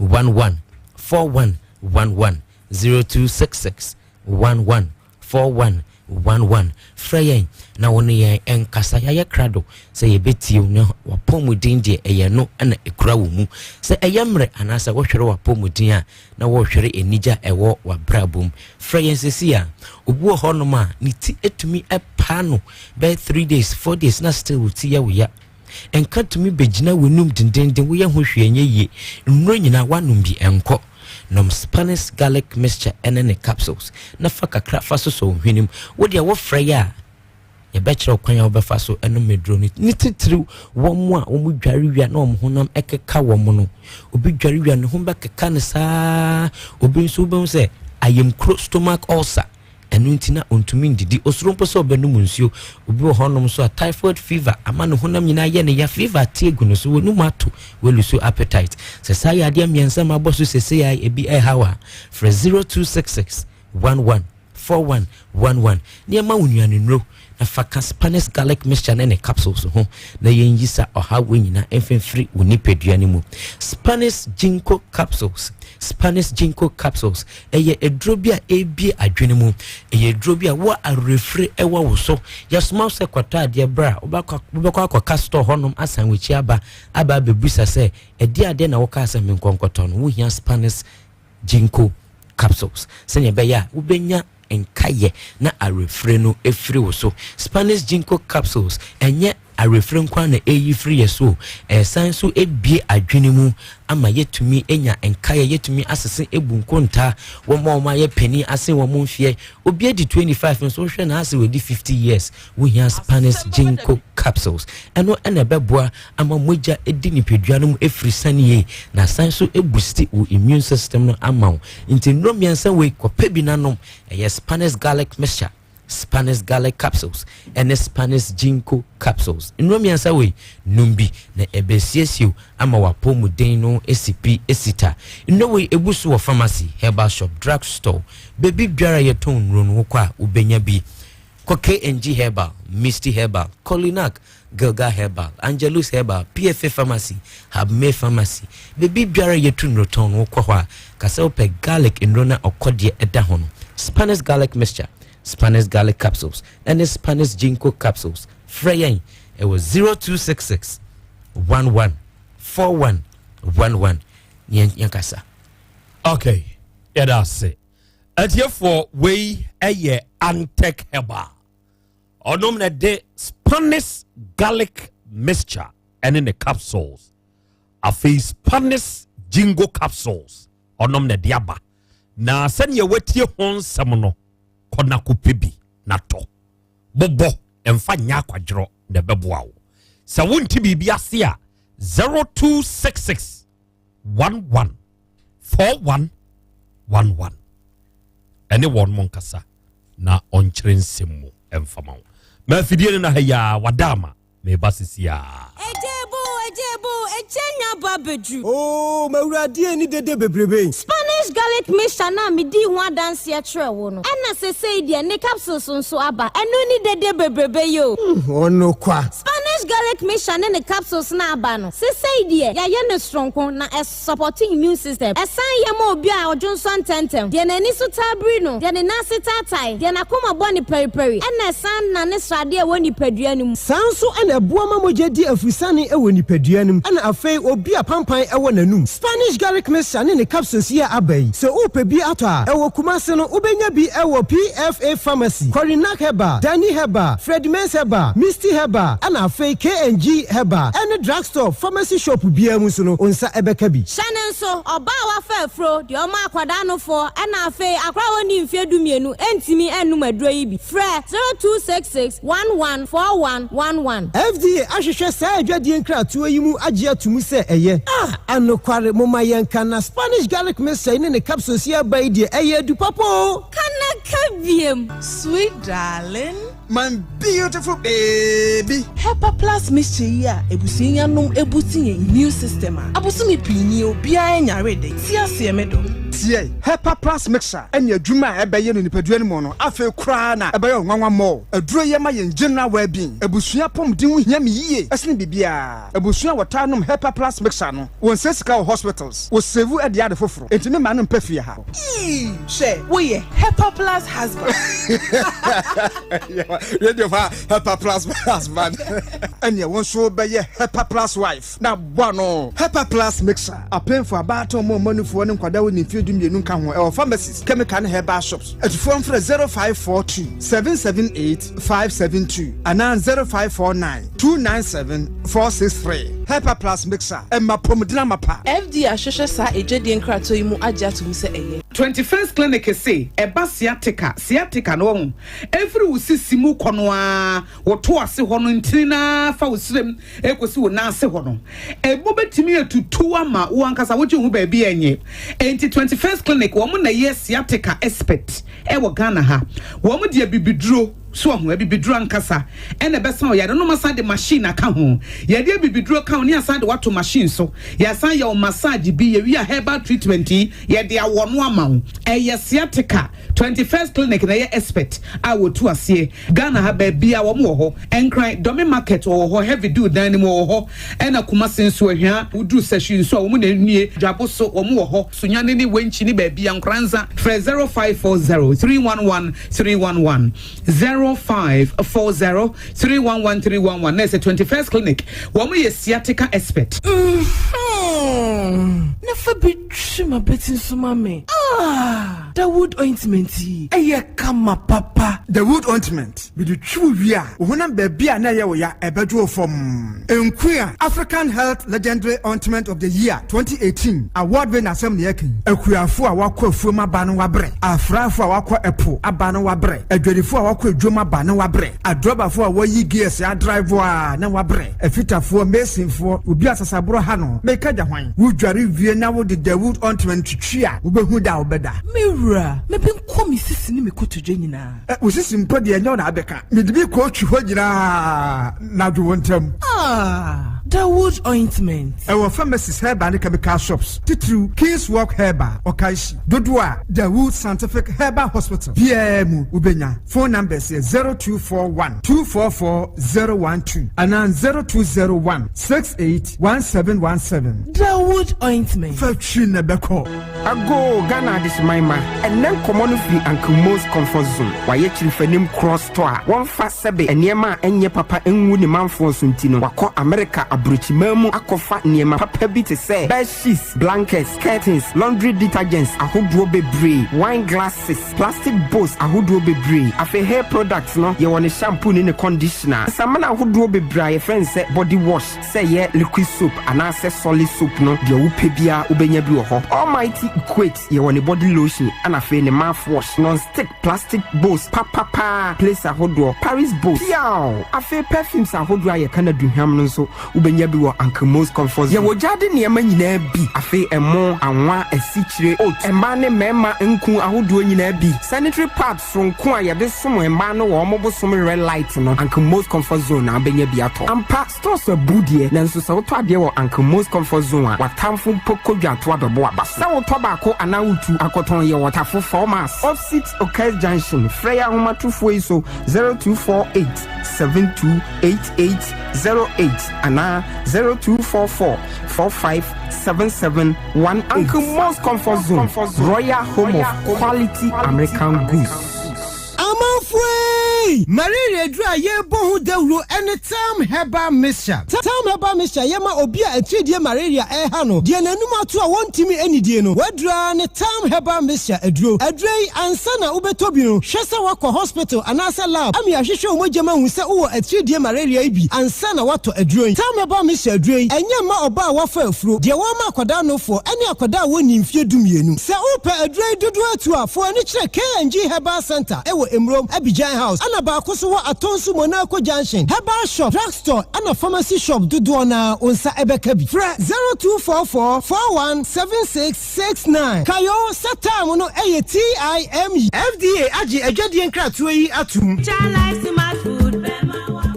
114111 0266 114111 Freyen na woni ye enkasa ya krado se ye betie no wapomudin de eye no na ekura wo mu se eyemre anasa wo hwere wapomudin a na wo hwere enija ewo wabrabum Freyen sesia obuo honom a ni ti etumi epa no be 3 days 4 days na still ti ya wo ya enka tumi begina wenum dindindin wo ye ho hwenye ye nnuro nyina wanum bi enko nom Spanish garlic mixture and capsules na fakakra faso so hwenim wo de wo freya ye betchero kwanya wo befa so eno medro ni titiri wo mu a wo mu dware wia na wo honam ekeka wo mu no obi dware wia ne ho bekeka ne saa obi nso be se ayem stomach ulcer enu ntina ontumi ndidi osurumpo so benum nsuo obi wo honom so typhoid fever amano honam nyina ye ne ya fever tiegu no so wonu mato welu so appetite se sai ade miensa maboso sese ya ebi hawa for 0266 114111 ne ma wunuane nro na faka Spanish garlic mixture and capsules ho na yenyisa ohawe nyina enfenfri unipedua ni mu Spanish ginkgo capsules eye edrobia ebi adwene mu eye edrobia wa arefre ewa wo so ya small se kwata ade bra obakwa akwa store honum asan wichi aba bebusa se edi ade na wo ka asem nkonkoto no wo hia Spanish ginkgo capsules senya be ya ubenya enkaye na arefre no efri wo so Spanish ginkgo capsules enye arefre nkwa na eyi free yeso sanso ebie adwene mu ama yetumi enya enkaye yetumi asese ebunkonta wo ma ye pani ase wo mfie obi di 25 so hwe na ase we di 50 years wo hia Spanish ginkgo capsules eno ena beboa ama moja edi nipedua no efri sanie na sanso ebusti wo immune system no ama nti no miensa we kopabi nanom Spanish garlic mixture Spanish garlic capsules and Spanish ginkgo capsules nromiansa we numbi na ebesiesio ama wapomu den no esipi esita no we ebusu wa pharmacy herbal shop drug store baby biara yeton nro no kwa ubenya bi ko KNG herbal Misty herbal Colinac Gilga herbal Angelus herbal PFA pharmacy Habme pharmacy baby biara yeton nro ton no kwa kasa ope garlic nro na okodie eda hono Spanish garlic mixture Spanish garlic capsules and Spanish ginkgo capsules Freyen it was 0266 114111 yankasa okay yeah that's it at here for we a Antec herbal onom na de Spanish garlic mixture and in the capsules a face Spanish ginkgo capsules onom na diaba na sen ye wetie hon samono kona kupebi nato bobo emfa nya kwadro de beboa wo sa wonti bibia se a 0266 114111 ene won monkasa na onkyere nsemu emfama wo ma fidie na haya wadama me basisia Ejebo, echenya babeju. Oh, mawurade ni dede bebrebe. Spanish garlic mixture na me di ho adanse a kire wo no. Ena sesei de ne capsules nso aba. Eno ni dede bebrebe yo. Ono kwa. Spanish Spanish garlic mission in the capsules na abano. Se say dear, ya yen strong na a supporting immune system. A sign yamo bia or Johnson tentem. Dia na nisu tabrino. Dia na nasi tatai. Dia na kuma boni peri. And a san na nesradia woni pedianum. Sanso and a buama mojedi afusani e woni pedianum. And a fay or bia pampai e wananum. Spanish garlic mission in the capsules here abay. So upe bi ata. E wo kumaseno ubenya bi e wo PFA pharmacy. Korinak heba, Danny heba, Fred Mens heba, Misty heba, and a fay KNG heba. And a drugstore pharmacy shop bia musuno onsa ebekabi. Shannon so obawa fefro the oma kwadano for and a fay akra woni mfie dumienu entimi enum aduro yi bi. Fre 0266 114111. FDA ahwehwe sa adwadi nkratoa yi mu agye atumu se eye. Anokware moma yenka na Spanish garlic mixture in the capsules here by the eye du papo. Kana kabiem. Sweet darling, my beautiful baby. Pepper Plus mixture here. Ebusinya num ebusinye immune system. Abusumi pini obia enya ready. Tia siemedo. Tie Pepper Plus mixture enya dwuma ebeye no nipaduani mo no afi kra na ebeye nwanwa mo. Aduro ye ma ye general well-being. Ebusua pomdin hu hia me yie. Esne bibia. Ebusua wota num Pepper Plus mixture no. Won sesika hospitals. Wo save e dia de foforo. Entime ma no mpafie ha. She we ye Pepper Plus husband. Radio Pepper Plus husband. Enya won so be ye Pepper Plus wife. Na bono Pepper Plus mixture. Apen for about more money for one kwada we nfie dumienu ka ho e pharmacies, chemical and herbal shops. At phone for 0542 778 572 and 0549 297 463. Pepper Plus mixer and my pomodina mapa. FD Ashosha sa ejedi enkrato imu aja to se eye. 21st clinic say eba sciatica no every usisimu konoa woto ase hono ntina fa usrem ekosi wo na ase hono ebo betimi atutu ama wo ankasa wo hu ba bia enye enti 21st clinic wo mo na ye sciatica expert e wo Ghana ha wo mo dia bibiduro so ho bibiduro ankasa ene besa o yade no masa de machine aka ho yade bibiduro ka oni asa de wato machine so ya san ya o massage bi ye wi a herbal treatment yade awono ama ho e sciatica 21st clinic na ye expert a wo tu ase Ghana ha ba bia wo mo ho enkran domi market wo ho heavy do dan ni mo ho ena kuma senso ahia udu session so wo mo na nie dwabo so wo mo ho sunyane ni wenchi ni ba bia nkranza 0540 311 311 0540 311 311. That's the 21st clinic. Woman is sciatica expert. Never be my betting so mame. The wood ointment. Eye kama papa. The wood ointment. Be the true ya. Wona baby na ya ya ebedu from Enquia African Health Legendary Ointment of the Year 2018. Award winner Asem Yekin. Ekuafo awakọ fuoma banu wabre. Afrafo awakọ epo abanu wabre. Edwedifo awakọ dwoma banu wabre. Adrobafo awoyi gears ya drive wa na wabre. Efitafo mesinfo obi asasabro ha no. Meka ja hwan. Wudware wie na wo de Dawood ointment twia. Wo behu da obeda. Mira, me bin komi sisi ni me kotodwe nyina. Osisi mpo de enyo na abeka. Me de bi ko twi ho nyina na dwo wontam. Dawood ointment. Our pharmacies herbal and chemical shops. Titru King's Walk Herbal Okaishi. Dodua Dawood Scientific Herbal Hospital. PM Ubenya. Phone numbers 0241 244 012 and 0201 681717. Dawood ointment. Fetchina Beko. Ago Ghana this my man. And then common free and most comfort zone. Why you fenim cross store. One fast sebe and yema and ye papa and woody man for Suntino. Wako America abruchi memo akofa niema papa bi te say bed sheets, blankets, curtains, laundry detergents, ahodoɔ bebree, wine glasses, plastic bowls, ahodoɔ bebree. Afe hair products no ye want shampoo ni conditioner. Samana ahodoɔ bebree ye friend say body wash, say ye liquid soap and say solid soap no de wo pebia ubenya bi wo ho. Almighty equate ye want body lotion and afe ne mouthwash, non-stick plastic bowls, papa place ahodoɔ, Paris bowls. Yow, afe perfumes ahodoɔ ye kana duham no so ube wobɛnya bi wɔ Uncle Most Comfort Zone. Yɛwɔ gyade nneɛma nyinaa bi. Afei ɛmo, anwa, asikyire, oat. Mmaa ne mmarima nku ahodoɔ nyinaa bi. Sanitary pads sonko a yɛde som mmaa no wɔ ɔmo bosom red light no. Uncle Most Comfort Zone na abɛnya bi atɔ. Ampa stores abudeɛ nanso sɛ wotɔ adeɛ wɔ Uncle Most Comfort Zone a watamfo poko dwato abɛbɔ aba so. Sɛ wotɔ baako anaa wotu akɔtɔn yɛ wɔtafo formas. Opposite Okes Junction. Freya ahomatofo yi so 0248 728808 ana 0244 457718. Uncle Most Comfort Zone, Royal Home of Quality American Goods. Amanfwe malaria dra ye bohu dawro anytime herbal mixture. Time herbal mixture yema obi a atidie malaria ha no. De nanum ato a wontimi anidie no. Wadra ne time herbal mixture adro. Adrei ansa na ubetobi no. Hwese wakɔ hospital anasa lab. Ami ahwehwe omojama hu se wo atidie malaria ibi ansa na wato adro. Time herbal mixture adrei enya ma oba a wafa afuro. De wa ma akoda no fo ene akoda woni mfie dumienu. Se upe adrei dudu atu a fo ani kire KNG Herbal Center ewo Emrom Abidjan House. Ana ba akoso wa Atonsu Monaco Junction. Herbal shop, drugstore, ana pharmacy shop dudu na onsa ebeka bi. Fra 0244 417669. Kayo satamu no eye TIME. FDA aji ejadi nkratoe yi atum. Chala smart food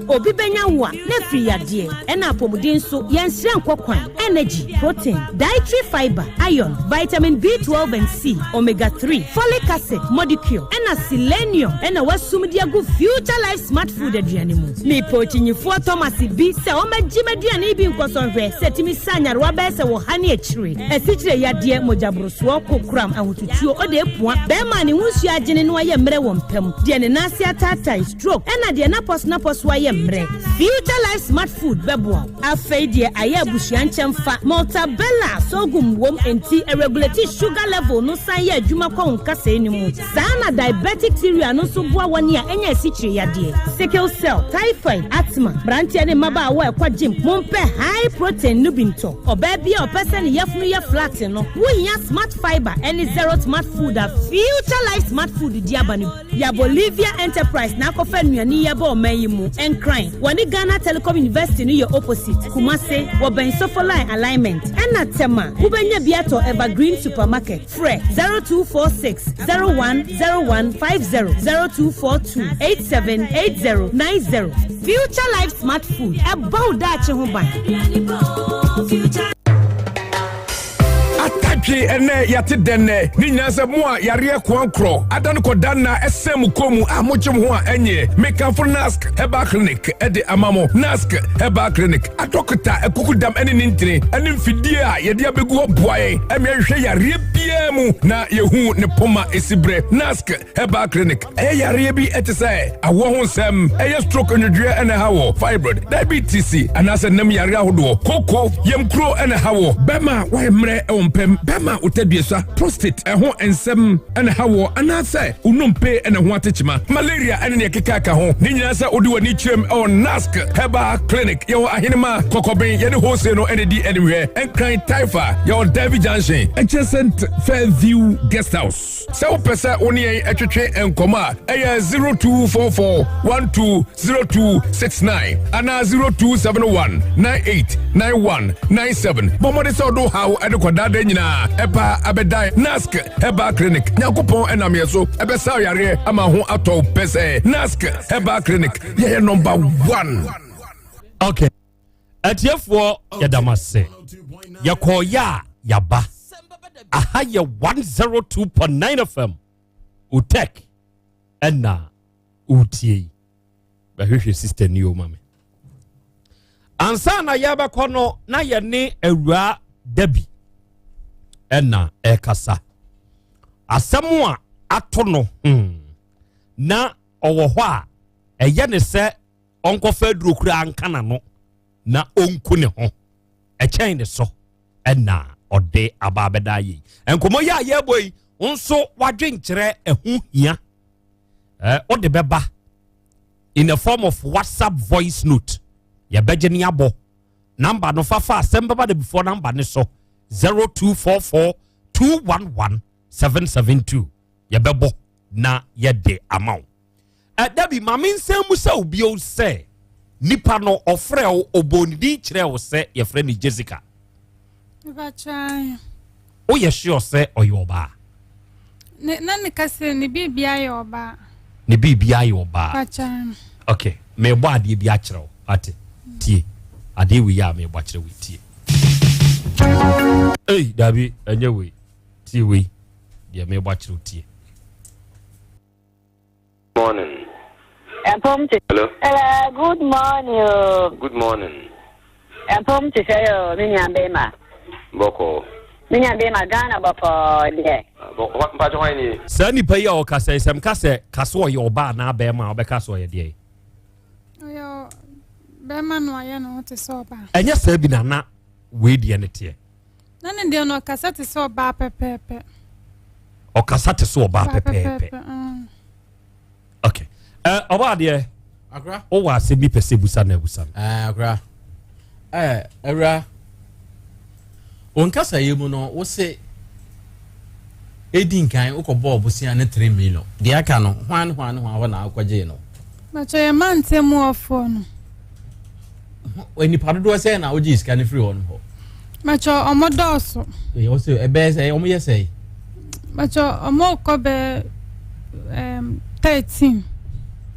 obi benya wa na free yade ena apomuden so yensire nkokwan energy protein dietary fiber iron vitamin B12 and C omega 3 folic acid molecule ena selenium ena wasum dia go future life smart food aduane mu me pochinyifo Thomas bi se o magime aduane bi nkosonhwe setimi sanyare wa be se wo hane akire asikyire yade mojabroso kokram ahotutuo ode epua be ma ne hunsu agene no aye mre wo mpam de ne nase atata stroke ena de na pos wa ye future life smart food bebo afeidie aye busuan chemfa multabella sogum wom enti regulate sugar level no san ye adwuma kwa nkasa enimu sana diabetic theory no so boa woni a enya asikyire yade sickle cell typhoid asthma brantia ne maba wa kwa gym mompe high protein nubinto oba bia opese ne yafunu ye flat no wonya smart fiber any zero smart food a future life smart food diabani ya Bolivia enterprise na kofa nuani ya ba o mayimu crying. Wani Ghana Telecom University ni your opposite. Kumase, waben sofoline alignment. Ena tema, ubenya biato Evergreen Supermarket. Fre 0246 010150 0242 878090. Future Life Smart Food. About that chehumba. Ataki ene yati dene ni nyanse mo a yare kwankro adan ko danna esem komu amochim ho a enye mekanfo nask Herbal Clinic ede amamo nask Herbal Clinic adokta ekukudam ene nintire ene mfidie a yede abegu oboaye emehwe yare bia mu na yehu ne poma esibre nask Herbal Clinic yare bi etese awo ho nsem stroke onwedwe ene hawo fibroid diabetes anase nam yare ahodo koko yemkro ene hawo bema wa emre bema utedwesa prostate eho ensem ene hawo anase unompe ene ho atechima malaria ene ne kekaka ho ni nyina se odi wani chirem on nask Herbal Clinic yo ahinema kokoben ye ne hose no ene di anywhere enkran typha yo David Junction adjacent Fairview Guest House so pesa oni etwetwe enkoma 0244 120269 ana 0271 989197 bomode so do how ene kwadade nyina epa abedai nask Herbal Clinic nyakopon enam yeso ebesa yare ama ho ato pese nask Herbal Clinic ye number 1. Okay, atiefo yadamase yakoya yaba aha ye 102.9 FM utek ena utie bahwehwe sister ni o mame ansa na yaba kono na ye ne awura Dabi ena ekasa asemu a atono na owo ho a eye ne se onkofa durokura ankana no na onku ne ho echen ne so ena ode ababeda yi enkomo ya ye boy nso wadwenkyere ehu hia ode beba in the form of WhatsApp voice note ya begeni abo number no fafa Asem Beba Dabi before number ne so 0244 211 772 ya bebo na ya de amount Dabi mamin se musa ubio se nipa no ofre o obonidi kire wo se ye frɛ ni Jessica Bachai o ye sure se oyoba na ne kase ne bibia ye oba ne bibia ye oba Bachai okay me bo ade bi a kire wo ate tie ade wi ya me bo kire wo tie Dabi enye we tie we ye me bo kire wo tie Morning. Hello. Good morning. Good morning. To say Minya Bema. Boko. Minya Bema Ghana boko there. What part of any? Sani pay o kase sem kase kaso ye oba na Bema obeka so ye de. Oyo Bema no aye no te so ba. Enya sa bi na we de ne te. Na ne de no kasa te so ba pepepe. O kasa te so ba pepepe. Okay. Oba de Akra. O wa se bi pese busa na busa. Akra. Era. On kasa yemu no wo se edin kan ukobo obusia ne 3 million. De aka no hwan na akwaje no. Ma cho ye man temu ofo no. Eni padodo se na oji iska ne free on ho. Ma cho omodoso. O se ebe se omo yesei. Ma cho omo ko be 13.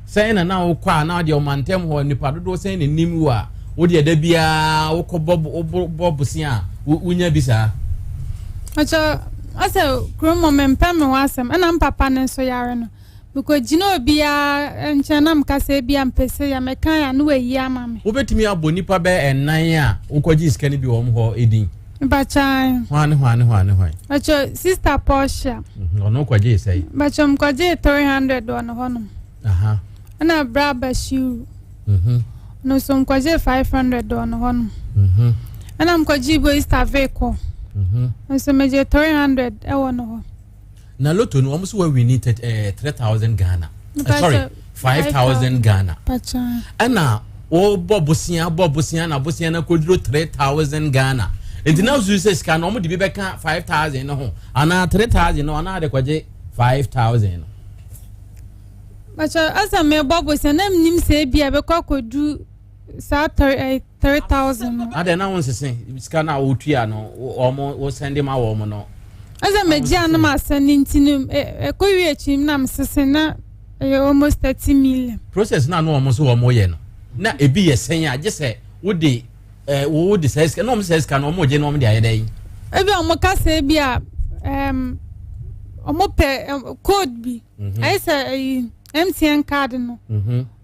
Say na ukwa na de omantem ho nipa dodo say ne nimu a wo de da bia wo ko bob sia unya bisa acha asa kromo mempem wasem na papa ne so yare no because jino bia enchanam kase bia mpese ya mekan ya no weyi amame wo betimi abo nipa be enan a wo kwaji iska ne bi wo ho edin bacha hwan acha sister Portia ono kwaji say bacha mkwaji 300 ono hono aha ana braba shiu no so mkwaji 500 ono hono ana mkwaji bo istaveko so meje 300 e wono ho na loto no omuso we need 3000 Ghana sorry 5000 Ghana pacha ana o bobusia na bosia na koduro 3000 Ghana enti na usu se sika no omudi be ka 5000 no ho ana 3000 no ana de kwaje 5000 no Macha asa me bobusia na mnim se bia be kwakodu sa 3000 ade na won sese sika na otua no omo wo send ma wo mo no asa me gia na ma send ntinu ko wi achim na msese na almost 30 million process na no omo so omo ye no na ebi ye sen a je se wo de wo de sika no omo sika no omo je no omo de ayeda yi ebi omo ka se bia omo pe code bi ai say MTN card no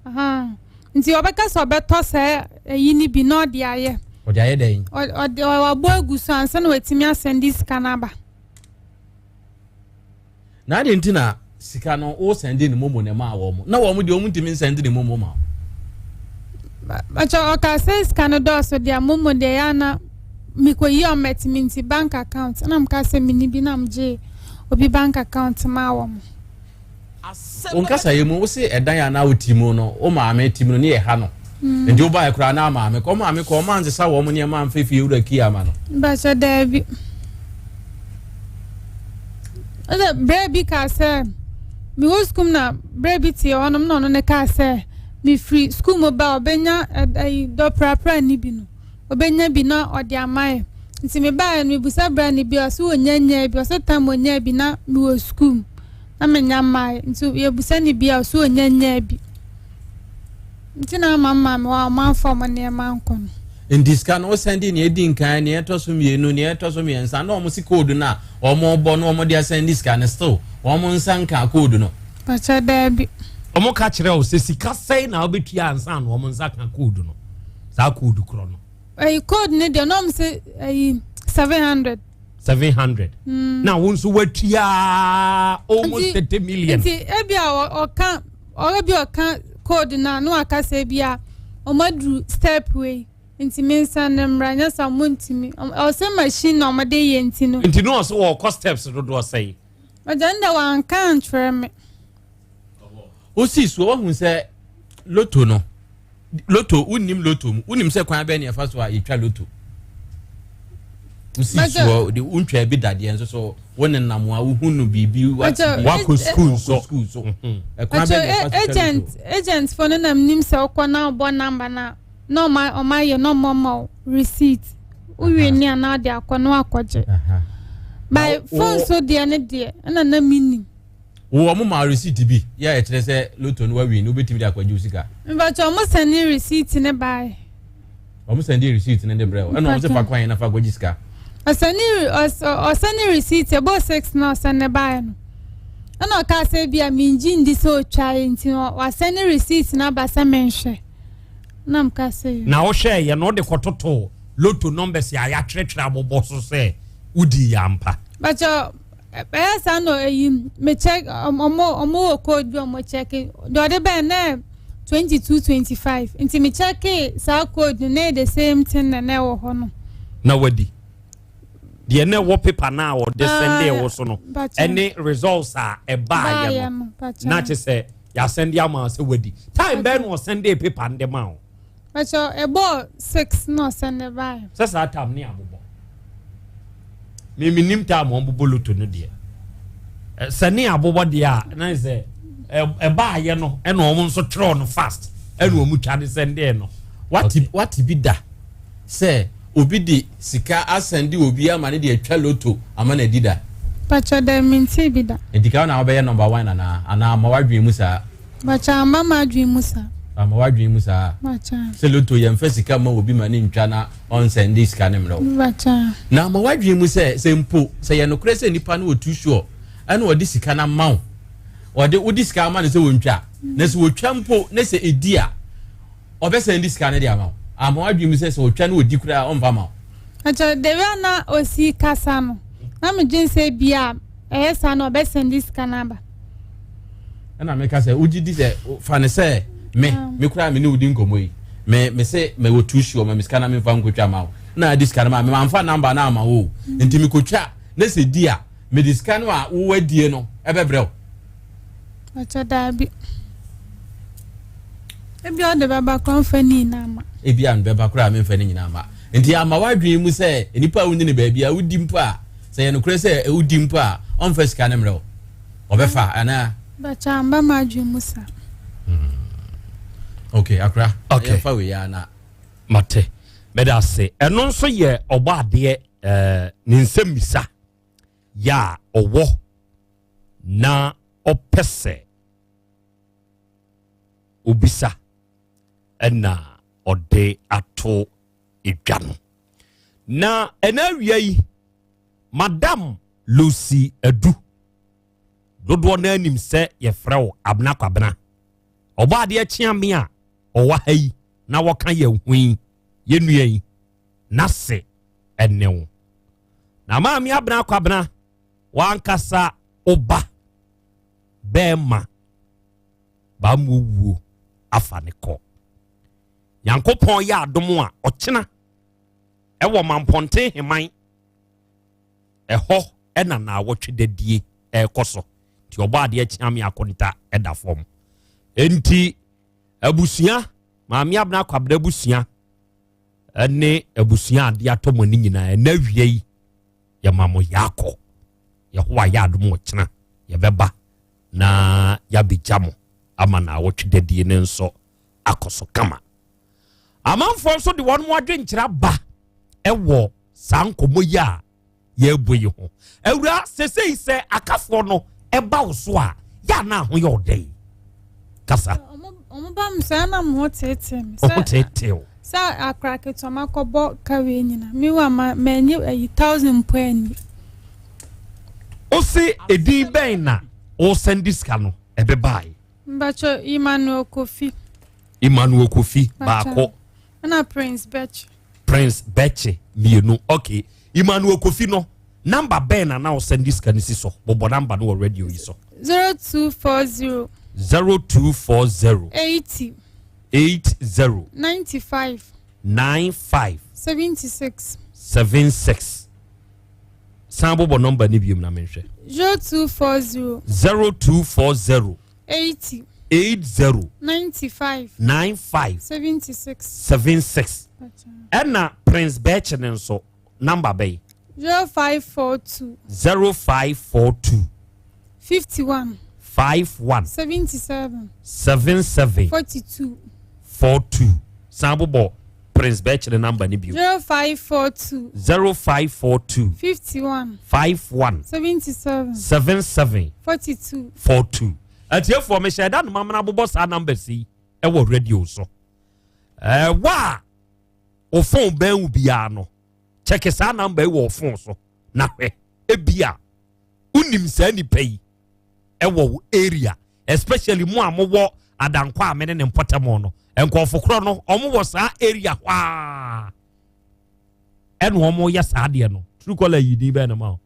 aha nti obeka so beto se yini bi no de aye o de aye den o de wa bogu so ansa na wetimi asend sika na ba na de ntina sika no o send ni momo na ma wo mo na wo mo de o ntimi send ni momo ma macha o ka se sika no do so de momo de ya na mikoyi o metimi nti bank account na mka se mini bi na mje obi bank account ma wo mo on kasa yemu wo se edan ya na otimo no o maame timo no ne ye ha no ndi wo ba ekura na maame ko man se wo mo ne ma mfefi ewura kiyama no ba so Dabi ada baby ka se mi wo school na baby ti onom no ne ka se mi free school mo ba obenya do prapra ni bi no obenya bi na odi amae nti me ba mi busa bra ni bi o so onyanya bi o so tam onya bi na mi wo school amenya mai nti ye busani bia so onyanya bi nti na mama me wa manfo mo ne mankon indiska no send ni edin kan ni etoso mienu ni etoso miensa na omo si code na omo bo no omo dia send diska ne still omo nsanka code no pacha Dabi omo ka kire o se sika sei na obetua ansa na omo nsaka code no sa code kro no code ne de no se 700 now once wetia almost 30 million nti ebia o kan code na no aka se bia o madru step way nti mensa na mranya samontimi o se machine na o made ye nti no nti no so o cost steps do say agenda wan kan treme o si so o hun se loto unim loto unim se kwan be na fa so a yetwa loto so the untwa bi dade nso so won nam a wo hunu bibi wa school so agent for nam nim se okona obo number na no my ye no more receipt uwe ni ana de akono akoje by phone so de ne de na mini wo mo ma receipt bi ya e kire se loto no wa wi no betimi de akwaje usika but o mo send receipt ne buy o mo send receipt ne de brew e no mo se fa kwan na fa akwaje usika Osani receipt about 6 no send buy no. Ana ka say bia minji ndi so twa enti wa send receipt na ba sa menhwe. Na m ka say. Na wo share ye no de kototo lotto numbers ya ya tretre abobo so say udi yampa. But esa no me check omo code bi omo check. Do de be na 2225. Enti me check sa code na the same thing na wo ho no. Na wadi. The ne wo paper na or the send there so no any results are a buy na che say ya send ya ma say wadi time ben was send the paper and the ma but about 6 no send the buy say sa time ni abobo me nim time on bobo luto no de sani abobo de a na say e buy no e no mo so tro no fast e no mu twa de send there no what be da say obi di sika asende obi amane de atwa loto amana dida pacho de minti bida edika na obeye number 1 ana mawadwe musa bacha mama adwe musa mawadwe musa bacha se loto ye mfa sika ma obi mane ntwa na on send sika ne mro bacha na mawadwe musa se mpo se ye no kure se nipa na otu sure ana odi sika na maw odi sika amane se wontwa na se wotwa mpo na se edia obe send sika ne dia maw amawadwi mi se otwa na odi kura ompa ma acha dewe na osi kasa no na me gin se bia esa no be send this kanaba na me kasa uji di se fa ne se me kura me ni odi nkomo yi me se me wotu sure me skana me fa nkotwa ma na dis kana ma me amfa number na ama wo enti me kotwa na se dia me dis kana a wo wadie no ebebrel acha dabi ebi o de baba company na ma ebi an beba kura me mfa ni nyina ma enti ama wadwen mu se enipa wuni ne baabi a wudi mpo a se ye no kure se wudi mpo a on fa sika ne mre obefa ana bacha amba madwen musa okay akra okay fa we ya na mate meda se eno nso ye oba ade ni nsemmisa ya owo na opese obisa ena ode ato edwano na enawia yi madam Lucy Edu dodo na anim se ye frew abna kwabna oba de achia me a owa hayi na woka ye hwin ye nua yi na se enewo na ma me abna kwabna wankasa oba bema ba muwu afaneko Yankopon ya adom a ochena ewo mamponte heman eho ena na awotwe dadie ekoso ti oba de achiame akonta eda fom enti abusia maami abna kwabda abusia ene abusia ade atomo ni nyina na wiei ya mamo yako ya ho ya adom ochena ya beba na ya bijamo ama na awotwe dadie ne nso akoso kama amanfo so de won mo adwenkyira ba ewo sankomo ya ye boyi ho ewura sesei se akafo no eba wo so a ya na ho ye odai kasa omo ba msa na mo tete sa akrake to makobo kawe nyina mi wa manyi 1000 poeni o se edi ben na o sendiska no ebe bai mbacho Emmanuel Kofi baako na Prince Beche mienu okay Emmanuel Kofi no number ben na o sendiska ni so bobo number no radio yi so 0240 80 95 76 San bobo number ni biom na menhwe 0240 80 95 76 Ena Prince Beche nso number bay 0542 0542 51 51 77 77 42 42 Sambo Prince Betch the number ni bio 0542 0542 51 51 77 77 42 42 Atie for me share that mama na bobo sa number si e wo radio so wa o phone ben u bia no check sa number wo phone so na hwe e bia unim sa ni pay e wo area especially mu amwo adankwa amene ne mpotamo no enkofo kro no omo wo sa area wa en omo ya sa de no true call yi di be na ma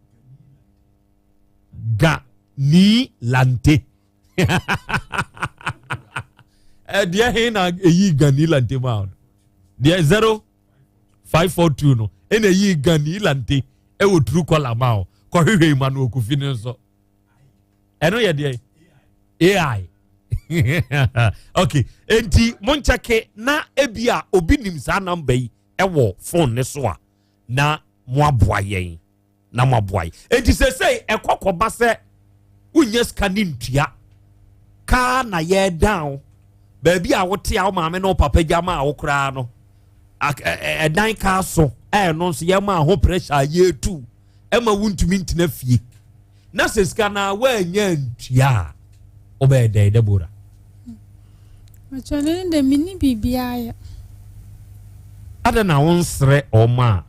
ga ni lante dia hina yi gani lante ma dia 0542 no ena yi gani lante e wo true call ma ko hwehwe ma no okufi ne so eno ye dia AI okay enti monchake na ebia obi nim sa number yi e wo phone ne so a na moaboa yen na moaboa enti say ekokoba se unye scanning tua ka na ye down baby a wote a maame no papa jama a wokra no dan ka so no so ye ma ho pressure ye tu e ma wuntumi ntina fie na se scanner wa nya ntua obe dey Deborah Machane de mini bibia ada na wonsre oma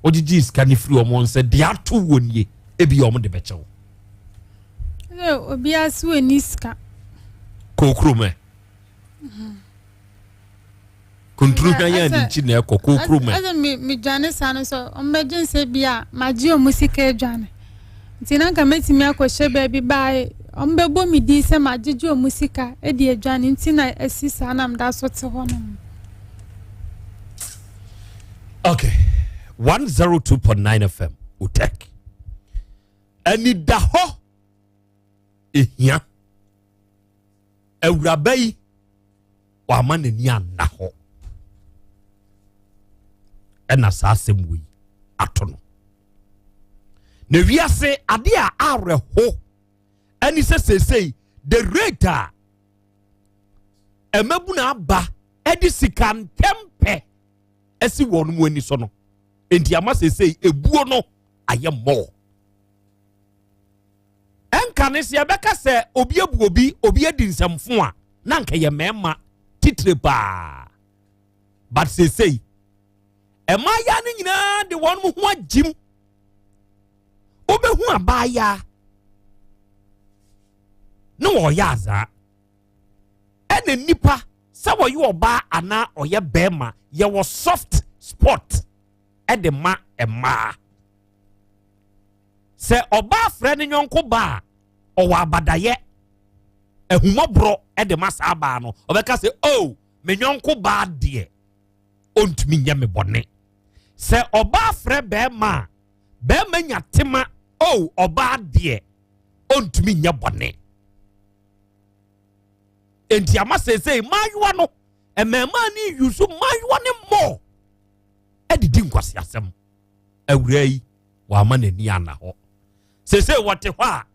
ogigi scanning free omo nse de ato wonye ebi omo de bechewo obi asu eniska kokrume kontru kan ya ni chi na kokrume asa mi dwane sano so ombeje nse bia maji o musika edwane ntina ka metimi akwohye baby bye ombebo mi di se maji o musika e di edwane ntina asisa na mda so te hono. Okay 102.9 FM utek ani daho ehia ewurabai wa manani anaho ena sasem wi atono ne wiase ade a areho ani sesei the rate emabuna aba edi sikan tempe esi wonu mu ani so no enti ama sesei ebuo no aye mo enka se beka se obi ebu obi edi nsamfo a na nka ye mema titre ba but sesei emaya ni nyina de won mu ho agim obehu abaya no oyaza ene nipa se wo ye oba ana oye bema ye wo soft spot edema ema se oba frɛ ne nyonko ba o wa abadaye ehumobro edema sa ba no obeka se oh me nyonko ba de ontumi nya me bone se oba frɛ bema nya tema oh oba de ontumi nya bone enti ama se maywa no emema ni yusu maywa ne mo edidi nkwasi asem awurai wa ma nani ana ho se wote ho a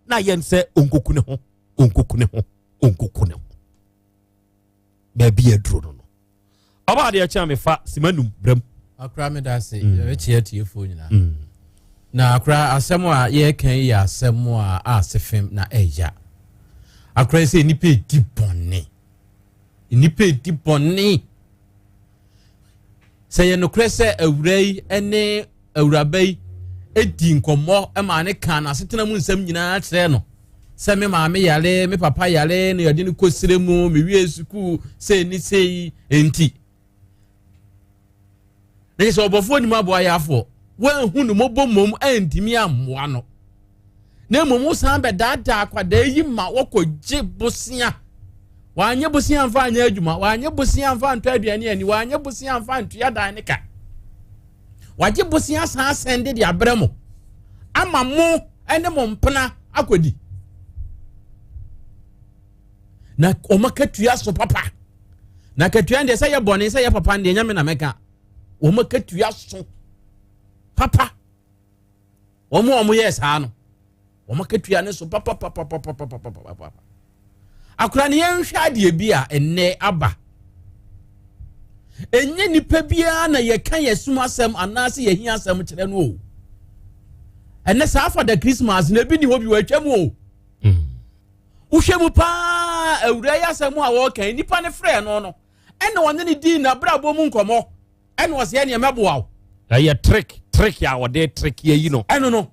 na yense onkokune ho ba bi aduro no aba de acha me fa simanum bram akra me da se ye tie tiefo nyina na akra asem a ye kan ya asem a asefem na eya akra se nipa di bonni se ye no krese awurai ene awurabai edi nkomo e ma ne kan asetena mu nsam nyina kire no se me maame yale me papa yale no yade ne kosire mu me wie suku se ni sei enti ne so obofo ni maboa yafo wan hu no mobomom antimi ammoa no na momu san be dada akwada yi ma wokogye bosia wanye bosia mfa anya adwuma wanye bosia mfa nto aduane ani wanye bosia mfa nto yada ne ka wagye bosia san sende de abramo ama mo ene mo mpena akodi na omakatua so papa na katua nde se ye bone se ye papa nde nyame na meka omakatua so papa omo yes ha no omo ketua ne so papa akura ne yenhwa de bi a enne aba enye nipa bia na ye kan yesum asem anase ye hia asem kire no o enne sa for the Christmas na bi ni hobi wa twam o uhwemu pa awura ya asem a wo kan nipa ne frɛ no enne wonne ne di na brabo mu nkomo enne wo se ye ne meboa ya trick ya wode trick ye yi no eno no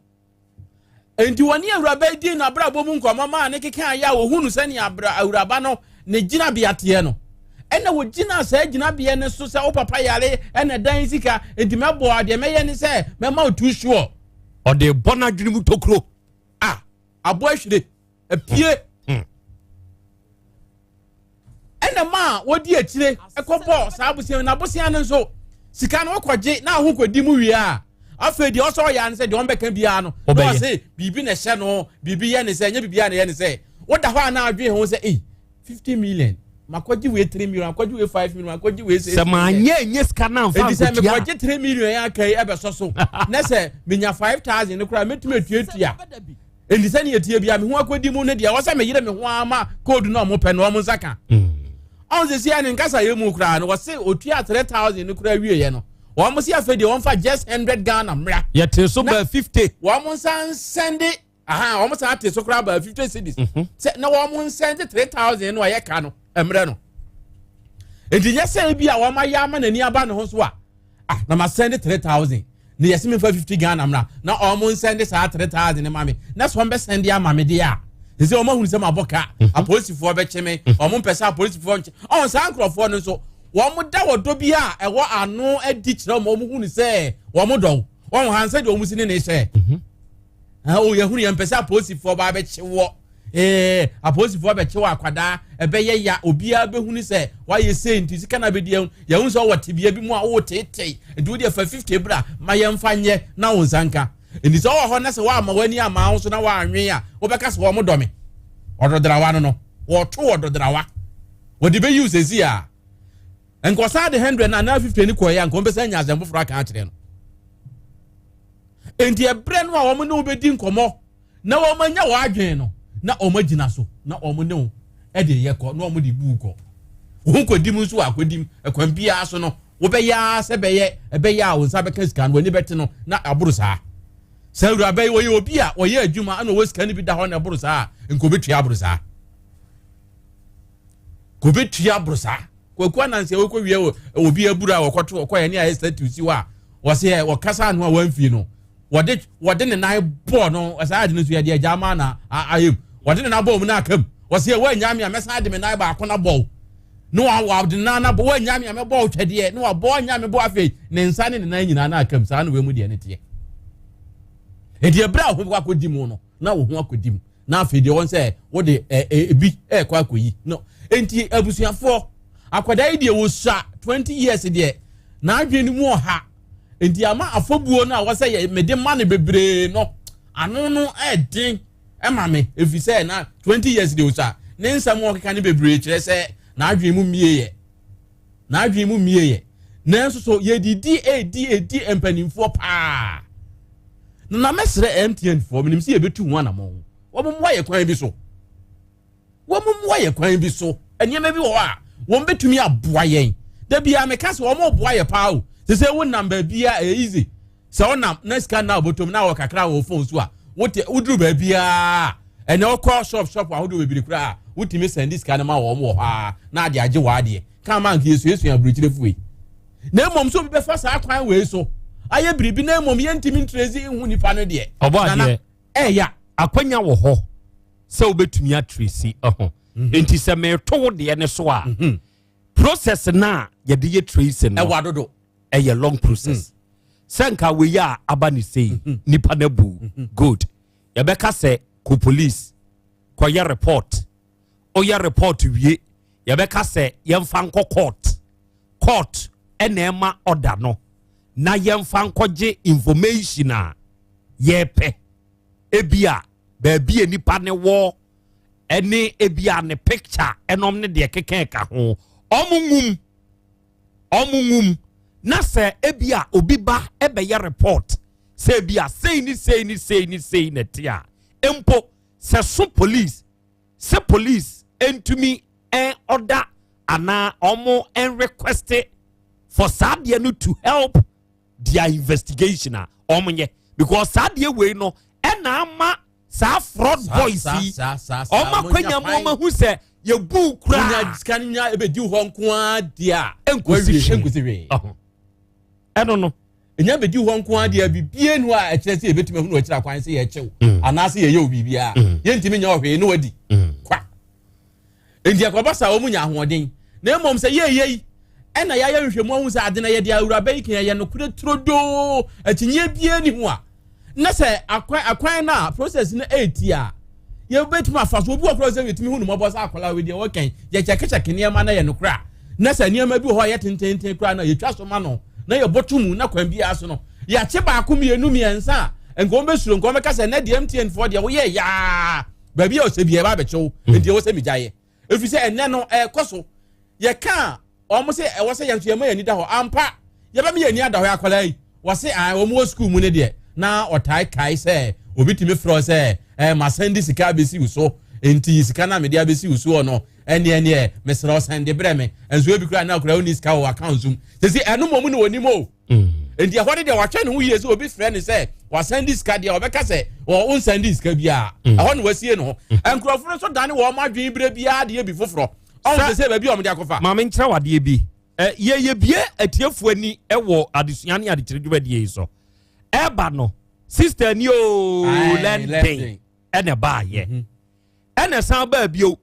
enti woni awuraba di na brabo mu nkomo ma ne keka ya wo hunu se ne awuraba no ne gina biate no ena wo gina sa gina bia ne so se o papa yare ena dan sika enti meboa de meye ne se mema otu sure o de bona dwene mu tokro abo ahwire apie ena ma wodi akire ekobo sa abusia na abusia ne so sika no kwaje na ho kwadi mu wi a afa di oso ya ne se de on beka bia no no se bibi ne hye no bibi ye ne se nya bibi ya ne ye ne se woda ho na adwe ho se 50 million makwaji we 3 million makwaji we 5 million makwaji we 6 se ma nye sika na mfa ko tia makwaji 3 million ya kai ebe so na se menya 5000 ne kura metime tuatua endi se ne yetie bia me ho akwadi mu ne dia wo se me yire me ho ama code no mo pe no mo saka on se sia ne nkasa ye mu kura no wo se otua 3000 ne kura wie ye no wo mo se afedi wo mfa just 100 Ghana mra ye te so ba 50 wo mo san send wo mo san ate so kura ba 50 cedis se na wo mo send 3000 no ye ka no emre no enti nyese bia wo ma ya ma nani aba ne ho so na ma send 3000 ne yesi me fa 50 Ghana mra na wo mo send sa 3000 ne ma me na so be send ya ma me dia ese o ma hunu se ma boka apolisifoɔ bɛkyeme o mo mpɛsa apolisifoɔ nche on san krɔfoɔ no so wo mo da wodo bi a ɛwɔ ano adi kyerɛ mo mo hunu se wo mo dɔw wo hanse de o mu sine ne hye o ye hunu ye mpɛsa apolisifoɔ ba bɛkyewo apolisifoɔ bɛkyewo akwada ɛbɛyɛ ya obia bɛhunu se wa ye se nti sika na bɛdi ye hunu se wo tebia bi mu a wo tete nti wo de fa 50 bra ma ye mfa nye na wo nsanka eni so wo ho na se wa ma wani ama ho so na wa anwe a wo beka se wo mo dome ododrawa no wo to ododrawa wo de be use ezi a enko sa de 100 na 50 ni ko ya enko be sa nya azembo fra ka kire no enti ebre no a wo mo ne obedi nkomo na wo manya wo adwen no na o magina so na o mo ne e de ye ko na o mo de bu ko wo ko dim so akodim ekwan bia so no wo be ya se be ye e be ya wo nsa be ka sika no ni beti no na aburu sa Sawura bai wo ye obi a wo ye adwuma ana wo sika ni bi da ho na buru sa enko betua buru sa ko betua buru sa ko na nse wo ko wie obi aburu a wo kwoto ko ye ne a status wa wo se wo kasa no a wanfi no wode ne nai bo no asa de no so ye de jama na ayem wode ne na bo mu na akam wo se wo anya me a mesa de me nai ba ko na bo no wa de na bo wo anya me a me bo twede no wa bo anya me bo afei ne nsa ne nai nyina na akam sa no we mu de ne te edi ebra ho akodi mu no na wo ho akodi mu na afede won say wo de ebi kwa akoyi no enti abusuafo akwada ide wo sha 20 years de na adwene mu oha enti ama afobuo na wo say me de ma ne bebre no ano no edin ema me efi say na 20 years de wo sha ne nsam wo keka ne bebre kire say na adwene mu mieye na nso so ye di empanimfo pa na mesre MTN for minim se ebetu ho anamon wo mo ye kwan bi so enye bi wo a wo betumi aboa yen da bia me kase wo mo boa ye pa o se wo number bia easy se wo nam na scan na obotom na wo kakra wo phone so a wote uduru ba bia ene wo call shop a wo do bebiri kura wotimi send scan ma wo mo ha na ade age wa ade ka man ke yesu aburuchire fuwe na mom so bi be fa sa kwan we so aye biribi na mom yentimi ntrezi hu nipa no de oba ya akwanya wo ho se obetumi atresi enti se me to wo de ne so a process na ye de ye trace no wadodo ye long process senka we ya abani sei nipa na bu good ye beka se ko police ko ye report o ye report wie ye beka se ye mfa nko court enema order no na yemfa nkɔgye information a yepe ebia baabi enipa ne wo ene ebia ne picture enom ne de keken ka ho omungum na se ebia obi ba ebe ye report say be a say na tia empo se so police entumi en order ana omo en request for sadia no to help their investigation omonye because sadia we no ena ama sa fraud boys oma kwanya mo hu se ye bu kura skanya ebedi ho nko a dia enkusi eno no enya bedi ho nko a dia bibie nu a ekire se ebetime hu no ekira kwan se ye chew anase ye obibia ye ntimi nya ohwe no wadi kwa endia kwa basa wo munya ahoden na emom se ye ena ya hwehwemu hu se ade na ye dia awura bai kan ye no kure trodo atinye bie ni ho a na se akwan na process na 8 a ye betime afaso obi okro se betime hu no mobosa akola we dia wo kan ye cheke niema na ye no kura na se niema bi ho ye tententen kura na ye twa so ma no na ye botumu na kwan bi aso no ya che ba akomienu miensa enko mesuro enko meka se na DMTN for dia wo ye ya ba bi o se bi e ba be chew enti wo se mi jaye efi se enne no koso ye ka omo se wo se ye nso ye ma yani da ho ampa ye ba mi yani ada ho akola yi wo se wo mo school mu ne de na otai kai se obi timi fro se ma send sika be si so enti sika na me dia be si so no ene mesra send breme enso ebi kura na kura oni sika wo account zoom se eno mo mu ne woni mo enti ahode de wa twa ne hu ye se obi frɛ ne se wa send sika dia obeka se wo un send sika bia ahone wasie no enkrofo so dane wo ma dwen bre bia de bi foforo on se ba bi o mo de akofa ma me nkyra wade bi ye bie atiefo ani wo adesua ne adekire dwuma die so eba no sister ni o lending ene ba ye ene san ba bio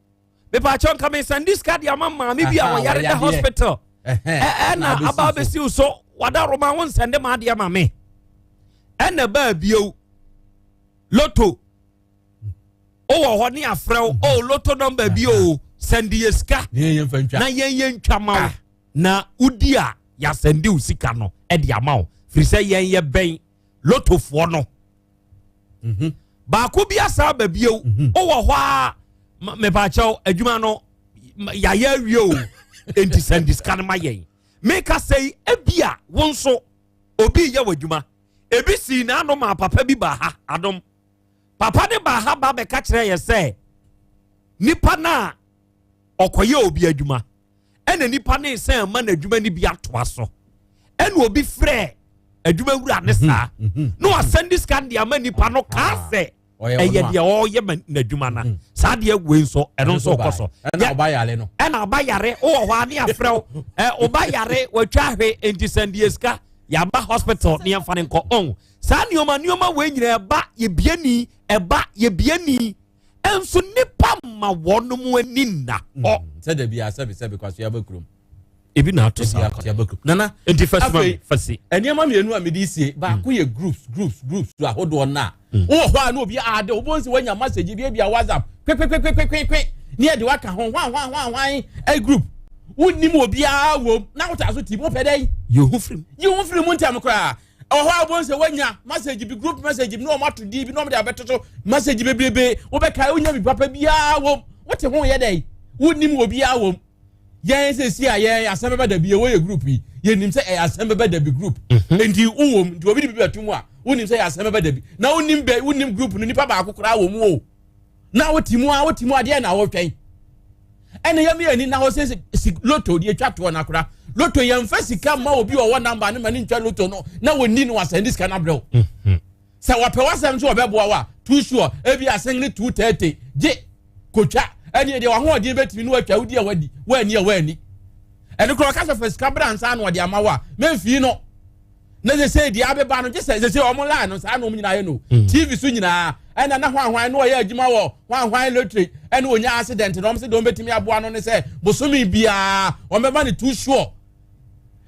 me pa chon come send this card ya mama me bia wo yare the hospital ena aba be si so wada roma won send ma de ma me ene ba bio lotto o wo ho ni afrew o lotto number bio send ye ska na yen ntwa ma na udi a ya send u sika no e de ama o firi se yen ye ben lotto fo no ba ko bia sa ba bio o wo ho a me pa chaw adwuma no ya ya wie o enti send this kan ma yen make us say ebia wonso obi ye wadwuma ebi si na no ma papa bi ba ha adom papa de ba ha ba be ka kire ye say nipa na okoye obi adwuma ena nipa na say ma na adwuma ni bi atoa so ena obi frɛ adwuma wura ne sa no send this kan dia ma nipa no ka say eye dia o ye na adwuma na sa dia we so eno so koso ena obayare no ena obayare o ho ani afrɛ obayare watwa hwe enti send yeska ya ba hospital ne yamfa ne nko on sa nioma we nyina ba ye biani enso nipa ma wonom ani na o se da bia se because ya bakrum ebi na to sa ya bakrum nana enti fasi eniema mienu a medi sie ba ko ye groups to ahodo na wo ho a na obi ade obonsi wanya message bia WhatsApp kwe ni e de waka ho hwan group wonim obi a wo na wota so ti mo pedai you hu frim ntam kra ho obonsi wanya message bi group message no ma to di bi no ma de abetoto message bebrebe wo be kai wonya bi papa bia wo wote ho ye dai wonim obi a wo yen se si a yen Asem Beba Dabi we group yi yenim se Asem Beba Dabi group enti uwom ndi obi bi betum a wonim se Asem Beba Dabi na wonim group no nipa ba akokora wo mu o na wotimu ade na wo twen ene yam ye ni na wo se lotto die twato na kora lotto yam fa sika ma obi o wo number ne ma ni ntwa lotto no na woni ni wasan dis kana brɛ sa wa pe wasam so obeboa wa too sure ebi asengli 230 je kocha ene de wa ho ode betimi no atwa wudi a wani ene kro ka so fa sika bransa na ode amawa memfi no na se di abeba no je se o mo line no sa na o nyina ye no TV so nyina ena na hwan no ye adwuma wo hwan lottery ene onya accident no se do betimi aboa no ne se bosomi bia o meba ne too sure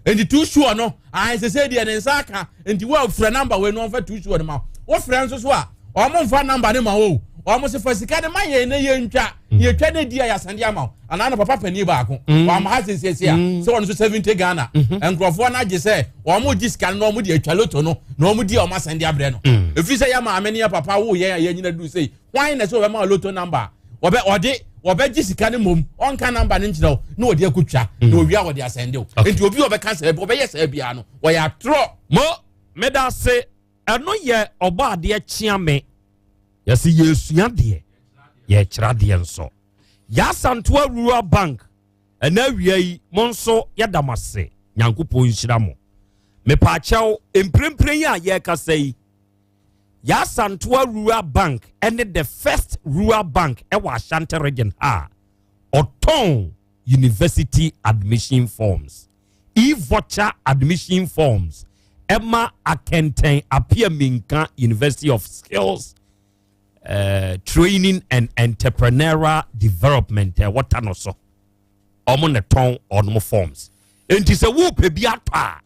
enti too sure no ai se di ene nsaka enti wo fra number we no fa too sure no ma wo fra nso so a o mo fa number ne ma wo o mo se fa sika de ma ye ne ye ntwa ye twa ne dia ya sande ama ana na papa pani ba ko wa ma ha se a so won so 70 Ghana enkrofo na age se o mo gi sika no mo de atwa loto no na o mo di o ma sande abre no efi se ya ma amene ya papa wo ye nyina du sei why na so be ma loto number obe gi sika ne mom on ka number ne nkyerɛ na odi akutwa na owia wo de asende o enti obi obe ka se obe ye se bia no wo ya tro mo meda se ɛno yɛ ɔba adeɛ kyea me yɛsɛ yɛsua deɛ yɛkyerɛ deɛ nso Yaw Asante Rural Bank ɛna awia yi mo nso yɛdamase nyankopɔn nhyira mo mepaakyɛw mprempren a yɛkasa yi Yaw Asante Rural Bank ɛne the first rural bank ɛwɔ Ashanti region ɔtɔn university admission forms e-voucher admission forms Emma Akenten Apia Minka University of Skills Training and Entrepreneurial Development what so omo ne ton ono forms enti se wo pe bi atwa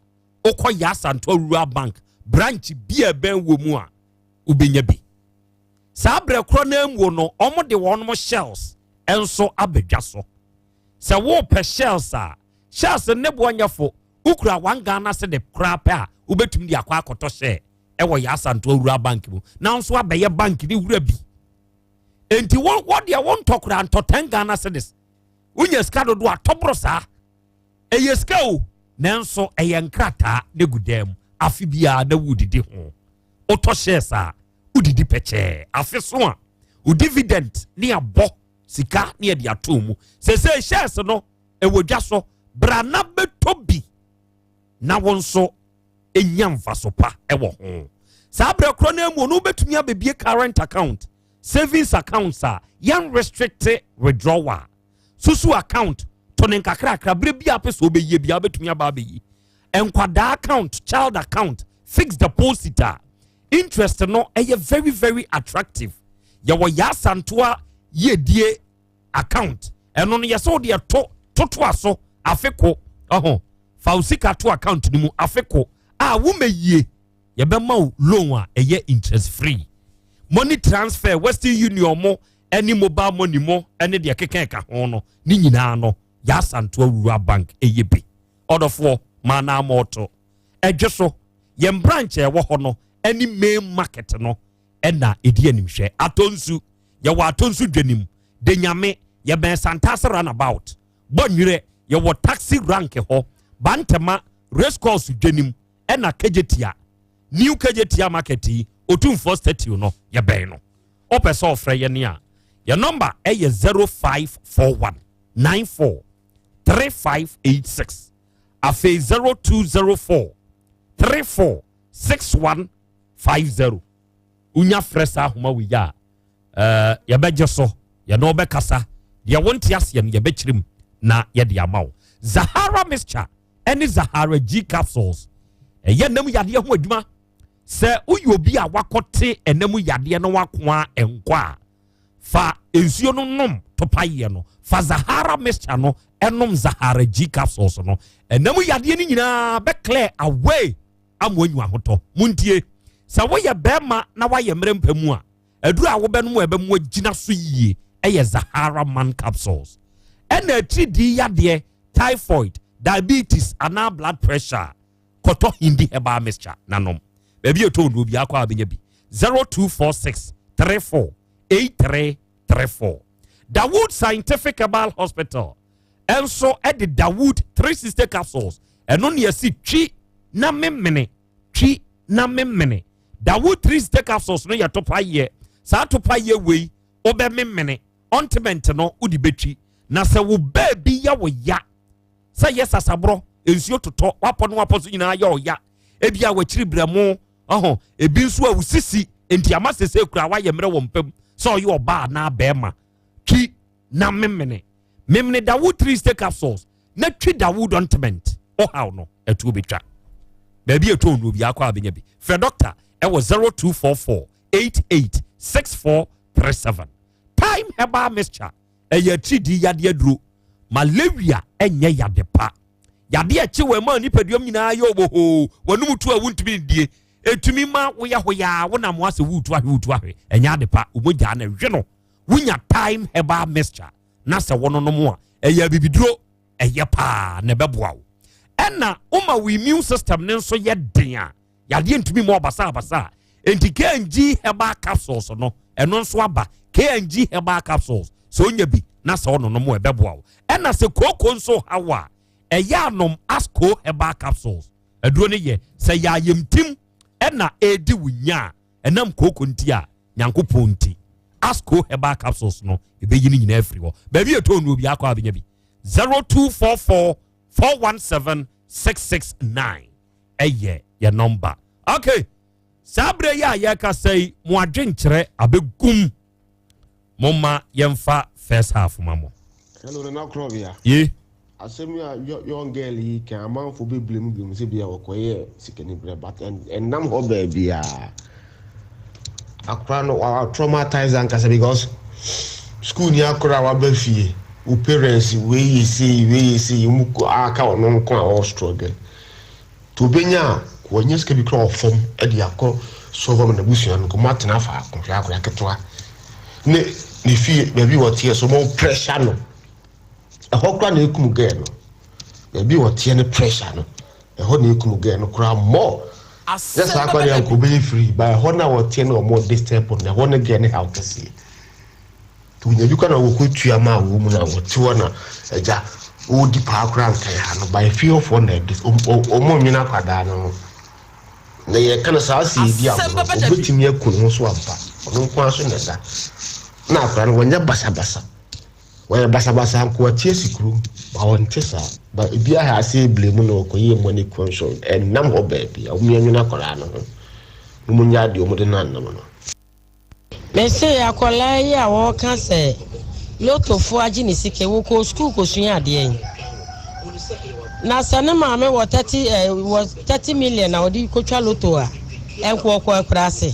okọ Yaw Asante Rural Bank branch bi ben wo mu a ubenya bi sa bre kro na mu no omo de wono shells enso abedwa so se wo pe shells ne bo anyafo ukura wan Ghana se de krape a ubetum di akwa akoto hye ewo Yaw Asante Rural Bank mu na nso abeye bank ni wura bi enti what dia won tokura anto 10 Ghana cedis unya ska do atobro sa eye ska o nanso eye nkrata ne gudam afi bia na wudidi ho oto hye sa udidi peche afi so a u dividend ne abo sika ne de atomu se shares no ewodwa so brana betobi na wonso enyam fasopa ewo ho sa bra kro na mu no betumi abebie current account savings accounts young restricted withdrawal susu account tonen kakra bre bia peso obeye bia betumi aba abeyi enkwada account child account fixed deposit interest no very very attractive yawo Yaw Asante yedie account eno no yeso de to aso afeko fausika to account ni mu afeko wo meyie yebema loan interest free money transfer Western Union mo any mobile money mo any de keka ho no ni nyina no Yaw Asante Rural Bank eyebe order for mana moto edweso yem branch wo ho no any main market no na edi animhwe atonsu ye wa atonsu dwanim de nyame ye ben Santas runabout bonwire ye wo taxi rank ho bantema race course dwanim na kejetia new kejetia market yi otum first statue no ye ben no opese ofre ye ne a your number is 0541 94 3586 afi 0204 34 6150 unya fresa homa wi ya ye beje so ye no be kasa ye wonti ase ye be chirim na ye de amaw Zahara mixture any Zahara G capsules ye nam yade ho adwuma se uyo bi a wakote enam yade no wakoa enkwa fa ensuo no nom topaye no fa Zahara mixture no enom Zahara G capsules no enam yade ni nyina be clear away amwanyu ahoto muntie sa wo ye bema na wa ye mrempemu a aduru a wo benu ebemu agina so yie eye Zahara man capsules ena tridi yade typhoid diabetes and blood pressure koto hindi heba mixture nanom baby eto no bi akwa abenya bi 0246 34 8334 Dawood Scientific Herbal Hospital enso at the Dawood 360 capsules eno ne yesi twi na memene Dawood 360 capsules no ya topaye sa topaye wei obe memene ointment no udi betwi na se wo baby ya wo ya sa yes asabro ensuo toto wapo no wapo so nyina ya o ya ebia wa chiri bramo ebi nso a wusisi enti amasese kura wa ye mre wo mpam so yo ba na bema twi na memene Dawood 360 capsules na twi Dawood ointment how no etu betwa baby eto no bi akwa abenya bi fe doctor e was 0244 886437 time heba mixture eye tridi yade aduro malaria enye yade pa yade eche we ma ni paduam nyina ayo oboho wanum tu a wuntumi die etumi ma wo ya hoya wo na mo ase wutu ahwe enya ade pa umogya na hwe no wunya time heba mixture na se wono no mo a eye bibiduro eye pa na beboa wo ena uma we immune system ne nso ye den a yade ntumi mo basa enti KNG heba capsules no eno nso aba KNG heba capsules so onya bi na se wono no mo ebeboa wo ena se koko nso hawa eya anom asko heba capsules aduro ne ye se ya yemtim na edi wunya enam koko nti a nyankopon nti asko herbal capsules no ebeyi ni nyina afiri ho ba bi eto no obi akwa abenya bi 0244 417 669 eye your number. Okay, sabre ya ka say mo adwenkyere abegum moma yemfa first half mamo. Hello na Krobea. Ye Asem ya young girl yi kan amanfo be blame se bia okoye sikeni bre but and nam ho ba bia akra no traumatized and because school ni akra wa ba fie o parents we see mu aka ono nko a all struggle to benya ko nyeske bi kra ofom e dia akọ so go na busu an ko matena fa akra ketwa ne fie baby what here so more pressure no e hokra na ekum girl no baby what here ne pressure no e ho na ekum girl no kra more yes akwa ya ko be free by ho na what here no more this step on the ho na girl ne how to see to nyabi kana wo ko tua ma wo mu na wo tiwo na eja wo di pa akra nkan ha no by feel for na this o mo nwina kwada no na ye kana sa si di awo o betimi akunu ho so ampa ono kwa so na da na akra no wonya basa ko tie sikuru ba won tesa ba bia ha se blame no ko ye money conscious and nam ho baby o mi nwina kwada no mu nya di o mo de nan no no Mese akola ya wo kan se lotofo agi ni sike wo ko school ko sun ade yin na sane maame wo 30 million na odi ko twa loto a enko ko prase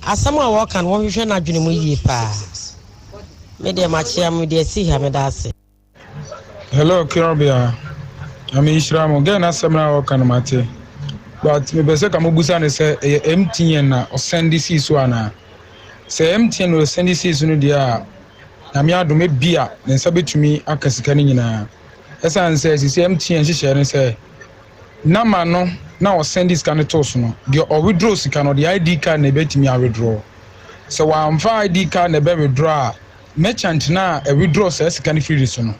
asama wo kan wo hwehwe na adwene mu yie pa me de machia mu de si ha me da se. Hello Krobea, I'm Israel again asema wo kan mate but me be se ka mo busa ne se MTN na o send this so ana se MTN no send this so no dia na me adome bia ne nsa betumi akasika ni nyina esan se MTN hye ne se na ma no na o send this kan to so no dia o withdraw sika no dia ID card na betumi a withdraw so wa amfa ID card na be withdraw merchant na a withdraw se sika ni free so no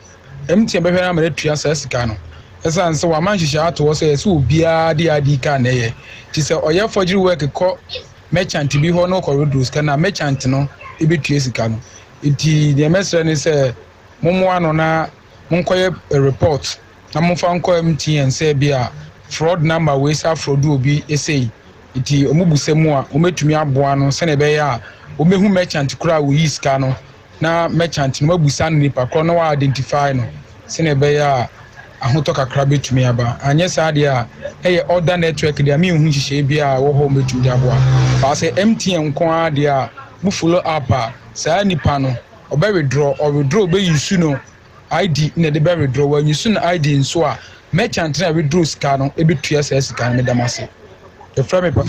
MTN be hwe na ma tua se sika no esan se wa man hye ato se se obia dia ID card na ye ti se oye forgery work ko merchant bi ho no ko withdraw sika na merchant no e betua sika no iti the mesra ni se momo ano na monkoye report na monfa nko MTN se bia fraud number we sa fraud obi esei iti omubusemu a ometumi aboa no se na be ya omehu merchant kura wo yiska no na merchant no mabusa no nipa kro no wa identify no se na be ya ahoto kakra betumi aba anye sa dia eye order network dia mi hu hihye bia wo ho metumi aboa ba se MTN nko a dia mu follow up a sa nipa no obe withdraw be use no ID na de be withdraw when use no ID nso a merchant na withdraw sika no e betua sa sika no medamase e fra me pa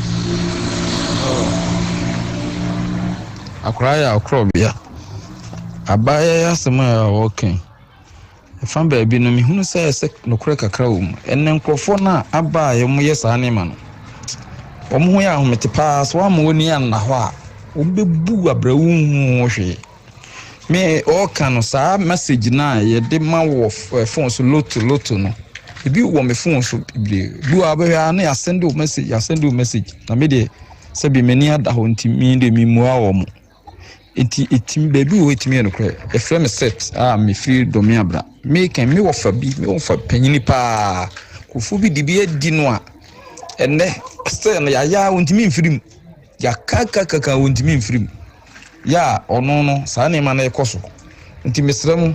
akra ya Krobea abaya ya sema working e fa ba bi no me hunu say no kure kakra wo mu enne nkrofo na aba ye mu ye sa ne ma no omo ho ya ahomete pa so am woni an na ho a obebu abrawu hu hwe me o kan sa message na ye de ma wo phone so loto no ebi wo me phone so bi bu abehwa na ya send message na me de se bi meni ada ho ntimi de mi mu awo mu itim baby wo itimi no kre e frɛ me set me free domi abra me kan me wo fa panyini pa ko fu bi di bi adi no a enne se no ya wontimi mfirim ya kaka wontimi mfirim ya ono no sa ne ma na ekoso nti mesrem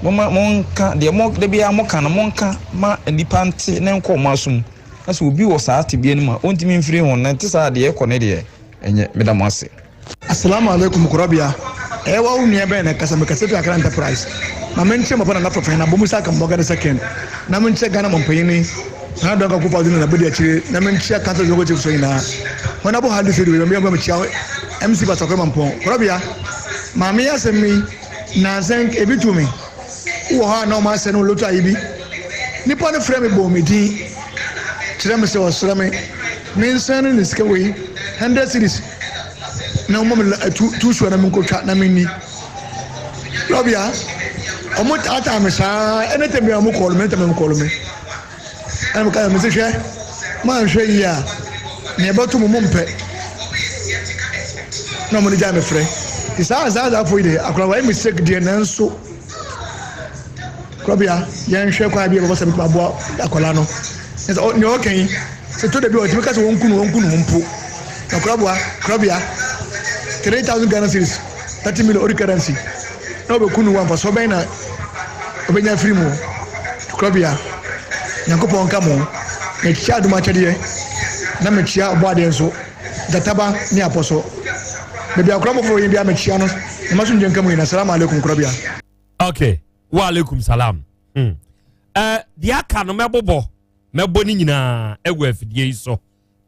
monka de mo de bia mo kan monka ma nipa nte ne nko masum aso obi wo sa ate bia ni ma wontimi mfiri ho na nte sa de ekɔ ne de enye medam ase. Assalamu alaikum Krobea. Ewa unia be na kasa mekaseti akra enterprise. Na menche mapana na profa na bomusa ka mboga de second. Na menche gana mompayini. Na donga ku fadina na bodi achire. Na menche kanto jogo chifu so ina. Wana bo hali fedi we mbe mchia MC ba tokwe mampon. Krobea. Mami ya semi na zenk ebitumi. Wo ha na ma se no loto ayibi. Nipa ne frame bo medi. Chire me se wo sura me. Me nsane ni skewe 100 cities. Na mo tu so na minko twa na minni Krobea omo ata me sa enete me am call me enta me call me am ka me se hwe man hwe ya ne beto mo mpe no mo ni ja me frɛ isa za for ide akora wa mistake de nanso Krobea yan hwɛ kwa bi baba sabi abo akola no ne okay se to de bi o ti ka se won kunu mpo na Krobea 3,000 Ghana cedis 30 million ori currency na be kunu wan fa so ben na obenya free mo Krobea nyankopɔn ka mo na kia duma kyɛdeɛ na me kia obo ade nso databa ni aposo bebi akora mo fo yin bia me kia no e maso njenka mo yin assalamu alaikum Krobea. Okay, wa alaikum salam. Dia ka no mebo ni nyina egu afidie so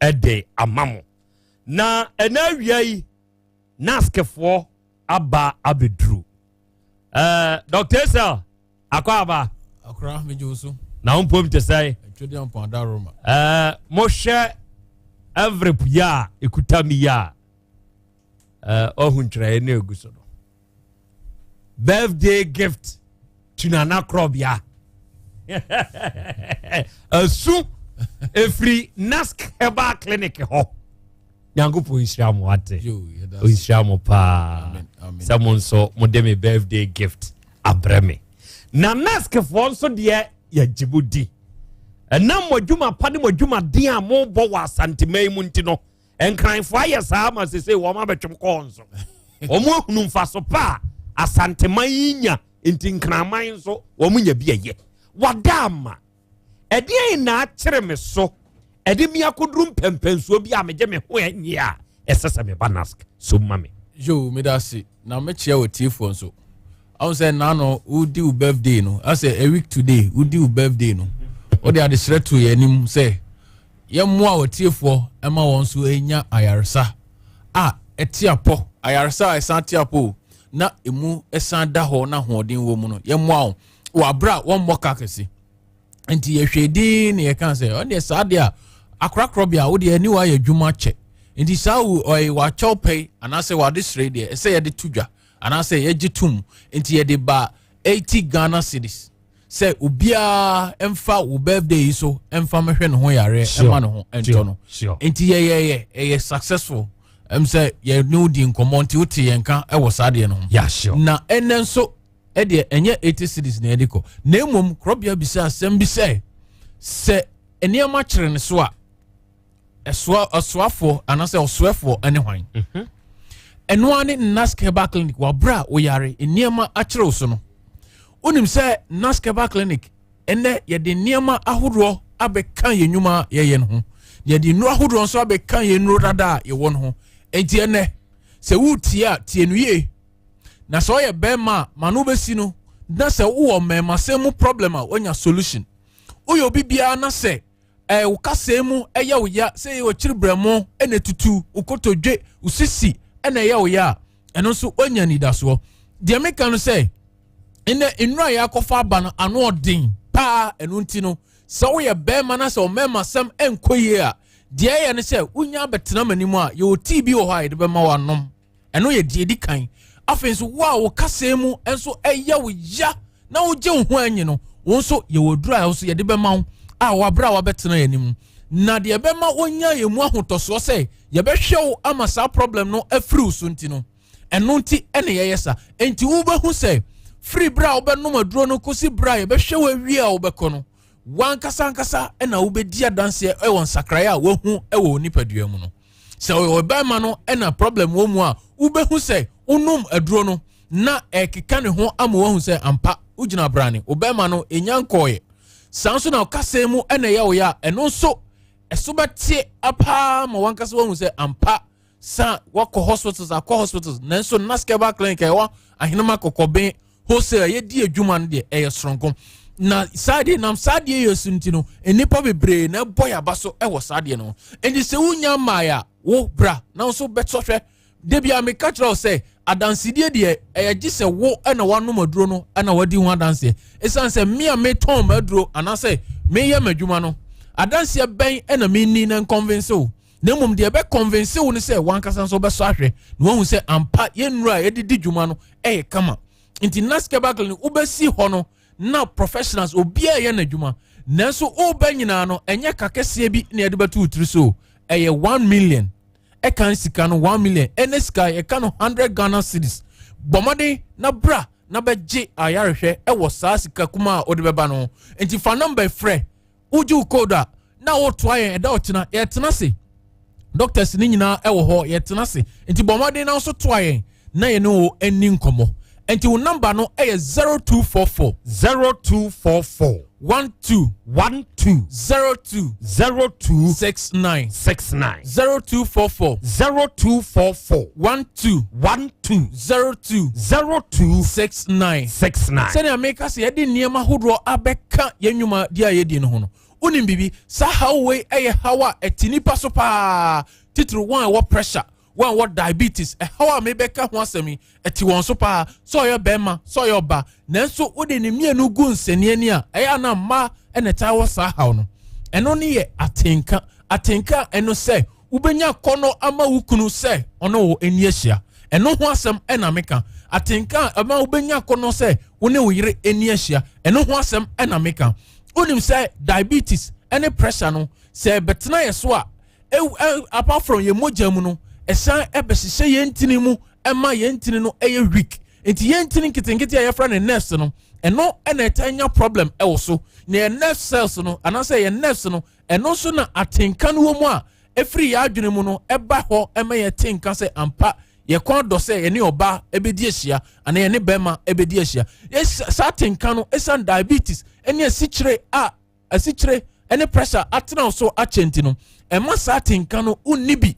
ede amamo na ena wiai naskefo aba abedru Dr. Sir akwa me joso na umpom te say twede ampa da roma mo hwe every year ekutami ya ohun trai na eguso no birthday gift to Nana Krobea asu every nask heba clinic ho nyangopo inshamo ate inshamo pa someone so modeme birthday gift abreme na nask fo so de ya jibudi na modwuma pade modwuma din a mo bo wa Asante mu ntino enkran fo aye saa ma se wo ma betwem ko nso o mo hunu mfaso pa Asante nya enti nkraman so wo munya biye wadama edi na akere me so edi mi akodrum pempensuo bi a meje me ho enye a esese me banask so mame yo me da si na me chia o tifo nso I say na no udi u birthday no I say a week today udi u birthday no o de adesre to ye nim say ye mo a o tifo e ma won so enya ayarsa etiapo ayarsa esantiapo na emu esan da ho na hoden wo mu no ye mo a wa bra won moka kesi enti ye hwedi ne ye kan say on de saade a akra Krobea wo de ani wa ye dwuma che enti sa wa chopay anase wa desre de say ye de tudwa anase ye gitum enti ye de ba 80 Ghana cedis say ubia emfa wo birthday so emfa mehwe ne ho yare ema ne ho ento no enti ye successful say ye new di nkomonti uti yenka e wo saade no yeah sure na enenso e de enye 80 cedis na ediko na emom Krobea bisa asem bi say se eniama kire ne so a oswafo anase oswafo ene hwan eno ane naskeba clinic wa bra wo yare eniama akire so no onim se naskeba clinic ene ye de eniama ahoro abeka yenwuma ye no ho ye de nu ahoro so abeka yenru dada ye won ho enti ene se wutia tienuye na so ye bema manu besi no na se wo mema se mu problem a onya solution oyo bibia na se ukasemu eya uya se yo chiribremo ene tutu ukotodwe usisi ene eya uya eno so onya nidaso de meka no se ene enura ya kofa aba no ano odin pa eno ntino se wo ye bema na se o mema sam enkoye a de ye ne se unya betena manimu a yo tibi wo ha de bema wanom eno ye de kan afenso wa ukasemu enso eya uya na oje ho anyi no wonso ye wodura also ye de bema wabra wabetena yanim na de bema onya yemu ahotoso se ye behwew ama sa problem no afri so ntino eno nti ene yeyesa enti wo behu se free bra obenom aduro no kosi bra ye behwew awie a obeko no wankasa ena wo bedi adanse e won sakraya wo hu e wo nipadua mu no se wo bema no ena problem wo mu a wo behu se onum aduro no na ekeka ne ho ama wo hu se ampa ugina brane obema no enyankoye sanso na okasemu ene ya oya eno so esobete apa ma wankasa wo se ampa sa wako hospitals nanso naskeba clinic ewa ahinama kokoben wholesale ye di adwuma no de eye sronko na sade nam sade ye suntino enipa bebre na boy abaso ewo sade no eni se wunya maya wo bra na so betohwe debia me catch say adansidie de eji se wo na wanom aduro no na wadi ho adanse esan se me a me ton maduro anase me ye madwuma no adanse ben na me ni na convince o na mum de be convince wo ne se wankasa so be so ahwe na wo hu se ampa ye nura ye didi dwuma no kama nti naskeba clinic ubesi ho no na professionals obia ye na dwuma nanso o ba nyina no enye kakese bi na ye de betu utiri so ɛyɛ 1 million ɛka sika no 1 million ɛne sika ɛka no 100 Ghana cedis bɔmɔden na bra na bɛgye ayarehwɛ ɛwɔ saa sika kuma a ɔde bɛba no enti fa number frɛ uju code a na wotoa yɛn ɛda ɔtena yɛtena se doctors ni nyinaa ɛwɔ hɔ yɛtena se enti bɔmɔden na nso toa yɛn na yɛn no ɛni nkɔmɔ enti wo number no ɛyɛ 0244 0244 12 02 69 0244 12 69 sɛnea meka sɛ yɛde nneɛma hodoɔ abɛka yɛn nnwuma di a yɛdi no ho no wonim bibi saa hawwei ɛyɛ haw a ɛte nipa so paa titiri wɔn a ɛwɔ pressure wɔn a ɛwɔ diabetes ɛhaw a mebɛka ho asɛm yi ɛte wɔn so paa sɛ ɔyɛ bɛrima sɛ ɔyɛ ɔba nanso wode ne mmienu gu nsɛnniani a ɛyɛ ana mmaa ɛna ɛtaa wɔ saa haw no ɛno ne yɛ atenka ɛno sɛ wobɛnya kɔnɔ ama wo kunu sɛ ɔno wɔ ani ahyia ɛno ho asɛm ɛna meka atenka ama wobɛnya kɔnɔ sɛ wo ne wo yere ani ahyia ɛno ho asɛm ɛna meka wonim sɛ diabetes ɛne pressure no sɛ bɛtena yɛ so a apart from yɛ mogya mu no ɛsan ɛbɛhyehyɛ yɛn ntini mu ɛma yɛn ntini no ɛyɛ weak nti yɛn ntini nketenkete a yɛfrɛ ne nerves no ɛno ɛna ɛta nya problem ɛwɔ so na yɛn nerve cells no anaasɛ yɛn nerves no ɛno nso na atenka no wɔ mu a ɛfiri yɛ adwene mu no ɛba hɔ ɛma yɛ tenka sɛ ampa yɛkɔn dɔ sɛ yɛne ɔba ɛbɛdi ahyia anaa yɛne bɛrima ɛbɛdi ahyia saa atenka no ɛsan diabetes ɛne asikyire ɛne pressure atena so akyɛ nti no ɛma saa atenka no wonni bi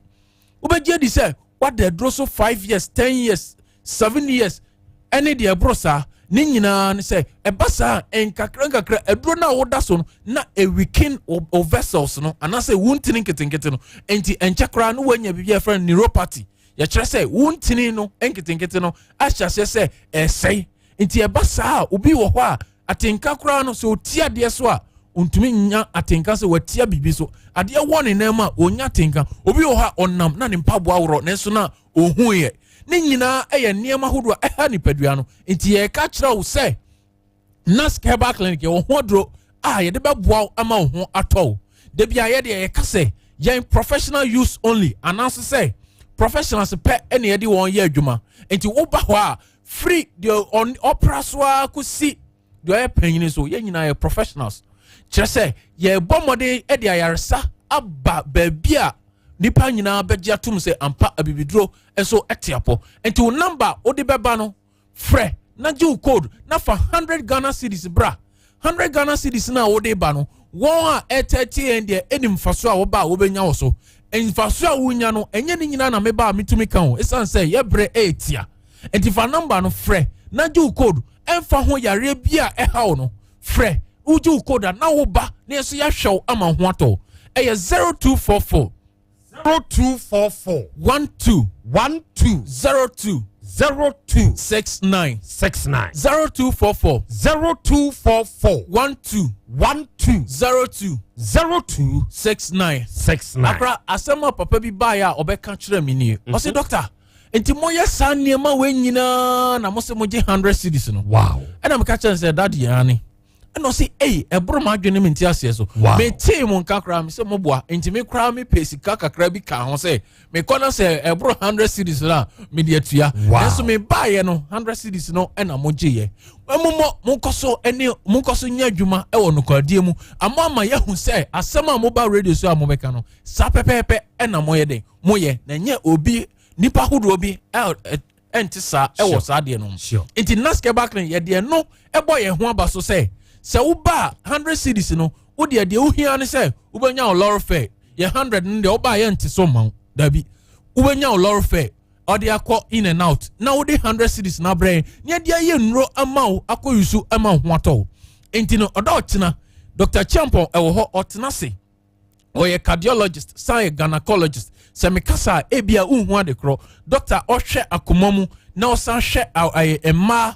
wobɛgye di sɛ wada aduro so 5 years 10 years 7 years ɛne deɛ ɛboro saa ne nyinaa ne sɛ ɛba saa nkakra aduro no a woda so no na ɛweaken o vessels no anaasɛ wontini nketenkete no enti ɛnkyɛ koraa no woanya biribi a yɛfrɛ no neuropathy yɛkyerɛ sɛ wontini no nketenkete no ahyɛ aseɛ sɛ ɛsɛe nti ɛba saa a obi wɔ hɔ a atenka koraa no sɛ ɔti adeɛ so a ontumi nya atenka sɛ watia bibi so adeɛ wɔ ne nam a ɔnya atenka obi wɔ hɔ a ɔnam na ne mpaboa worɔ nanso na ɔhuiɛ ne nyinaa ɛyɛ nneɛma ahodoɔ ɛha nipadua no nti yɛka kyerɛ wo sɛ Nask Herbal Clinic yɛwɔ ho aduro a yɛde bɛboa wo ama wo ho atɔ wo da bia yɛdeɛ yɛka sɛ yɛn professional use only anaasɛ sɛ professionals pɛ ɛne yɛde wɔn yɛ adwuma nti woba hɔ a free deɛ ɔpra so a kɔsi deɛ ɔyɛ panyini so yɛn nyinaa yɛ professionals kyerɛ sɛ yɛbɔ mmɔden de ayaresa aba baabi a nipa nyinaa bɛgye atom sɛ ampa abibiduro nso ɛte apɔ nti wo number wode bɛba no frɛ na gye wo code na fa 100 Ghana cedis bra 100 Ghana cedis na wode ba no wɔn a ɛtɛte yɛn deɛ ɛni mfaso a wɔba a wɔbɛnya wɔ so mfaso a wonya no ɛnyɛ ne nyinaa na meba a metumi ka ho ɛsiane sɛ yɛbrɛ ɛɛtia nti fa number no frɛ na gye wo code ɛmfa ho yareɛ bi a ɛhaw no frɛ uju code na wo ba na yeso ya hwew ama ho atɔ ɛyɛ 0244 0244 12 02 69 0244 02 69 akra asɛm a papa bi baa ya ɔbɛka kyerɛ me nie ɔse doctor enti moyɛ saa nneɛma wɔ nyinaa na mo se mo gye 100 cedis no wow ɛna meka kyerɛ sɛ daddy ani ɛna ɔse ɛboro ma adwene me nti aseɛ so metee mo nka koraa me sɛ moboa enti me koraa me pɛ sika kakra bi ka ho sɛ mekɔ no sɛ ɛboro 100 cedis no a mede atua ɛnso mebaeɛ no 100 cedis no ɛna mogyeyɛ ɛmomɔ monkɔ so nyɛ adwuma ɛwɔ nokwadeɛ mu ama yɛhu sɛ asɛm a moba radio so a mobɛka no saa pɛpɛɛpɛ ɛna moyɛ den moyɛ na nyɛ obi nipa hodoɔ bi ɛnte saa ɛwɔ saa deɛ no nti Nask Herbal Clinic yɛdeɛ no ɛbɔ yɛn ho aba so sɛ woba 100 cedis no wode deɛ wohia ne sɛ wobɛnya wo lɔre fɛ yɛ 100 no deɛ woba yɛ nte so ma wo dabi wobɛnya wo lɔre fɛ ɔde akɔ in and out na wode 100 cedis na brɛ ne yɛde ayɛ nnuro ama wo akɔ yusu ama wo ho atɔ wo nti no ɔda ɔtena Dr. Champon ɛwɔ hɔ ɔtena se ɔyɛ cardiologist san yɛ gynecologist sɛ mekasa ebia unhu ade korɔ doctor ɔhwɛ akoma mu na ɔsan hwɛ mmaa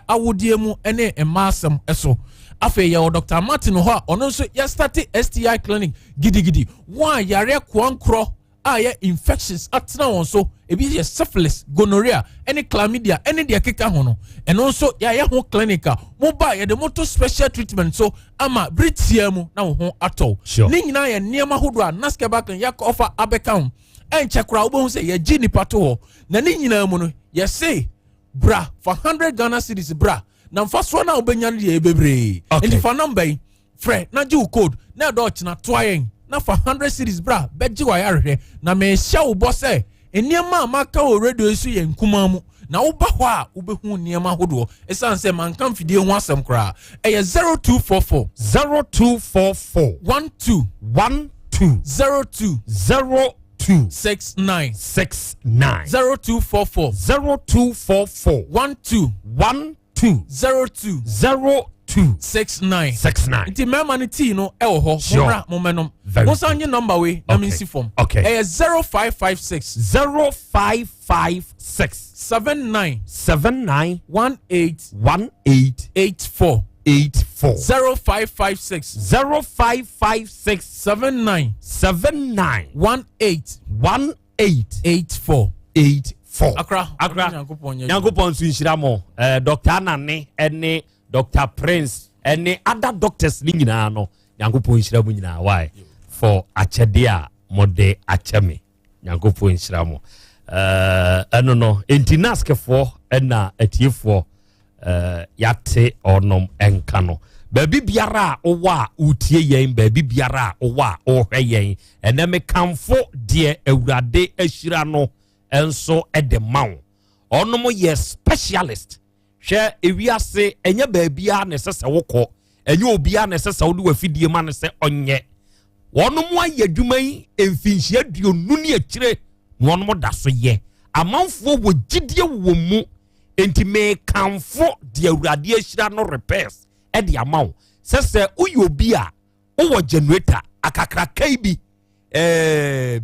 awodie mu ne mmaa asɛm ɛso afei yɛwɔ Dr. Martin hɔ a ɔno nso yɛstarte STI clinic gidigidi wɔn a yare koankorɔ a yɛ infections atena wɔn so ebi yɛ syphilis gonorrhea any chlamydia any de keka ho no and also ya ho clinical mobile yɛ de moto special treatment so ama britia mu na wo ho atɔ ne nyina yɛ nneɛma hodo a naske back ya offer abeka en chekra wo bo se ye gi nipa to ho na ne nyina mu no ye say bra for 100 Ghana cedis bra na mfa so na obenya no ye bebre enti for number frɛ na gi code na do china to ayen na for 100 cedis bra beji wa yarehwe na me hia wo bo se nneɛma amaka o radio su ye nkuma mu na wo ba ho a wo behu nneɛma hodo esan se man kan fidie ho asɛm kra eye 0244 12 02 69 0244 12 69 Inti mema ni ti no ewo ho mora momentum mo san ye number we na me si form eh 0556 79 18 84 0556 79 18 84 Accra Nyankopon su nhyira mo Dr. Anane ene Dr. Prince ene other doctors ni nyina no Nyankopon nhyira mo nyina why for achede a mode acheme Nyankopon nhyira mo eno no entinaskefo ena atiefo yate onom enka no baabi biara owa utie yen baabi biara owa ohwe yen ene me kamfo de awurade ahyira no enso ede mawo onom ye specialist hwe ewiase enye baabi a ne sese wokọ enye obi a ne sese wo de wafidie ma ne se onye wonom ayadwuma yi emfinhia duonu ne akire wonom da so ye amanfo wo gidie wo mu enti me kamfo de awurade ahyira no repairs e de amawo sese uyobi a wo generator akakra kai bi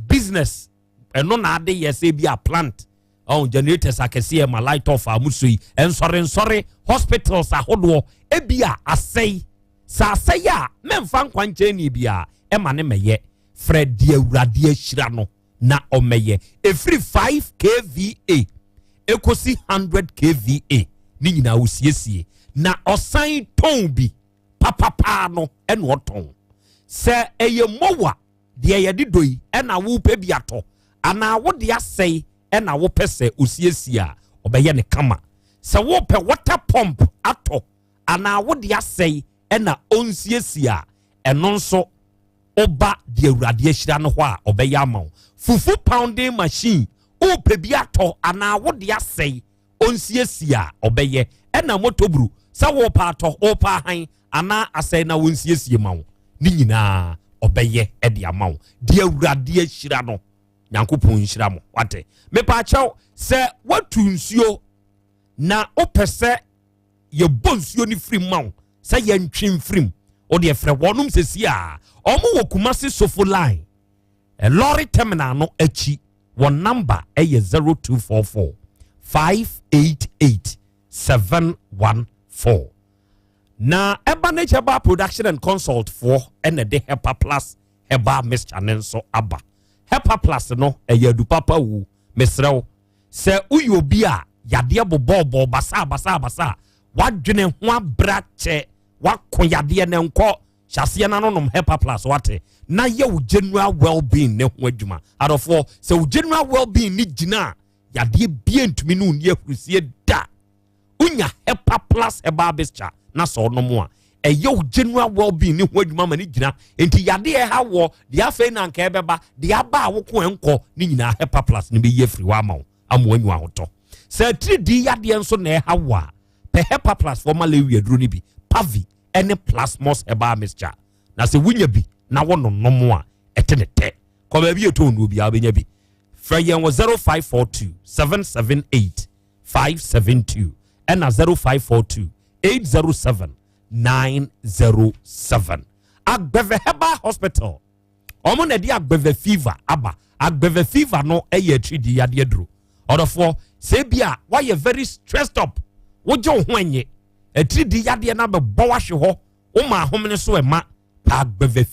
business eno na ade yese bi a plant on generators akese e ma light off amusui ensore hospitals ahodo e bi a asei sa asei a memfa nkwanche ni bi a e ma ne meye Fred de awurade ahyira no na omeye every 5 kVA ekosi 100 kVA ni nyina wosiesie na osan ton bi papapa no eno oton se eye mowa de ye de doi ena wo pe bi ato ana wo de asei ena wo pese osiesie a obeye ne kama se wo pe water pump ato ana wo de asei ena onsiesie a eno nso oba de awurade ahyira no ho a obeye amawo fufu pounding machine o pe bi ato ana wo de asei onsiesie a obeye ena motobru sa wo pa ato o pa han ana asei na wonsiesie mawo ni nyina obeye e de amawo de awurade ahyira no Nyankopon nhyira mo wate me pa chaw se watu nsuo na opese ye bonsuo ni firi mawo se ye ntwem firim o de frɛ wonum sesi a omo wo Kumasi Sofo line lorry terminal no achi one number eye 0244 588 714 na eba nature bar production and consult for ene de Hepa Plus Heba Mixture nenso aba Hepa Plus no eye papa wu mesrew se uyobi a yade bobo basa wadwene ho abrache wakon yade ne nko hyase na nonom Hepa Plus wate na ye wo general well-being ne ho adwuma adofo se wo general well-being ni gina yade bie ntumi no ni ahrusie da unya Hepa Plus Heba Mixture na so no mo a eyo general well-being ni ho adwuma ma ni gina enti yade e ha wo de afei na nka ebeba de aba wo ko enko ni nyina Hepa Plus ni be ye free wa ma wo amo anyu ahoto se 3D yade enso na e ha wo a pe Hepa Plus for malaria duro ni bi pavi any plasmos Heba Mixture na se wunya bi na wo no no a etenete ko ba bi eto no bi a benya bi fra yen wo 0542 778 572 and 0542 807 907 Agbeve Heba Hospital omo na di agbeve fever aba agbeve fever no eye 3D yade duro odofo se bia why you very stressed up wo je ho anye 3D yade na be bo wa hwe ho o ma homne so e ma agbeve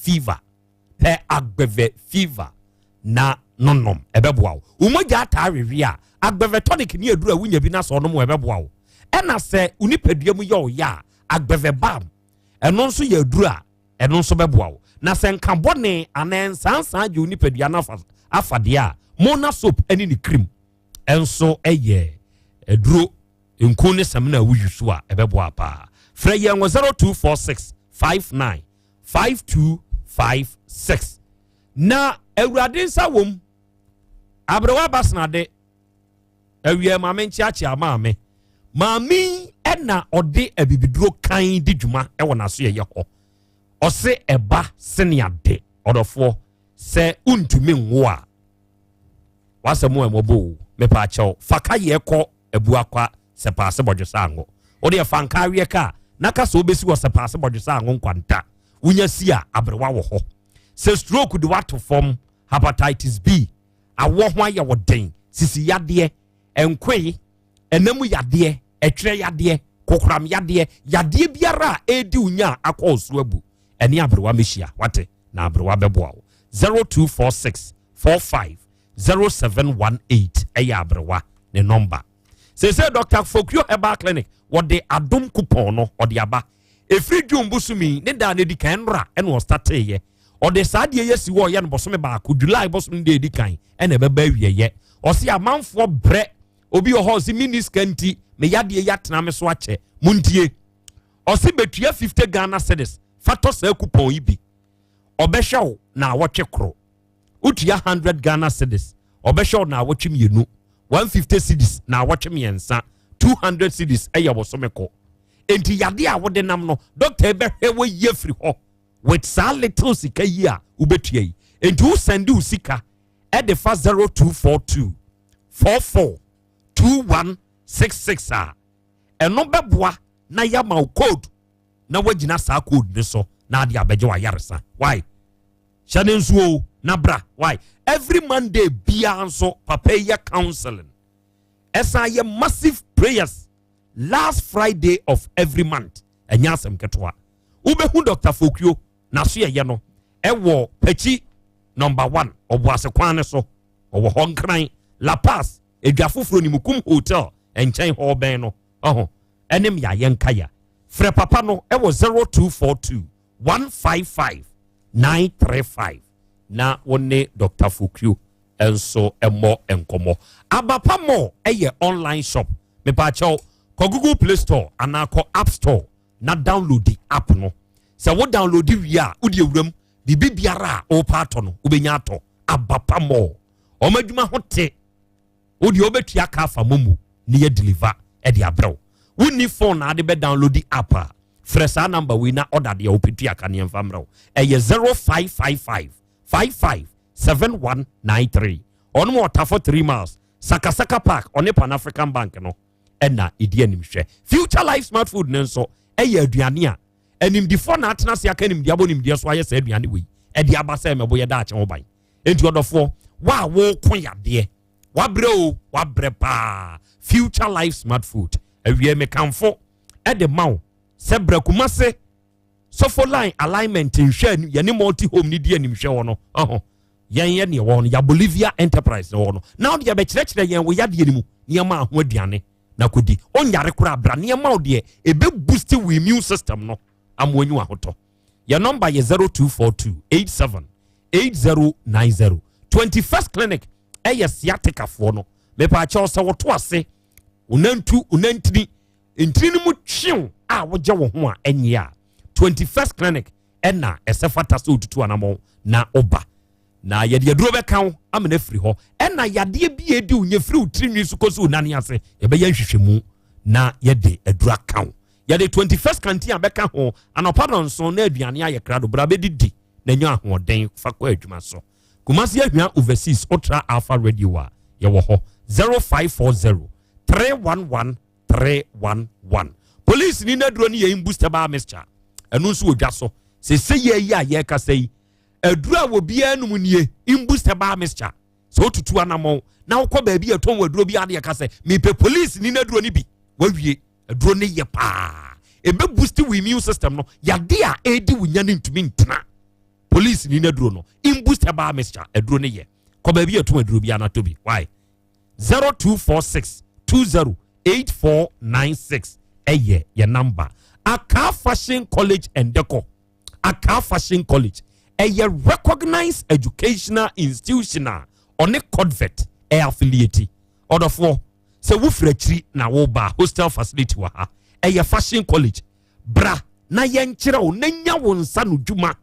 fever na nonom ebeboa wo umoja ata awewe a agbeve tonic ni adura wunya bi na so no mo ebeboa wo ena se unipadua mu ye o ya agbeve bam eno nso ye adura eno nso beboa wo na se nka bone anensansan je unipadua na afade a mona soap eni ni cream enso eye eduro nku ne sam na wuyusu a ebeboa pa fra ye 0246 59 5256 na awurade nsa wom abrewa basnade awie maame nchiachi amaame maami ena ode abibiduro kan di dwuma ewo naso ye ho ose eba senia de odofo se untumi nwo a wasemu emobo mepa achew faka ye ko ebuakwa se paase bodwesa ango ode fanka awie ka naka so obesi wo se paase bodwesa ango nkwanta unya si a abrewa wo ho se stroke de wato form hepatitis B awo ho aye woden sisi yade enkwe enamu yade etwere yade kokram yade biara edi unya akoso abu eni abrewa mehia wate na abrewa beboa 0246 45 0718 eya abrewa ne number se Dr. Fokyo Herbal Clinic what the adom coupon no or the aba efri dwumbusumi ne da ne di kan ra eno start ye or the sadie yesi wo ye no bosome ba ko July bosome de di kan ena beba wie ye o se amanfo bre obi o ho se miniskanti me yade yatena me so ache muntie o se betua 50 Ghana cedis fato sa coupon yi bi obehwew na wotwe kro utua 100 Ghana cedis obehwew na wotwe mienu 150 cedis na wotwe miensa 200 cedis eya bosome ko enti yade a wode nam no doctor ebehwe wo ye free ho with sa little sika yi a ubetua yi enti wo send u sika e de fa 0242 44 2166 a eno beboa na yama code na wagina sa code ne so na ade abeje wa yaresa why shane nsuo na bra why every Monday bia anso papaya counseling esa ye massive prayers last Friday of every month enya asem ketwa ubehu Dr. Fokyo na so ye no ewo pechi number 1 obuase kwan so owo honkran La Paz edwafoforo ni mukum hotel enchen ho ben no enem ya yenkaya fre papa no ewo 0242 155 935 na wone Dr. Fokyo enso emo enkomo abapa mo eye online shop me pa chaw ko Google Play Store ana ko App Store na download the app no se wo download the wi a udi ewuram bibi biara o pa to no ubenya to abapa mo o madwuma hote udi obetua ka fa momu ni ye deliver e de abrew woni phone na de be download the app a fresa number we na order de opetua ka ne mfamrew eye 0555 55 7193 on water for 3 miles Sakasaka Park on the Pan African Bank no ena idi animhwe Future Life Smart Food nenso eye aduane a enim di fo na atena se aka nim di abonim di so aye se aduane we e di abasa mebo ye da ache ho ban enti odofo wa wo kon yade wa bre o wa bre pa Future Life Smart Food awie me kanfo e de maw se bre kumase sofo line alignment nhwe ye ne multi home ni di animhwe wo no yen ne wo no ya Bolivia Enterprise wo no now dia be kire yen wo yade ni mu niam a ho aduane na kodi onyare kura bra niam a de ebe boost we immune system no amwanyu ahoto your number is 0242 87 8090 21st clinic sciatica for no me pa cha so wo to ase unantini entini mu twiw a woje wo ho a enye a 21st clinic na esefata so tutu anamo na oba na yade aduro be kan amena firi ho na yade bi edi unye firi utrinwi su koso nani ase ebe ya hwehwemu na yade adura kan yade 21st kanti abeka ho anopa no nso na aduane aye krado bra be didi na nyo ahoden fa kwa adwuma so kumasi ahua overseas ultra alpha radio a ye wo ho 0540 311 311 police ni na duro ni ye booster ba mixture enu nso odwa so se ye a ye ka sei adura wo bia num nie booster ba mixture so tutu anamo na wokọ ba bia ton waduro bia de ka sei me pe police ni na duro ni bi wawie aduro ne ye pa ebe boost we immune system no yade a edi wunya ne ntumi ntena police ni na duro no booster ba mixture aduro ne ye ko ba bi etum aduro bi anatobi why 0246 208496 eye your number Aka Fashion College and Deco Aka Fashion College a recognized educational institutional on a convert affiliate order for so wufrechri na wo ba hostel facility wa ha a fashion college bra na yenkyere wo nanya wo nsa no dwuma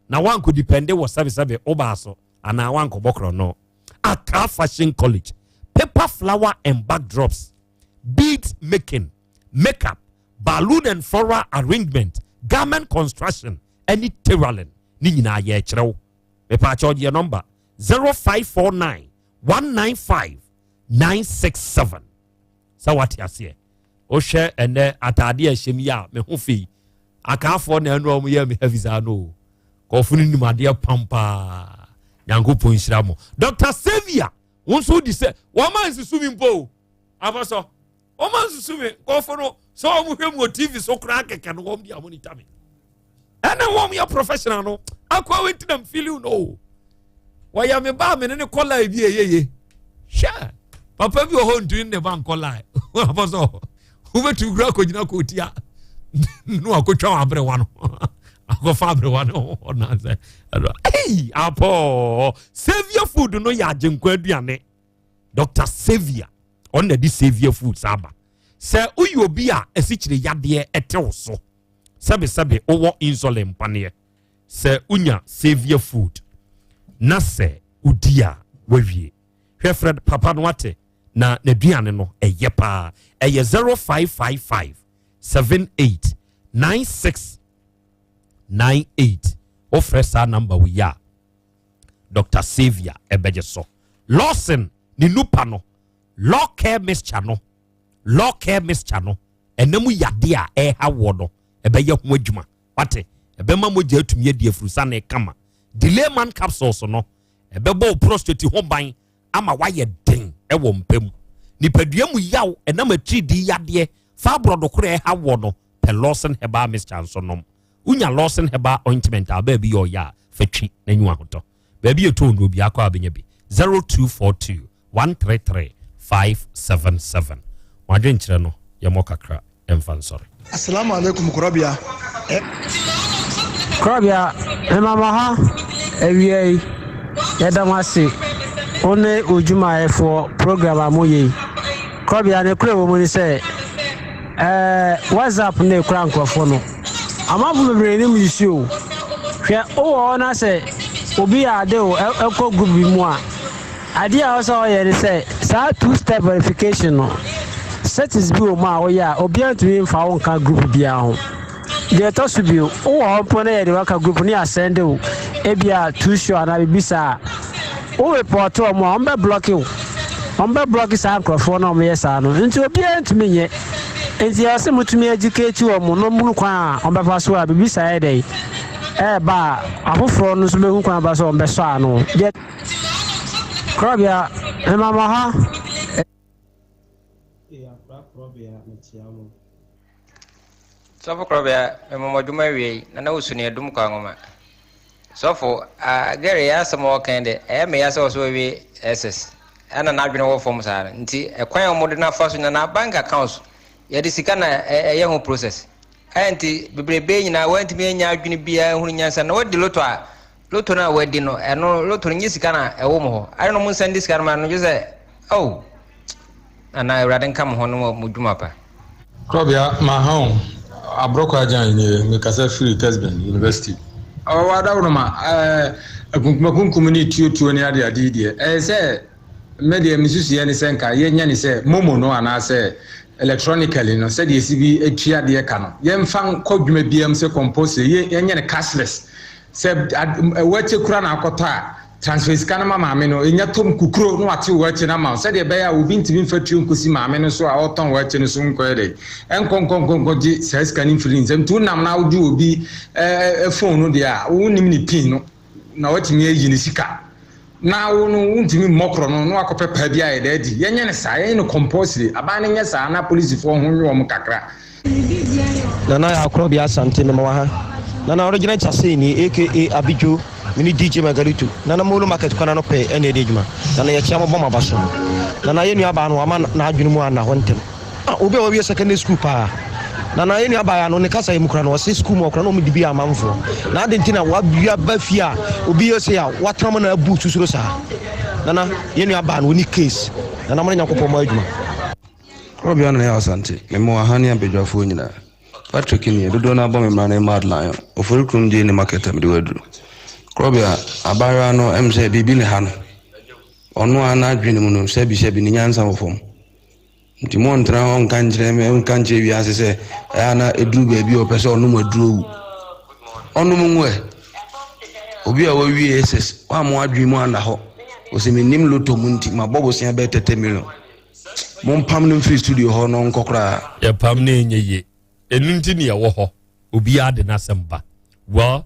na wan ko depende wo sabe oba so ana wan ko bokro no Aka Fashion College paper flower and backdrops beads making makeup balloon and floral arrangement garment construction any tailoring ni nyina ye kyerɛw me pa charge your number 0549 195 967 sawati ase o hwɛ ene atade a hyem ya me ho fi akafo na enu omo ye me heavisa no ko funu nim ade pampa yankopon hyira mo Dr. Xavier wonso di se wo man susumi mpo afaso o man susumi ko funu so omo hwem o TV so kra keke no wom di amonita me and then one professional no akwa went them feel you know why am me ba me ne kola bi ye sure papa bi o ho ndin ne ban kola afaso who betu gra ko gina ko tia no akotwa abre wa no akofa abre wa no na say hey apo Savior food no ya agenkwa aduane Dr. Xavier on the Savior food saba say uyi obi a esikyire yade etew so sabe owo insulin panie se unya Savior food na se udia wawie hwefred papa no ate na naduane no eye pa eye 0555 78 9698 ofresa number we ya Dr. Xavier ebeje so Lawson ni nupa no law care mixture no enemu yade a ha wodo ebe ye ho adwuma wate ebe ma moja atumi adi afurusa na kama delay man capsules no ebe bo prostate ho ban ama waye den ewo mpem nipadua mu yaw enam atri di yade fa brodokore ha wo no pe Lawson heba mixture so nom unya Lawson heba ointment aba bi yo ya fatwi na nyu ahoto ba bi eto no bi akwa abenya bi 0242 133 577 wadwen kire no ye mokakra emfan sorry. Assalamu alaikum Krobea. Krobea, mama ha ewie yedamase one ojuma for program amoye. Krobea ne kure wo mo ni se WhatsApp ne kura nkrofo no. Amabu bebre ni mu isi o. Hwe o na se obi ade o ekọ group bi mu a ade a o so ye ni se sa two step verification no. Set is bio ma oya obi antumi mfa won ka group bia ho de to su bio o ho po na ye de waka group ni asende o e bia too sure na bibisa o report o mo on be block you on be block sa microphone na o me sa no nti obi antumi nye enti ya se mutumi educate o mo no mu kwa on be fa so a bibisa ye dey ba afoforo no so be hu kwa ba so on be so ano de Krobea mama ha Sofo Krobea mama duma wi na usuni edum kwa ngoma Sofo gere ya samo kende me ya so wi SS ana na adwene wo form sare nti ekwan mo de na fa so na bank account ya de sika na ye ho process anti bebrebe nyina wanti me nya adwene bia hunu nyansa na wodi loto na wadi no eno loto nyi sika na ewo mo ho ari no mun send sika na no jese oh ana raden kam ho no muduma pa Krobea ma ha abroko ajan ni me kasa free Kesben University wada wono ma akunkum ni tuo ni ade die se media misusu ye ni senka ye nya ni se momo no ana se electronically no se die sibi etua de ka no ye mfa kwadwuma biam se compose ye nya ni cashless se wache kura na akota transfer scan maame no enya tom kukuro no ate wache na ma se de be ya obi ntimi mfatu nkosi maame no so a oton wache no so nkoede enkonkonkonkonji se scan free nsem tu nam na oju obi phone no de a wonim ni pin no na watimi ayi ni sika na wonu ntimi mokro no akopepa bia ye dedi yenye ne sa ye no compulsory aba ne nya sa na police fo ho nwo mo kakra Nana ya Krobea Asante no ma ha Nana original Chasini, aka Abijo, mini DJ Magaritu, Nana Mulu Market Canano Pay, any Edgema, Nana Yachama Bomba Basso, Nana Yaban, Waman, Najuana, Wanton. Ube secondary school pa. Nana any abaya no Casa Mukrano, school Mokrano, be a man for. Nadentina, what be a Bafia, Ubia say, what Ramana boot to Susa. Nana, Yeni Aban, winning case, Nana Marina Copo. Krobea na Yaw Asante memo ahani abedwafo nyina Patrick ni dodo na bomb man mad lion ofori krum je ni market am de wadru Krobea abara no mse bibi ne ha no ono ana adwene mu no sebi ni nyansa wofom nti mo ntra on kanjire me on kanje wi ase se ana edru ba bi o pese ono madru ono mu nwe obi a wawie ss wa mo adwi mu anda ho o se menim loto mu nti ma bobo sia be 30 million mon pam no free studio ho no nkokra ya pam na enye enunti ne wo ho obi ade na semba well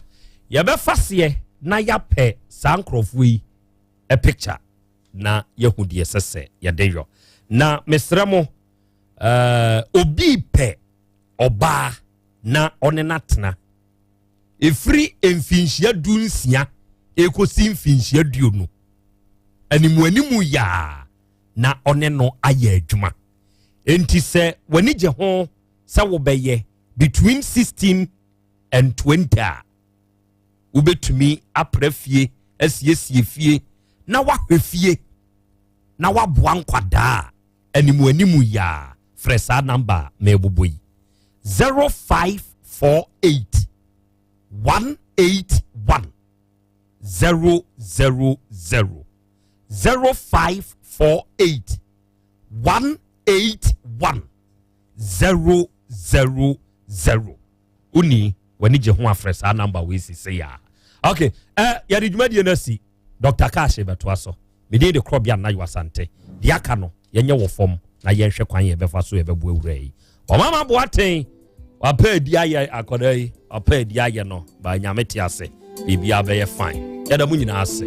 ya be fase na ya pe sankrofo yi a picture na yehudi sese ya deyo na mesremo obi pe oba na onenatna efri emfinhia dunsia ekosi mfinhia duonu animu ya na one no aye adwuma enti se wani je ho se wo beye between 16 and 20 ubetumi aprefie asiesie fie na wahwefie na waboa nkwada animu ya fresa number meboboyi 0548 181 000 0548 181 000 uni wani je ho afresa number we say ya okay ya ridumadi na si Dr. Kashe betwaso me dey the Krobea na Yaw Asante dia ka no yenye wo fom na yenhwe kwan ye befa so ye bebu awura yi o mama boaten wa pa di aye akodai o pa di aye no ba nyamete ase bibia be ye fine ya da mu nyina ase